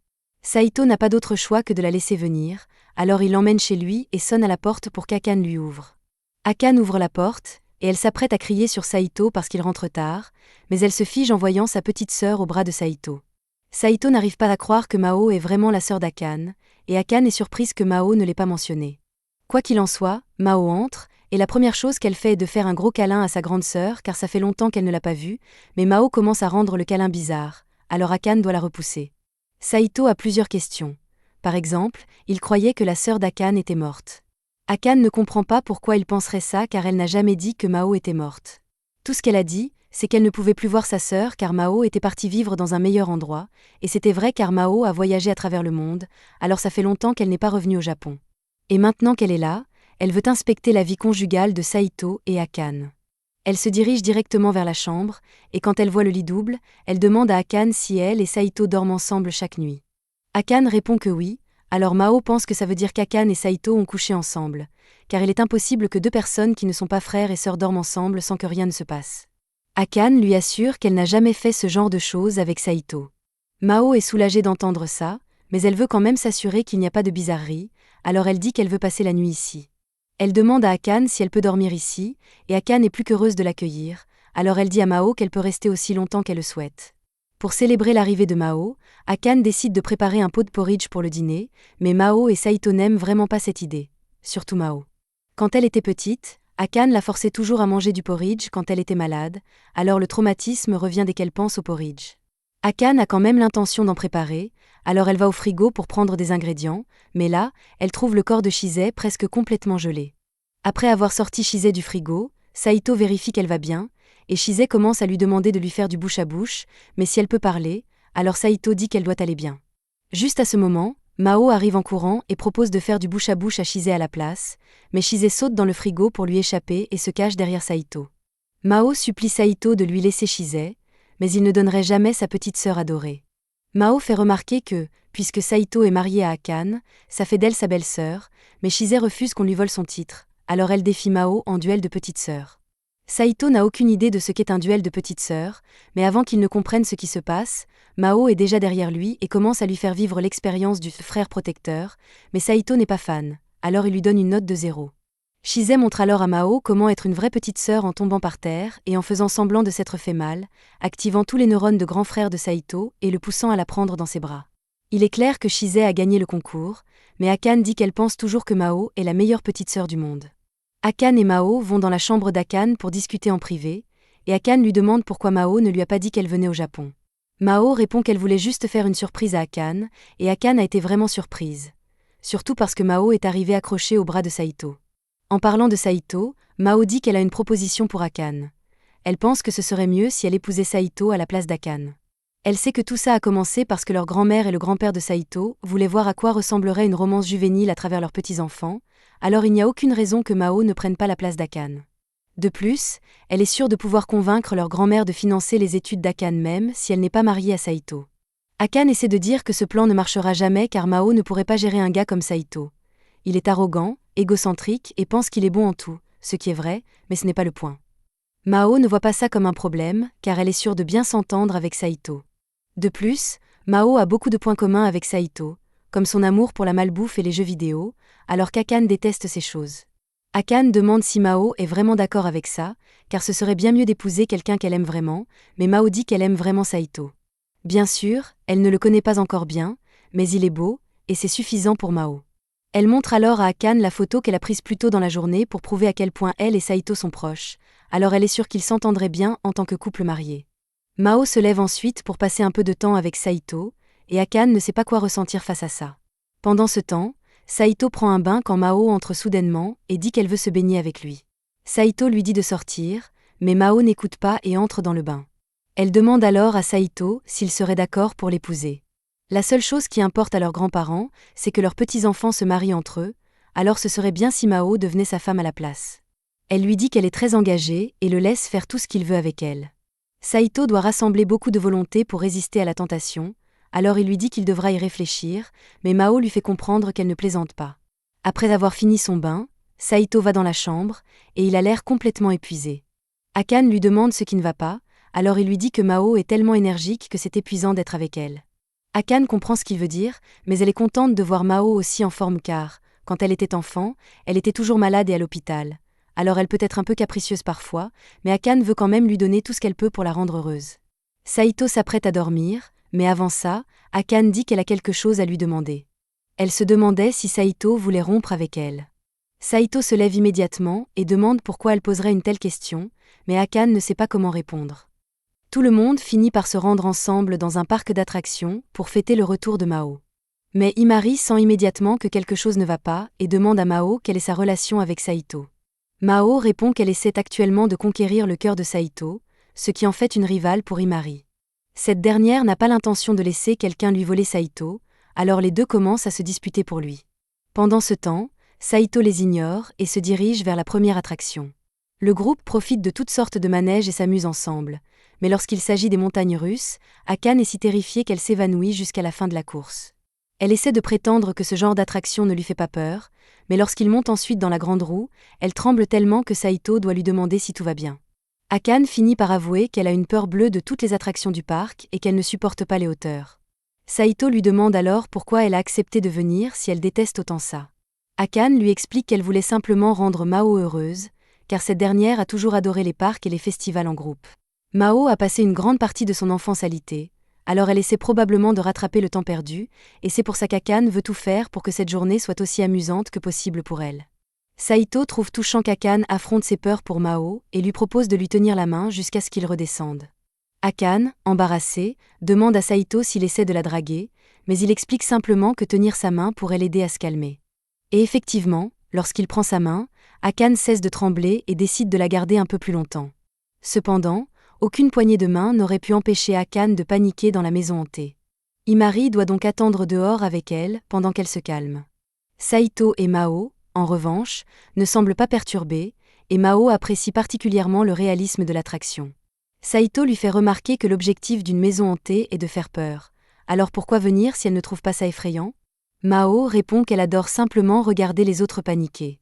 Saito n'a pas d'autre choix que de la laisser venir, alors il l'emmène chez lui et sonne à la porte pour qu'Akane lui ouvre. Akane ouvre la porte, et elle s'apprête à crier sur Saito parce qu'il rentre tard, mais elle se fige en voyant sa petite sœur au bras de Saito. Saito n'arrive pas à croire que Mao est vraiment la sœur d'Akane, et Akane est surprise que Mao ne l'ait pas mentionnée. Quoi qu'il en soit, Mao entre, et la première chose qu'elle fait est de faire un gros câlin à sa grande sœur car ça fait longtemps qu'elle ne l'a pas vue, mais Mao commence à rendre le câlin bizarre, alors Akane doit la repousser. Saito a plusieurs questions. Par exemple, il croyait que la sœur d'Akane était morte. Akane ne comprend pas pourquoi il penserait ça car elle n'a jamais dit que Mao était morte. Tout ce qu'elle a dit, c'est qu'elle ne pouvait plus voir sa sœur car Mao était partie vivre dans un meilleur endroit, et c'était vrai car Mao a voyagé à travers le monde, alors ça fait longtemps qu'elle n'est pas revenue au Japon. Et maintenant qu'elle est là, elle veut inspecter la vie conjugale de Saito et Akane. Elle se dirige directement vers la chambre, et quand elle voit le lit double, elle demande à Akane si elle et Saito dorment ensemble chaque nuit. Akane répond que oui, alors Mao pense que ça veut dire qu'Akane et Saito ont couché ensemble, car il est impossible que deux personnes qui ne sont pas frères et sœurs dorment ensemble sans que rien ne se passe. Akane lui assure qu'elle n'a jamais fait ce genre de choses avec Saito. Mao est soulagée d'entendre ça, mais elle veut quand même s'assurer qu'il n'y a pas de bizarrerie, alors elle dit qu'elle veut passer la nuit ici. Elle demande à Akane si elle peut dormir ici, et Akane est plus qu'heureuse de l'accueillir, alors elle dit à Mao qu'elle peut rester aussi longtemps qu'elle le souhaite. Pour célébrer l'arrivée de Mao, Akane décide de préparer un pot de porridge pour le dîner, mais Mao et Saito n'aiment vraiment pas cette idée, surtout Mao. Quand elle était petite, Akane la forçait toujours à manger du porridge quand elle était malade, alors le traumatisme revient dès qu'elle pense au porridge. Akane a quand même l'intention d'en préparer, alors elle va au frigo pour prendre des ingrédients, mais là, elle trouve le corps de Chizay presque complètement gelé. Après avoir sorti Chizay du frigo, Saito vérifie qu'elle va bien, et Chizay commence à lui demander de lui faire du bouche à bouche, mais si elle peut parler, alors Saito dit qu'elle doit aller bien. Juste à ce moment, Mao arrive en courant et propose de faire du bouche à bouche à Chizay à la place, mais Chizay saute dans le frigo pour lui échapper et se cache derrière Saito. Mao supplie Saito de lui laisser Chizay, mais il ne donnerait jamais sa petite sœur adorée. Mao fait remarquer que, puisque Saito est mariée à Akane, ça fait d'elle sa belle-sœur, mais Chizay refuse qu'on lui vole son titre, alors elle défie Mao en duel de petite sœur. Saito n'a aucune idée de ce qu'est un duel de petite sœur, mais avant qu'il ne comprenne ce qui se passe, Mao est déjà derrière lui et commence à lui faire vivre l'expérience du frère protecteur, mais Saito n'est pas fan, alors il lui donne une note de 0. Chizay montre alors à Mao comment être une vraie petite sœur en tombant par terre et en faisant semblant de s'être fait mal, activant tous les neurones de grand frère de Saito et le poussant à la prendre dans ses bras. Il est clair que Chizay a gagné le concours, mais Akane dit qu'elle pense toujours que Mao est la meilleure petite sœur du monde. Akane et Mao vont dans la chambre d'Akane pour discuter en privé, et Akane lui demande pourquoi Mao ne lui a pas dit qu'elle venait au Japon. Mao répond qu'elle voulait juste faire une surprise à Akane, et Akane a été vraiment surprise. Surtout parce que Mao est arrivée accrochée au bras de Saito. En parlant de Saito, Mao dit qu'elle a une proposition pour Akane. Elle pense que ce serait mieux si elle épousait Saito à la place d'Akane. Elle sait que tout ça a commencé parce que leur grand-mère et le grand-père de Saito voulaient voir à quoi ressemblerait une romance juvénile à travers leurs petits-enfants, alors il n'y a aucune raison que Mao ne prenne pas la place d'Akane. De plus, elle est sûre de pouvoir convaincre leur grand-mère de financer les études d'Akane même si elle n'est pas mariée à Saito. Akane essaie de dire que ce plan ne marchera jamais car Mao ne pourrait pas gérer un gars comme Saito. Il est arrogant, égocentrique et pense qu'il est bon en tout, ce qui est vrai, mais ce n'est pas le point. Mao ne voit pas ça comme un problème, car elle est sûre de bien s'entendre avec Saito. De plus, Mao a beaucoup de points communs avec Saito, comme son amour pour la malbouffe et les jeux vidéo, alors qu'Akane déteste ces choses. Akane demande si Mao est vraiment d'accord avec ça, car ce serait bien mieux d'épouser quelqu'un qu'elle aime vraiment, mais Mao dit qu'elle aime vraiment Saito. Bien sûr, elle ne le connaît pas encore bien, mais il est beau, et c'est suffisant pour Mao. Elle montre alors à Akane la photo qu'elle a prise plus tôt dans la journée pour prouver à quel point elle et Saito sont proches, alors elle est sûre qu'ils s'entendraient bien en tant que couple marié. Mao se lève ensuite pour passer un peu de temps avec Saito, et Akane ne sait pas quoi ressentir face à ça. Pendant ce temps, Saito prend un bain quand Mao entre soudainement et dit qu'elle veut se baigner avec lui. Saito lui dit de sortir, mais Mao n'écoute pas et entre dans le bain. Elle demande alors à Saito s'il serait d'accord pour l'épouser. La seule chose qui importe à leurs grands-parents, c'est que leurs petits-enfants se marient entre eux, alors ce serait bien si Mao devenait sa femme à la place. Elle lui dit qu'elle est très engagée et le laisse faire tout ce qu'il veut avec elle. Saito doit rassembler beaucoup de volonté pour résister à la tentation, alors il lui dit qu'il devra y réfléchir, mais Mao lui fait comprendre qu'elle ne plaisante pas. Après avoir fini son bain, Saito va dans la chambre, et il a l'air complètement épuisé. Akane lui demande ce qui ne va pas, alors il lui dit que Mao est tellement énergique que c'est épuisant d'être avec elle. Akane comprend ce qu'il veut dire, mais elle est contente de voir Mao aussi en forme car, quand elle était enfant, elle était toujours malade et à l'hôpital. Alors elle peut être un peu capricieuse parfois, mais Akane veut quand même lui donner tout ce qu'elle peut pour la rendre heureuse. Saito s'apprête à dormir, mais avant ça, Akane dit qu'elle a quelque chose à lui demander. Elle se demandait si Saito voulait rompre avec elle. Saito se lève immédiatement et demande pourquoi elle poserait une telle question, mais Akane ne sait pas comment répondre. Tout le monde finit par se rendre ensemble dans un parc d'attractions pour fêter le retour de Mao. Mais Imari sent immédiatement que quelque chose ne va pas et demande à Mao quelle est sa relation avec Saito. Mao répond qu'elle essaie actuellement de conquérir le cœur de Saito, ce qui en fait une rivale pour Imari. Cette dernière n'a pas l'intention de laisser quelqu'un lui voler Saito, alors les deux commencent à se disputer pour lui. Pendant ce temps, Saito les ignore et se dirige vers la première attraction. Le groupe profite de toutes sortes de manèges et s'amuse ensemble, mais lorsqu'il s'agit des montagnes russes, Akane est si terrifiée qu'elle s'évanouit jusqu'à la fin de la course. Elle essaie de prétendre que ce genre d'attraction ne lui fait pas peur, mais lorsqu'il monte ensuite dans la grande roue, elle tremble tellement que Saito doit lui demander si tout va bien. Akane finit par avouer qu'elle a une peur bleue de toutes les attractions du parc et qu'elle ne supporte pas les hauteurs. Saito lui demande alors pourquoi elle a accepté de venir si elle déteste autant ça. Akane lui explique qu'elle voulait simplement rendre Mao heureuse, car cette dernière a toujours adoré les parcs et les festivals en groupe. Mao a passé une grande partie de son enfance à l'été, alors elle essaie probablement de rattraper le temps perdu, et c'est pour ça qu'Akane veut tout faire pour que cette journée soit aussi amusante que possible pour elle. Saito trouve touchant qu'Akane affronte ses peurs pour Mao et lui propose de lui tenir la main jusqu'à ce qu'il redescende. Akane, embarrassé, demande à Saito s'il essaie de la draguer, mais il explique simplement que tenir sa main pourrait l'aider à se calmer. Et effectivement, lorsqu'il prend sa main, Akane cesse de trembler et décide de la garder un peu plus longtemps. Cependant, aucune poignée de main n'aurait pu empêcher Akane de paniquer dans la maison hantée. Imari doit donc attendre dehors avec elle pendant qu'elle se calme. Saito et Mao, en revanche, ne semblent pas perturbés, et Mao apprécie particulièrement le réalisme de l'attraction. Saito lui fait remarquer que l'objectif d'une maison hantée est de faire peur. Alors pourquoi venir si elle ne trouve pas ça effrayant ? Mao répond qu'elle adore simplement regarder les autres paniquer.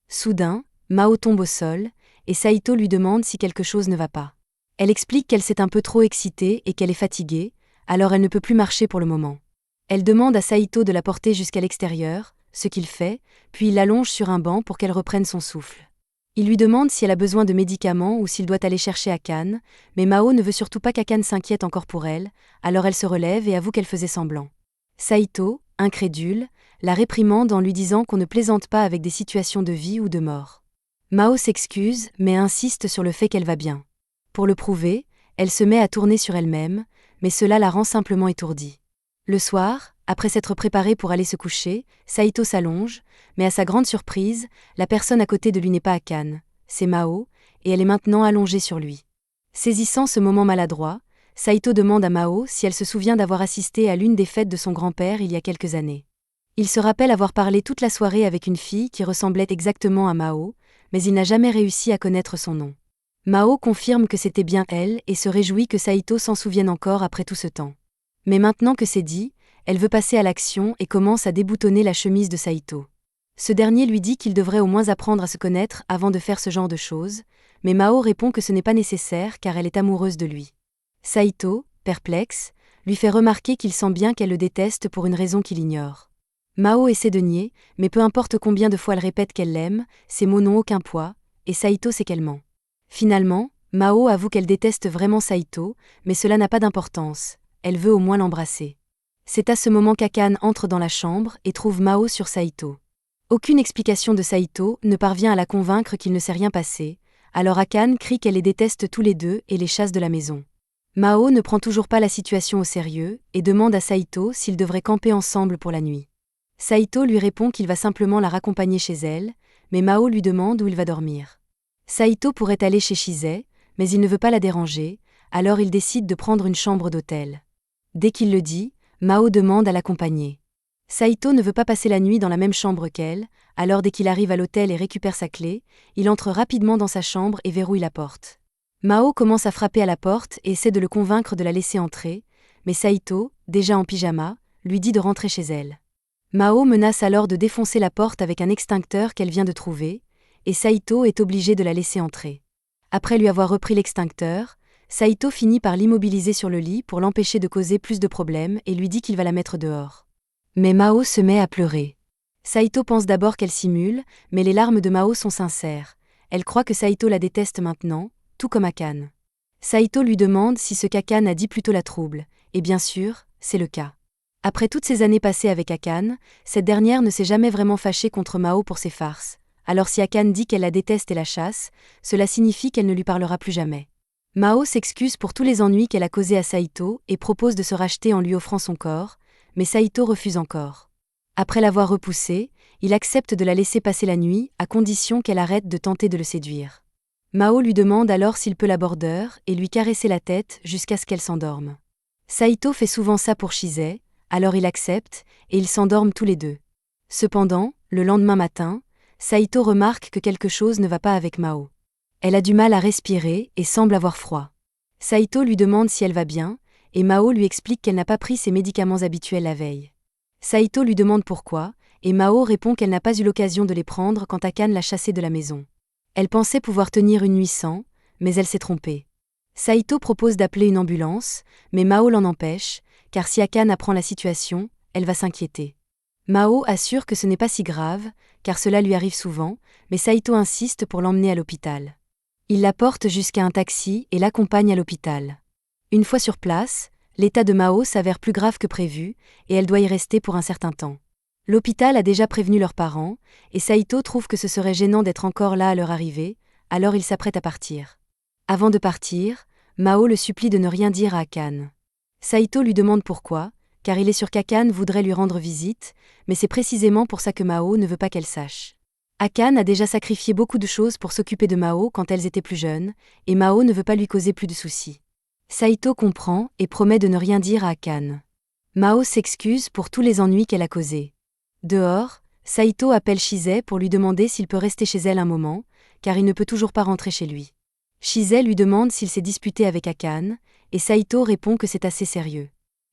Soudain, Mao tombe au sol, et Saito lui demande si quelque chose ne va pas. Elle explique qu'elle s'est un peu trop excitée et qu'elle est fatiguée, alors elle ne peut plus marcher pour le moment. Elle demande à Saito de la porter jusqu'à l'extérieur, ce qu'il fait, puis il l'allonge sur un banc pour qu'elle reprenne son souffle. Il lui demande si elle a besoin de médicaments ou s'il doit aller chercher Akane, mais Mao ne veut surtout pas qu'Akane s'inquiète encore pour elle, alors elle se relève et avoue qu'elle faisait semblant. Saito, incrédule, la réprimande en lui disant qu'on ne plaisante pas avec des situations de vie ou de mort. Mao s'excuse mais insiste sur le fait qu'elle va bien. Pour le prouver, elle se met à tourner sur elle-même, mais cela la rend simplement étourdie. Le soir, après s'être préparée pour aller se coucher, Saito s'allonge, mais à sa grande surprise, la personne à côté de lui n'est pas Akane, c'est Mao, et elle est maintenant allongée sur lui. Saisissant ce moment maladroit, Saito demande à Mao si elle se souvient d'avoir assisté à l'une des fêtes de son grand-père il y a quelques années. Il se rappelle avoir parlé toute la soirée avec une fille qui ressemblait exactement à Mao, mais il n'a jamais réussi à connaître son nom. Mao confirme que c'était bien elle et se réjouit que Saito s'en souvienne encore après tout ce temps. Mais maintenant que c'est dit, elle veut passer à l'action et commence à déboutonner la chemise de Saito. Ce dernier lui dit qu'il devrait au moins apprendre à se connaître avant de faire ce genre de choses, mais Mao répond que ce n'est pas nécessaire car elle est amoureuse de lui. Saito, perplexe, lui fait remarquer qu'il sent bien qu'elle le déteste pour une raison qu'il ignore. Mao essaie de nier, mais peu importe combien de fois elle répète qu'elle l'aime, ses mots n'ont aucun poids, et Saito sait qu'elle ment. Finalement, Mao avoue qu'elle déteste vraiment Saito, mais cela n'a pas d'importance, elle veut au moins l'embrasser. C'est à ce moment qu'Akane entre dans la chambre et trouve Mao sur Saito. Aucune explication de Saito ne parvient à la convaincre qu'il ne s'est rien passé, alors Akane crie qu'elle les déteste tous les deux et les chasse de la maison. Mao ne prend toujours pas la situation au sérieux et demande à Saito s'ils devraient camper ensemble pour la nuit. Saito lui répond qu'il va simplement la raccompagner chez elle, mais Mao lui demande où il va dormir. Saito pourrait aller chez Chise, mais il ne veut pas la déranger, alors il décide de prendre une chambre d'hôtel. Dès qu'il le dit, Mao demande à l'accompagner. Saito ne veut pas passer la nuit dans la même chambre qu'elle, alors dès qu'il arrive à l'hôtel et récupère sa clé, il entre rapidement dans sa chambre et verrouille la porte. Mao commence à frapper à la porte et essaie de le convaincre de la laisser entrer, mais Saito, déjà en pyjama, lui dit de rentrer chez elle. Mao menace alors de défoncer la porte avec un extincteur qu'elle vient de trouver, et Saito est obligé de la laisser entrer. Après lui avoir repris l'extincteur, Saito finit par l'immobiliser sur le lit pour l'empêcher de causer plus de problèmes et lui dit qu'il va la mettre dehors. Mais Mao se met à pleurer. Saito pense d'abord qu'elle simule, mais les larmes de Mao sont sincères. Elle croit que Saito la déteste maintenant, tout comme Akane. Saito lui demande si ce qu'Akane a dit plutôt la trouble, et bien sûr, c'est le cas. Après toutes ces années passées avec Akane, cette dernière ne s'est jamais vraiment fâchée contre Mao pour ses farces. Alors si Akane dit qu'elle la déteste et la chasse, cela signifie qu'elle ne lui parlera plus jamais. Mao s'excuse pour tous les ennuis qu'elle a causés à Saito et propose de se racheter en lui offrant son corps, mais Saito refuse encore. Après l'avoir repoussée, il accepte de la laisser passer la nuit, à condition qu'elle arrête de tenter de le séduire. Mao lui demande alors s'il peut la border et lui caresser la tête jusqu'à ce qu'elle s'endorme. Saito fait souvent ça pour Chise, alors il accepte, et ils s'endorment tous les deux. Cependant, le lendemain matin, Saito remarque que quelque chose ne va pas avec Mao. Elle a du mal à respirer et semble avoir froid. Saito lui demande si elle va bien, et Mao lui explique qu'elle n'a pas pris ses médicaments habituels la veille. Saito lui demande pourquoi, et Mao répond qu'elle n'a pas eu l'occasion de les prendre quand Akane l'a chassée de la maison. Elle pensait pouvoir tenir une nuit sans, mais elle s'est trompée. Saito propose d'appeler une ambulance, mais Mao l'en empêche, car si Akane apprend la situation, elle va s'inquiéter. Mao assure que ce n'est pas si grave, car cela lui arrive souvent, mais Saito insiste pour l'emmener à l'hôpital. Il la porte jusqu'à un taxi et l'accompagne à l'hôpital. Une fois sur place, l'état de Mao s'avère plus grave que prévu, et elle doit y rester pour un certain temps. L'hôpital a déjà prévenu leurs parents, et Saito trouve que ce serait gênant d'être encore là à leur arrivée, alors il s'apprête à partir. Avant de partir, Mao le supplie de ne rien dire à Akane. Saito lui demande pourquoi, car il est sûr qu'Akane voudrait lui rendre visite, mais c'est précisément pour ça que Mao ne veut pas qu'elle sache. Akane a déjà sacrifié beaucoup de choses pour s'occuper de Mao quand elles étaient plus jeunes, et Mao ne veut pas lui causer plus de soucis. Saito comprend et promet de ne rien dire à Akane. Mao s'excuse pour tous les ennuis qu'elle a causés. Dehors, Saito appelle Chise pour lui demander s'il peut rester chez elle un moment, car il ne peut toujours pas rentrer chez lui. Chise lui demande s'il s'est disputé avec Akane, et Saito répond que c'est assez sérieux.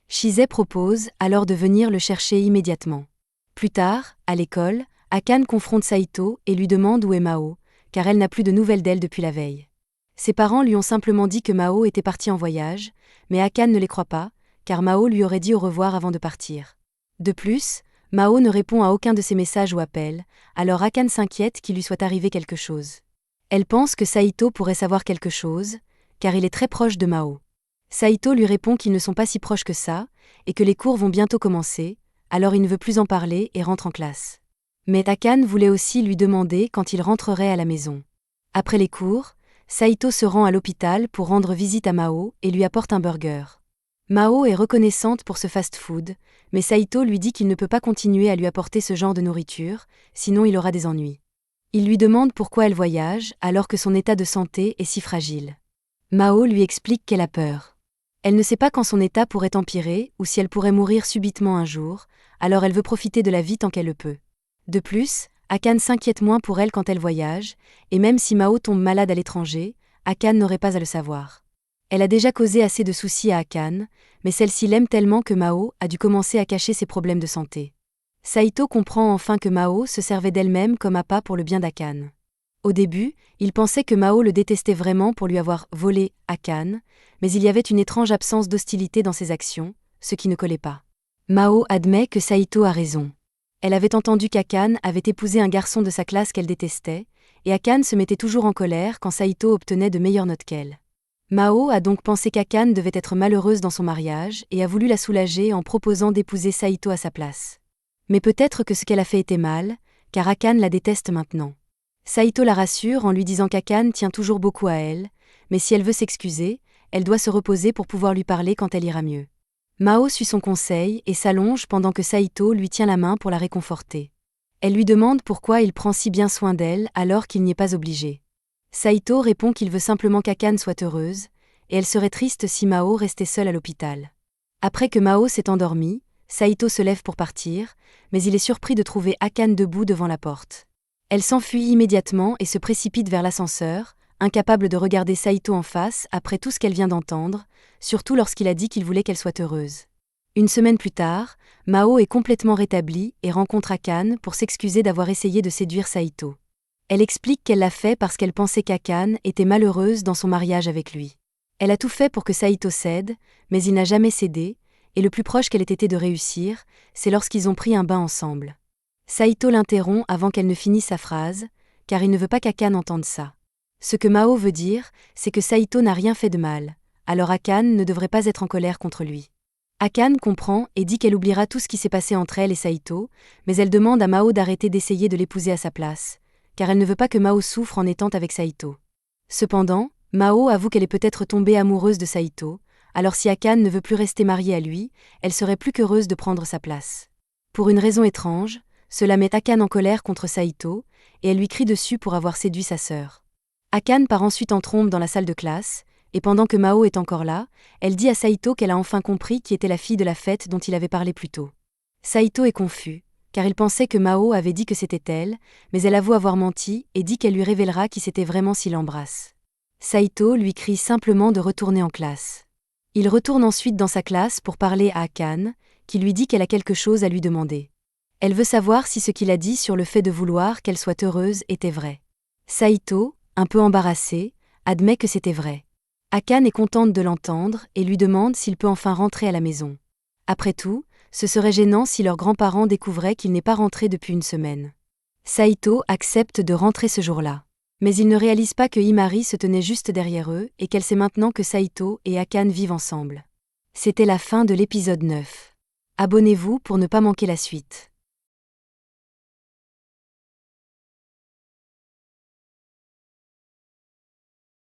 Chise propose alors de venir le chercher immédiatement. Plus tard, à l'école, Akane confronte Saito et lui demande où est Mao, car elle n'a plus de nouvelles d'elle depuis la veille. Ses parents lui ont simplement dit que Mao était parti en voyage, mais Akane ne les croit pas, car Mao lui aurait dit au revoir avant de partir. De plus, Mao ne répond à aucun de ses messages ou appels, alors Akane s'inquiète qu'il lui soit arrivé quelque chose. Elle pense que Saito pourrait savoir quelque chose, car il est très proche de Mao. Saito lui répond qu'ils ne sont pas si proches que ça, et que les cours vont bientôt commencer, alors il ne veut plus en parler et rentre en classe. Mais Akane voulait aussi lui demander quand il rentrerait à la maison. Après les cours, Saito se rend à l'hôpital pour rendre visite à Mao et lui apporte un burger. Mao est reconnaissante pour ce fast-food, mais Saito lui dit qu'il ne peut pas continuer à lui apporter ce genre de nourriture, sinon il aura des ennuis. Il lui demande pourquoi elle voyage alors que son état de santé est si fragile. Mao lui explique qu'elle a peur. Elle ne sait pas quand son état pourrait empirer ou si elle pourrait mourir subitement un jour, alors elle veut profiter de la vie tant qu'elle le peut. De plus, Akane s'inquiète moins pour elle quand elle voyage, et même si Mao tombe malade à l'étranger, Akane n'aurait pas à le savoir. Elle a déjà causé assez de soucis à Akane, mais celle-ci l'aime tellement que Mao a dû commencer à cacher ses problèmes de santé. Saito comprend enfin que Mao se servait d'elle-même comme appât pour le bien d'Akane. Au début, il pensait que Mao le détestait vraiment pour lui avoir volé Akane, mais il y avait une étrange absence d'hostilité dans ses actions, ce qui ne collait pas. Mao admet que Saito a raison. Elle avait entendu qu'Akane avait épousé un garçon de sa classe qu'elle détestait, et Akane se mettait toujours en colère quand Saito obtenait de meilleures notes qu'elle. Mao a donc pensé qu'Akane devait être malheureuse dans son mariage et a voulu la soulager en proposant d'épouser Saito à sa place. Mais peut-être que ce qu'elle a fait était mal, car Akane la déteste maintenant. Saito la rassure en lui disant qu'Akane tient toujours beaucoup à elle, mais si elle veut s'excuser, elle doit se reposer pour pouvoir lui parler quand elle ira mieux. Mao suit son conseil et s'allonge pendant que Saito lui tient la main pour la réconforter. Elle lui demande pourquoi il prend si bien soin d'elle alors qu'il n'y est pas obligé. Saito répond qu'il veut simplement qu'Akane soit heureuse, et elle serait triste si Mao restait seule à l'hôpital. Après que Mao s'est endormi, Saito se lève pour partir, mais il est surpris de trouver Akane debout devant la porte. Elle s'enfuit immédiatement et se précipite vers l'ascenseur, incapable de regarder Saito en face après tout ce qu'elle vient d'entendre, surtout lorsqu'il a dit qu'il voulait qu'elle soit heureuse. Une semaine plus tard, Mao est complètement rétablie et rencontre Akane pour s'excuser d'avoir essayé de séduire Saito. Elle explique qu'elle l'a fait parce qu'elle pensait qu'Akane était malheureuse dans son mariage avec lui. Elle a tout fait pour que Saito cède, mais il n'a jamais cédé, et le plus proche qu'elle ait été de réussir, c'est lorsqu'ils ont pris un bain ensemble. Saito l'interrompt avant qu'elle ne finisse sa phrase, car il ne veut pas qu'Akane entende ça. Ce que Mao veut dire, c'est que Saito n'a rien fait de mal, alors Akane ne devrait pas être en colère contre lui. Akane comprend et dit qu'elle oubliera tout ce qui s'est passé entre elle et Saito, mais elle demande à Mao d'arrêter d'essayer de l'épouser à sa place, car elle ne veut pas que Mao souffre en étant avec Saito. Cependant, Mao avoue qu'elle est peut-être tombée amoureuse de Saito, alors si Akane ne veut plus rester mariée à lui, elle serait plus qu'heureuse de prendre sa place. Pour une raison étrange, cela met Akane en colère contre Saito, et elle lui crie dessus pour avoir séduit sa sœur. Akane part ensuite en trombe dans la salle de classe, et pendant que Mao est encore là, elle dit à Saito qu'elle a enfin compris qui était la fille de la fête dont il avait parlé plus tôt. Saito est confus, car il pensait que Mao avait dit que c'était elle, mais elle avoue avoir menti et dit qu'elle lui révélera qui c'était vraiment s'il l'embrasse. Saito lui crie simplement de retourner en classe. Il retourne ensuite dans sa classe pour parler à Akane, qui lui dit qu'elle a quelque chose à lui demander. Elle veut savoir si ce qu'il a dit sur le fait de vouloir qu'elle soit heureuse était vrai. Saito, un peu embarrassé, admet que c'était vrai. Akane est contente de l'entendre et lui demande s'il peut enfin rentrer à la maison. Après tout, ce serait gênant si leurs grands-parents découvraient qu'il n'est pas rentré depuis une semaine. Saito accepte de rentrer ce jour-là. Mais il ne réalise pas que Himari se tenait juste derrière eux et qu'elle sait maintenant que Saito et Akane vivent ensemble. C'était la fin de l'épisode 9. Abonnez-vous pour ne pas manquer la suite.